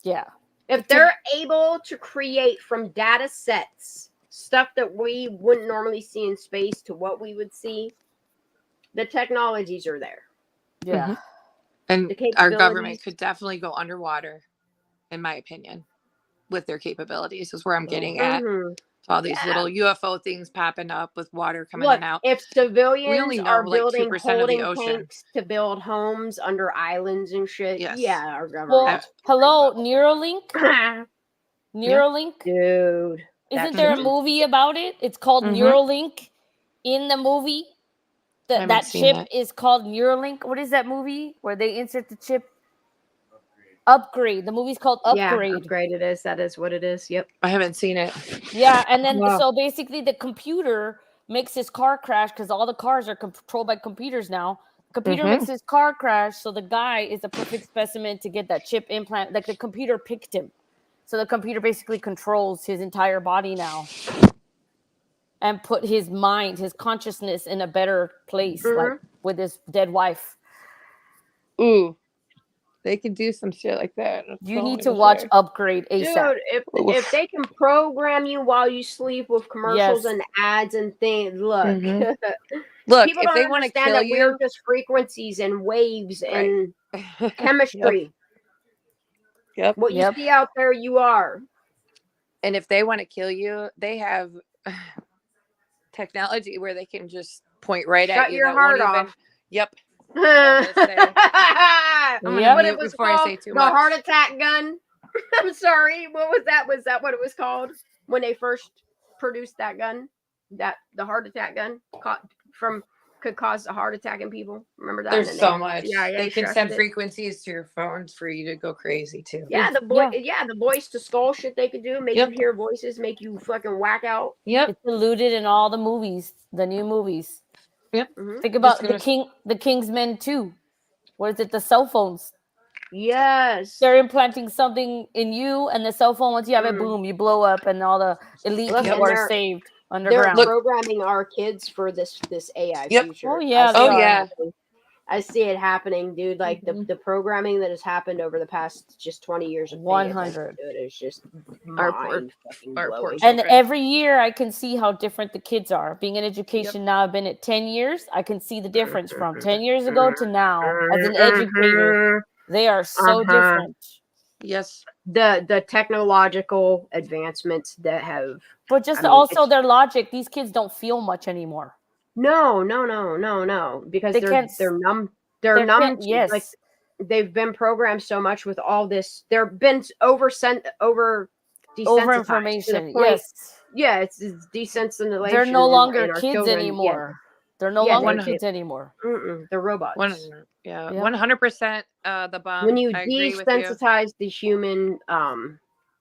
Yeah. If they're able to create from data sets stuff that we wouldn't normally see in space to what we would see, the technologies are there. Yeah. And our government could definitely go underwater, in my opinion, with their capabilities is where I'm getting at. All these little UFO things popping up with water coming in and out. If civilians we only know are like building 2% of the ocean tanks to build homes under islands and shit, our government. Well, hello, Neuralink. Neuralink, dude. Isn't there a movie about it? It's called Neuralink. In the movie, that chip is called Neuralink. What is that movie where they insert the chip? Upgrade. The movie's called Upgrade. Yeah, Upgrade it is. That is what it is. Yep. I haven't seen it. Yeah, and then so basically the computer makes his car crash because all the cars are controlled by computers now. The computer makes his car crash, so the guy is a perfect specimen to get that chip implant. Like the computer picked him. So the computer basically controls his entire body now. And put his mind, his consciousness in a better place, like with his dead wife. Ooh. They can do some shit like that. You need to watch Upgrade ASAP. Dude, if they can program you while you sleep with commercials and ads and things, look. Look, people if don't they want to kill you, we're just frequencies and waves and chemistry. What you see out there, you are. And if they want to kill you, they have technology where they can just point right at you. Shut your heart off. Yep. What it was before I say too much. The heart attack gun. I'm sorry. What was that? Was that what it was called when they first produced that gun? The heart attack gun, could cause a heart attack in people. Remember that? There's so much. CIA they can send it. frequencies to your phones for you to go crazy too. Yeah, the voice to skull shit they could do, make you hear voices, make you fucking whack out. Yep. It's alluded in all the movies, the new movies. Yep. Think about the Kingsmen too. What is it? The cell phones. Yes. They're implanting something in you, and the cell phone, once you have it, boom, you blow up, and all the elite people are saved underground. They're programming our kids for this AI future. Oh yeah. I see it happening, dude. Like the programming that has happened over the past just 20 years of 100. It is just mind fucking blowing. And every year I can see how different the kids are. Being in education now, I've been at 10 years. I can see the difference from 10 years ago to now as an educator. They are so different. Yes. The technological advancements that have, but just also their logic. These kids don't feel much anymore. No, because they're numb. They're numb. Yes, like they've been programmed so much with all this. They've been over information. Yes, yeah, it's desensitization. They're no longer kids anymore. Yeah. They're no longer kids anymore. They're robots. 100%. The bomb. When you desensitize the human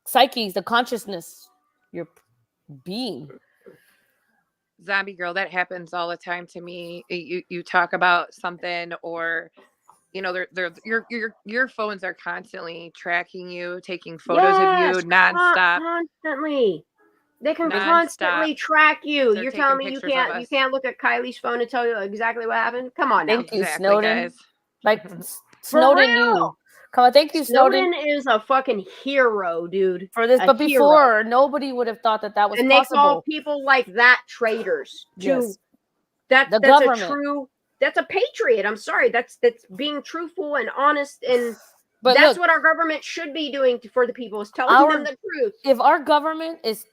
psyches, the consciousness, your being. Zombie girl, that happens all the time to me. You talk about something, or your phones are constantly tracking you, taking photos of you nonstop. Constantly. They can constantly track you. You're telling me you can't look at Kylie's phone and tell you exactly what happened? Come on now. Thank you, Snowden. Guys. Like Snowden knew. Come on, thank you, Snowden. Snowden is a fucking hero, dude. For this, but before, nobody would have thought that was possible. And they call people like that traitors. Yes. That's government. That's a patriot. I'm sorry. That's being truthful and honest, and that's what our government should be doing for the people, is telling them the truth. If our government is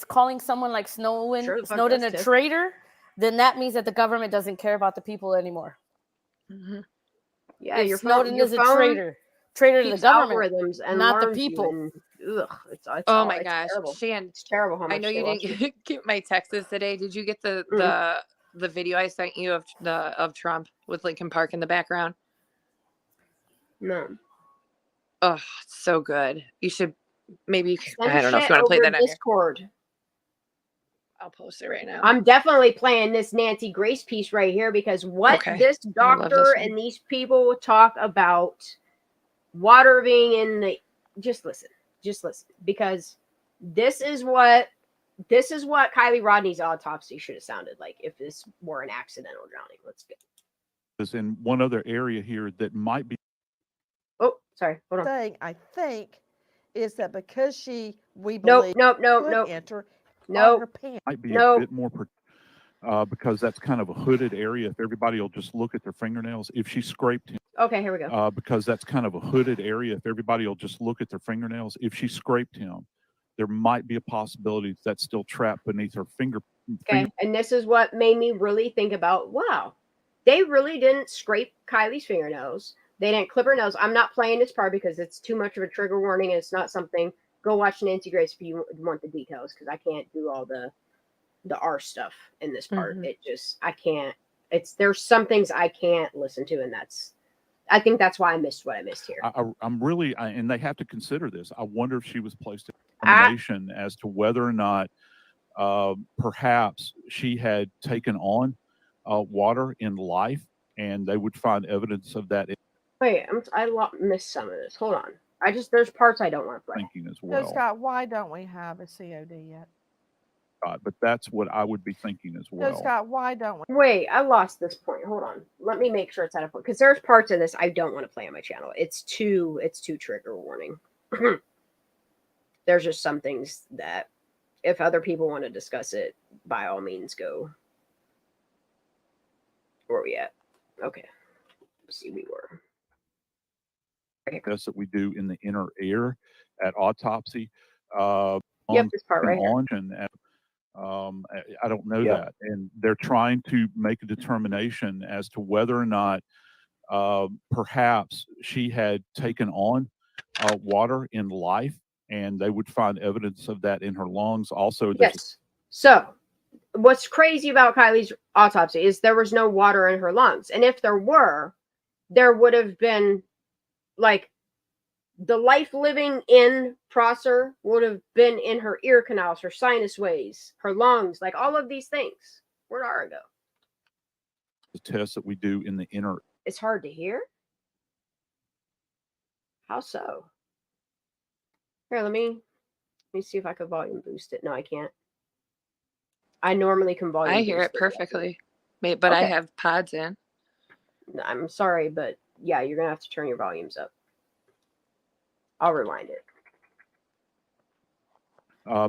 calling someone like Snowden a traitor, then that means that the government doesn't care about the people anymore. Mm-hmm. Yeah, Snowden is a traitor to the government, algorithms and not the people. It's oh my gosh, terrible. Shan, it's terrible. How much I know you didn't get my texts today. Did you get the video I sent you of Trump with Lincoln Park in the background? No. Oh, so good. You should maybe. I don't know if you want to play that on Discord. I'll post it right now. I'm definitely playing this Nancy Grace piece right here, because this doctor and these people talk about water being in the. Just listen, because this is what Kiely Rodni's autopsy should have sounded like if this were an accidental drowning. Let's go. There's in one other area here that might be. Oh, sorry. Hold on. I think is that because we believe enter. No, might be a bit more because that's kind of a hooded area. If everybody will just look at their fingernails, if she scraped him. Okay, here we go. Because that's kind of a hooded area. If everybody will just look at their fingernails, if she scraped him, there might be a possibility that's still trapped beneath her finger. Okay, and this is what made me really think about, wow, they really didn't scrape Kylie's fingernails. They didn't clip her nails. I'm not playing this part because it's too much of a trigger warning, and it's not something. Go watch Nancy Grace if you want the details, because I can't do all the R stuff in this part. Mm-hmm. I can't. There's some things I can't listen to, and I think that's why I missed what I missed here. I'm really, and they have to consider this. I wonder if she was placed in determination as to whether or not perhaps she had taken on water in life, and they would find evidence of that. Wait, I missed some of this. Hold on. There's parts I don't want to play. Thinking as well. So Scott, why don't we have a COD yet? But that's what I would be thinking as well. So Scott, why don't we? Wait, I lost this point. Hold on. Let me make sure it's at a point, because there's parts of this I don't want to play on my channel. It's too trigger warning. There's just some things that if other people want to discuss it, by all means go. Where are we at? Okay. Let's see, we were. That we do in the inner ear at autopsy. This part right here. I don't know that, and they're trying to make a determination as to whether or not perhaps she had taken on water in life, and they would find evidence of that in her lungs. Also, yes. So what's crazy about Kiely's autopsy is there was no water in her lungs. And if there were, there would have been like the life living in Prosser would have been in her ear canals, her sinus ways, her lungs, like all of these things. Where'd Ara go? The test that we do in the inner. It's hard to hear. How so? Here, let me see if I can volume boost it. No, I can't. I normally can volume I hear it perfectly, but I have pods in. I'm sorry, but yeah, you're going to have to turn your volumes up. I'll rewind it.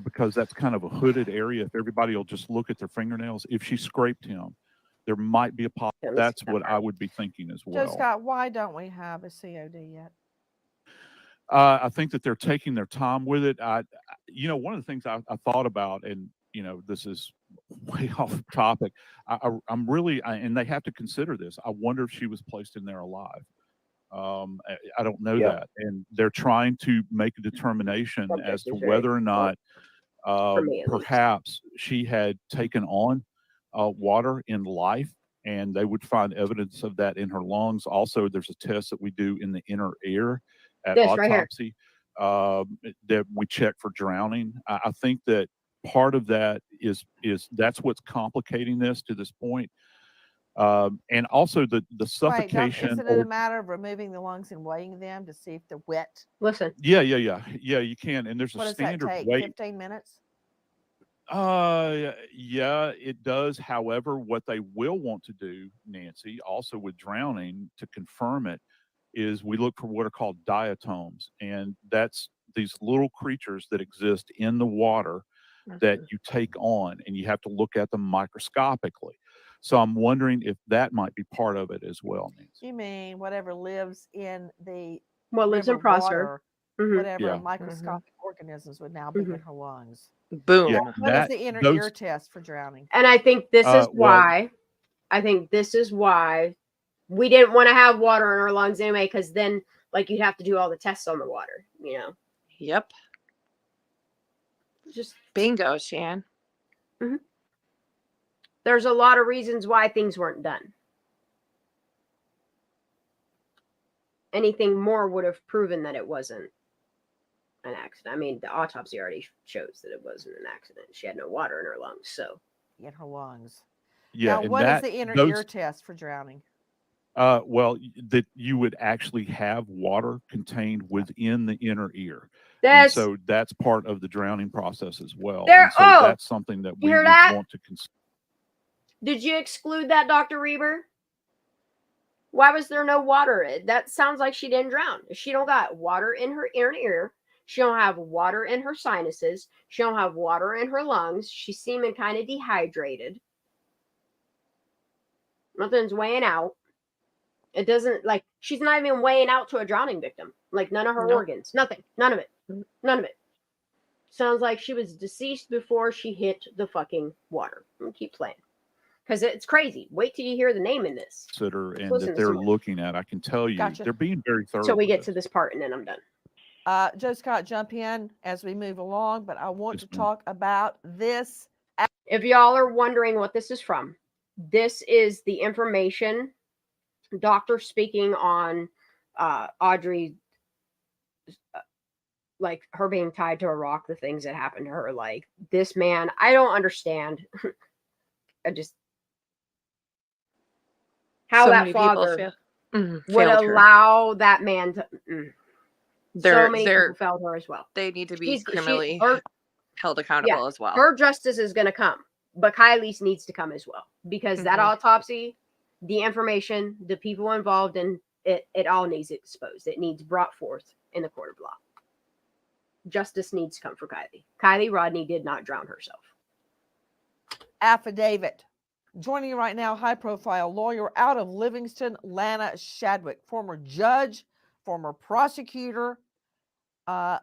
Because that's kind of a hooded area. If everybody will just look at their fingernails, if she scraped him, there might be a pop. That's what I would be thinking as well. Joe Scott, why don't we have a COD yet? I think that they're taking their time with it. One of the things I thought about, and this is way off topic. I'm really, and they have to consider this. I wonder if she was placed in there alive. I don't know that, and they're trying to make a determination as to whether or not perhaps she had taken on water in life, and they would find evidence of that in her lungs. Also, there's a test that we do in the inner ear at autopsy that we check for drowning. I think that part of that is that's what's complicating this to this point. And also the suffocation. Isn't it a matter of removing the lungs and weighing them to see if they're wet? Listen. Yeah, you can. And there's a standard weight. 15 minutes? Yeah, it does. However, what they will want to do, Nancy, also with drowning to confirm it, is we look for what are called diatoms. And that's these little creatures that exist in the water that you take on, and you have to look at them microscopically. So I'm wondering if that might be part of it as well, Nancy. You mean whatever lives in the lives in Prosser, whatever microscopic organisms would now be in her lungs. Boom. Yeah, what is the inner ear test for drowning? And I think this is why. I think this is why we didn't want to have water in our lungs anyway, because then like you'd have to do all the tests on the water. Yep. Just bingo, Shan. There's a lot of reasons why things weren't done. Anything more would have proven that it wasn't an accident. I mean, the autopsy already shows that it wasn't an accident. She had no water in her lungs, so. In her lungs. Yeah. Now, what is the inner ear test for drowning? Well, that you would actually have water contained within the inner ear. So that's part of the drowning process as well. That's something that we would want to consider. Did you exclude that, Dr. Reber? Why was there no water? That sounds like she didn't drown. She don't got water in her inner ear. She don't have water in her sinuses. She don't have water in her lungs. She's seeming kind of dehydrated. Nothing's weighing out. It doesn't, like, she's not even weighing out to a drowning victim. Like, none of her organs. Nothing. None of it. None of it. Sounds like she was deceased before she hit the fucking water. Keep playing. Because it's crazy. Wait till you hear the name in this. And that they're looking at, I can tell you, they're being very thorough. So we get to this part and then I'm done. Joe Scott, jump in as we move along, but I want to talk about this. If y'all are wondering what this is from, this is the information doctor speaking on Audrey, like her being tied to a rock, the things that happened to her. Like, this man, I don't understand. How so that father would allow that man to. So many people failed her as well. They need to be criminally held accountable as well. Her justice is going to come, but Kiely's needs to come as well, because that autopsy, the information, the people involved in it, it all needs exposed. It needs brought forth in the court of law. Justice needs to come for Kiely. Kiely Rodni did not drown herself. Affidavit. Joining you right now, high-profile lawyer out of Livingston, Lana Shadwick, former judge, former prosecutor,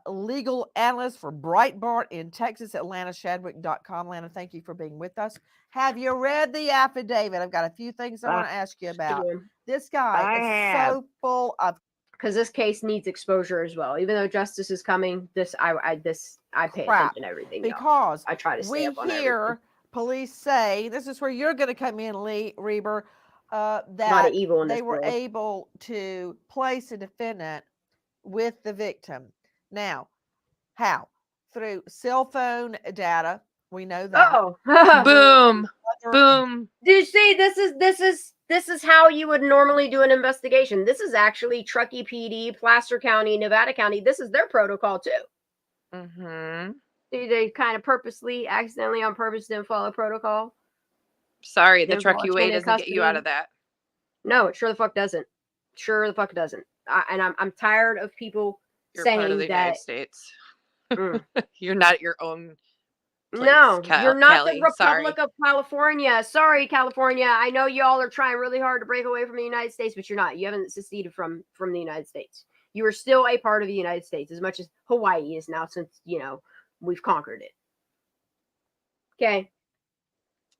legal analyst for Breitbart in Texas at lanashadwick.com. Lana, thank you for being with us. Have you read the affidavit? I've got a few things I want to ask you about. This guy is so full of. Because this case needs exposure as well. Even though justice is coming, I pay attention to everything. Because I try to stay up on everything. police say, this is where you're going to come in, Lee Reber, Lot of that evil in they this were world. able to place a defendant with the victim. Now, how? Through cell phone data. We know that. Oh, boom, boom. Do you see? This is how you would normally do an investigation. This is actually Truckee PD, Placer County, Nevada County. This is their protocol too. Mm-hmm. They kind of purposely, accidentally, on purpose, didn't follow protocol. Sorry, the Truckee way doesn't get you out of that. No, it sure the fuck doesn't. Sure the fuck doesn't. And I'm tired of people You're saying part of the that. United States. You're not your own place, No, you're not Kelly. the Republic of California. Sorry, California. I know y'all are trying really hard to break away from the United States, but you're not. You haven't seceded from the United States. You are still a part of the United States, as much as Hawaii is now, since, you know, we've conquered it. Okay.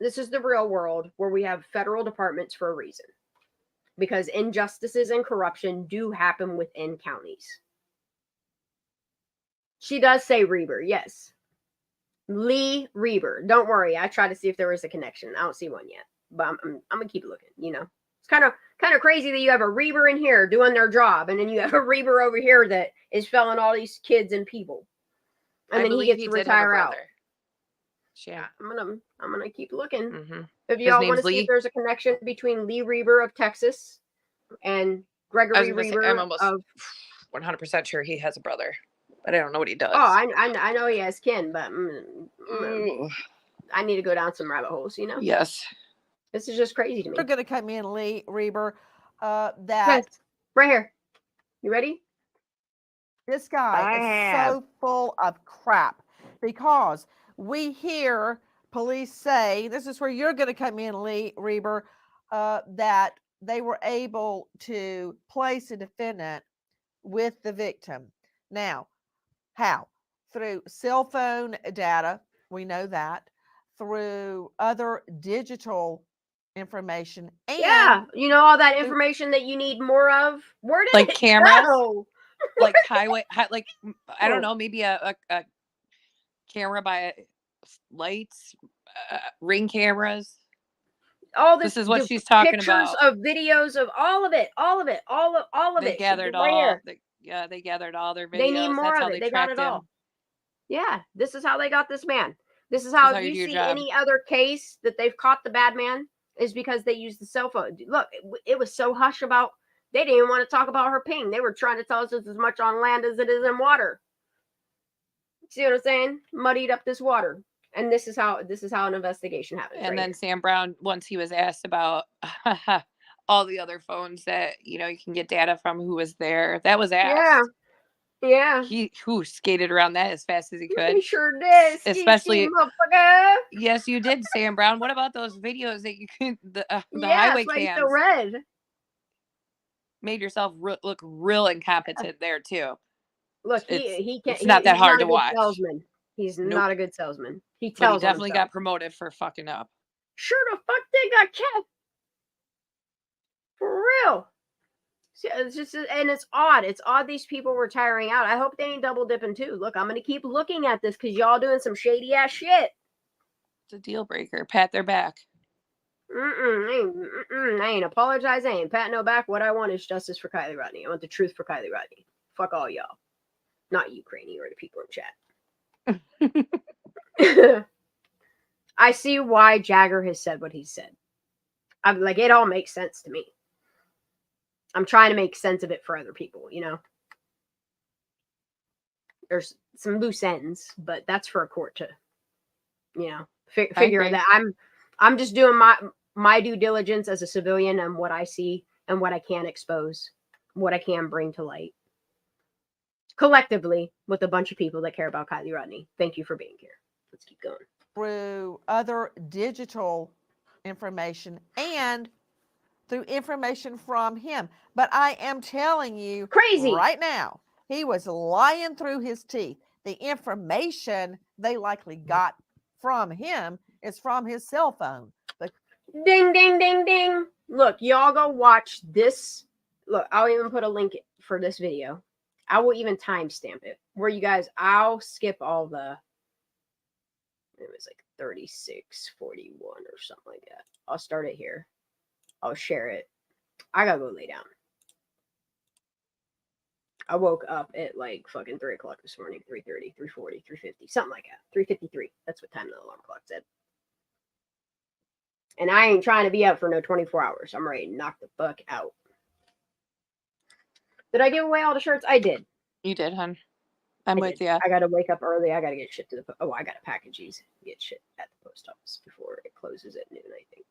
This is the real world where we have federal departments for a reason. Because injustices and corruption do happen within counties. She does say Reber, yes. Lee Reber. Don't worry. I tried to see if there was a connection. I don't see one yet. But I'm gonna keep looking, you know. It's kind of crazy that you have a Reber in here doing their job, and then you have a Reber over here that is felling all these kids and people. And then he gets to retire out. Yeah. I'm gonna keep looking. Mm-hmm. If y'all want to see if there's a connection between Lee Reber of Texas and Gregory Reber, I'm almost 100% sure he has a brother, but I don't know what he does. Oh, I know he has kin, but I need to go down some rabbit holes, you know? Yes. This is just crazy to me. We're going to come in, Lee Reber, that... Yes, right here. You ready? This guy is so full of crap because we hear police say, this is where you're going to come in, Lee Reber, that they were able to place a defendant with the victim. Now, how? Through cell phone data, we know that. Through other digital information. And yeah, you know, all that information that you need more of. Where did like it cameras, go? like like I don't know, maybe a camera by lights, ring cameras. All this is what she's talking pictures about. Of videos of all of it. They gathered all. They gathered all their videos. They need more That's of how it. they got it him. all. Yeah, this is how they got this man. This is how, if you see any other case that they've caught the bad man, is because they used the cell phone. Look, it was so hush about, they didn't even want to talk about her ping. They were trying to tell us it's as much on land as it is in water. See what I'm saying? Muddied up this water. And this is how an investigation happens. And then Sam Brown, once he was asked about all the other phones that, you know, you can get data from, who was there, that was asked. Yeah. He skated around that as fast as he could. He sure did. Especially, motherfucker. Yes, you did, Sam Brown. What about those videos that you could, the highway cams? So red. Made yourself look real incompetent there too. Look, it's not that hard to watch. Salesman. He's not a good salesman. He definitely got promoted for fucking up. Sure the fuck they got kept. For real. See, it's just, and it's odd. It's odd these people were retiring out. I hope they ain't double dipping too. Look, I'm gonna keep looking at this because y'all doing some shady ass shit. It's a deal breaker. Pat their back. I ain't apologize. I ain't patting no back. What I want is justice for Kiely Rodni. I want the truth for Kiely Rodni. Fuck all y'all. Not Ukraine or the people in chat. I see why Jagger has said what he said. I'm like, it all makes sense to me. I'm trying to make sense of it for other people, you know. There's some loose ends, but that's for a court to, you know, figure that. I'm just doing my due diligence as a civilian and what I see and what I can expose, what I can bring to light. Collectively, with a bunch of people that care about Kiely Rodni. Thank you for being here. Let's keep going. Through other digital information and through information from him. But I am telling you crazy right now, he was lying through his teeth. The information they likely got from him is from his cell phone. Ding, ding, ding, ding. Look, y'all go watch this. Look, I'll even put a link for this video. I will even timestamp it. Where you guys, I'll skip all the It was like 36.41 or something like that. I'll start it here. I'll share it. I gotta go lay down. I woke up at like fucking 3 o'clock this morning, 3:30, 3:40, 3:50, something like that. 3:53. That's what time the alarm clock said. And I ain't trying to be up for no 24 hours. I'm ready to knock the fuck out. Did I give away all the shirts? I did. You did, hun. I'm with you. I gotta wake up early. I gotta get shit to the. Oh, I gotta package these. Get shit at the post office before it closes at noon, I think.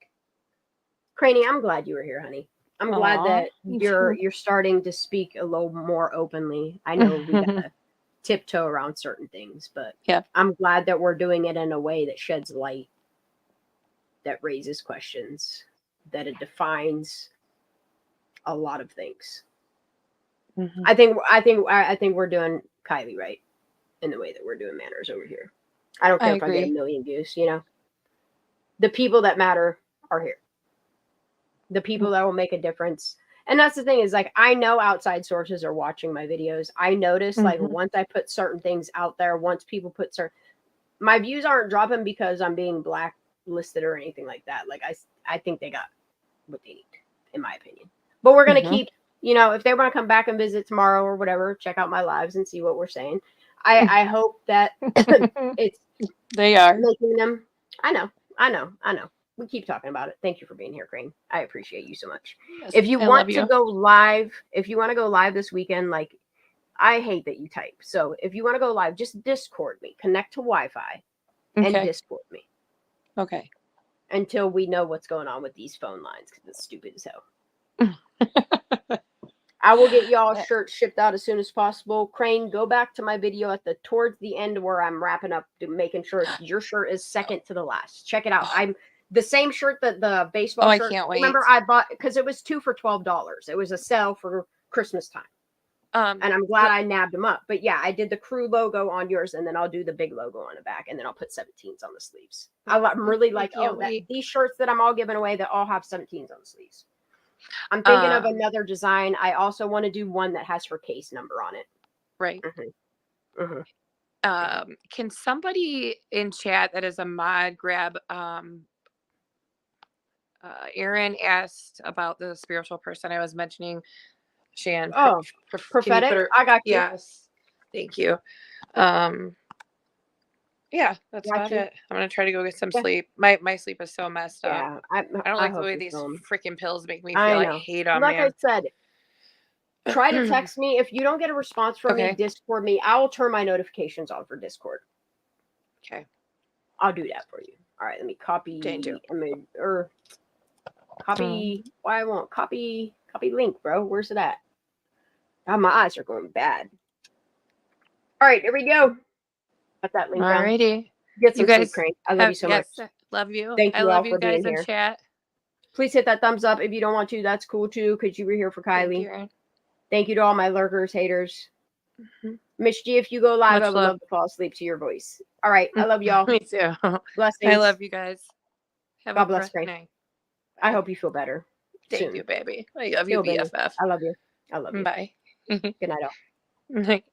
Craney, I'm glad you were here, honey. I'm glad that you're starting to speak a little more openly. I know we gotta tiptoe around certain things, but yeah, I'm glad that we're doing it in a way that sheds light, that raises questions, that it defines a lot of things. Mm-hmm. I think we're doing Kiely right in the way that we're doing manners over here. I don't care if I get 1 million views, you know. The people that matter are here. The people that will make a difference. And that's the thing is, like, I know outside sources are watching my videos. I notice, like, once I put certain things out there, once people put my views aren't dropping because I'm being blacklisted or anything like that. Like, I think they got what they need, in my opinion. But we're going to keep, you know, if they want to come back and visit tomorrow or whatever, check out my lives and see what we're saying. I hope that they are making them. I know. We keep talking about it. Thank you for being here, Crane. I appreciate you so much. Yes, if you want to go live, this weekend, like, I hate that you type. So if you want to go live, just Discord me, connect to Wi-Fi, and Discord me. Okay. Until we know what's going on with these phone lines, because it's stupid as hell. I will get y'all shirts shipped out as soon as possible. Crane, go back to my video towards the end where I'm wrapping up, making sure your shirt is second to the last. Check it out. I'm the same shirt that the baseball shirt. I can't wait. Remember, I bought because it was 2 for $12. It was a sale for Christmas time. And I'm glad I nabbed them up. But yeah, I did the crew logo on yours, and then I'll do the big logo on the back, and then I'll put 17s on the sleeves. I'm really like, these shirts that I'm all giving away that all have 17s on the sleeves. I'm thinking of another design. I also want to do one that has her case number on it. Right. Can somebody in chat that is a mod grab Aaron asked about the spiritual person I was mentioning. Shan. Oh, prophetic. I got you. Yes. Thank you. Yeah, that's about it. I'm gonna try to go get some sleep. My sleep is so messed up. I don't like the way these freaking pills make me feel. I hate them. Like I said, try to text me. If you don't get a response from me, Discord me. I will turn my notifications on for Discord. Okay. I'll do that for you. All right, let me copy. Copy. Why I won't copy link, bro. Where's it at? Oh, my eyes are going bad. All right, here we go. Got that link down. Alrighty. Get some sleep, Crane. I love you so much. Love you. Thank you all for guys being in here. Chat. Please hit that thumbs up. If you don't want to, that's cool too, because you were here for Kiely. Thank you to all my lurkers, haters. Mitch G, if you go live, I would love to fall asleep to your voice. All right. I love y'all. Me too. Blessings. I love you guys. God bless, Crane. I hope you feel better. Thank you, baby. I love you, BFF. I love you. I love you. Bye. Good night, all. Night.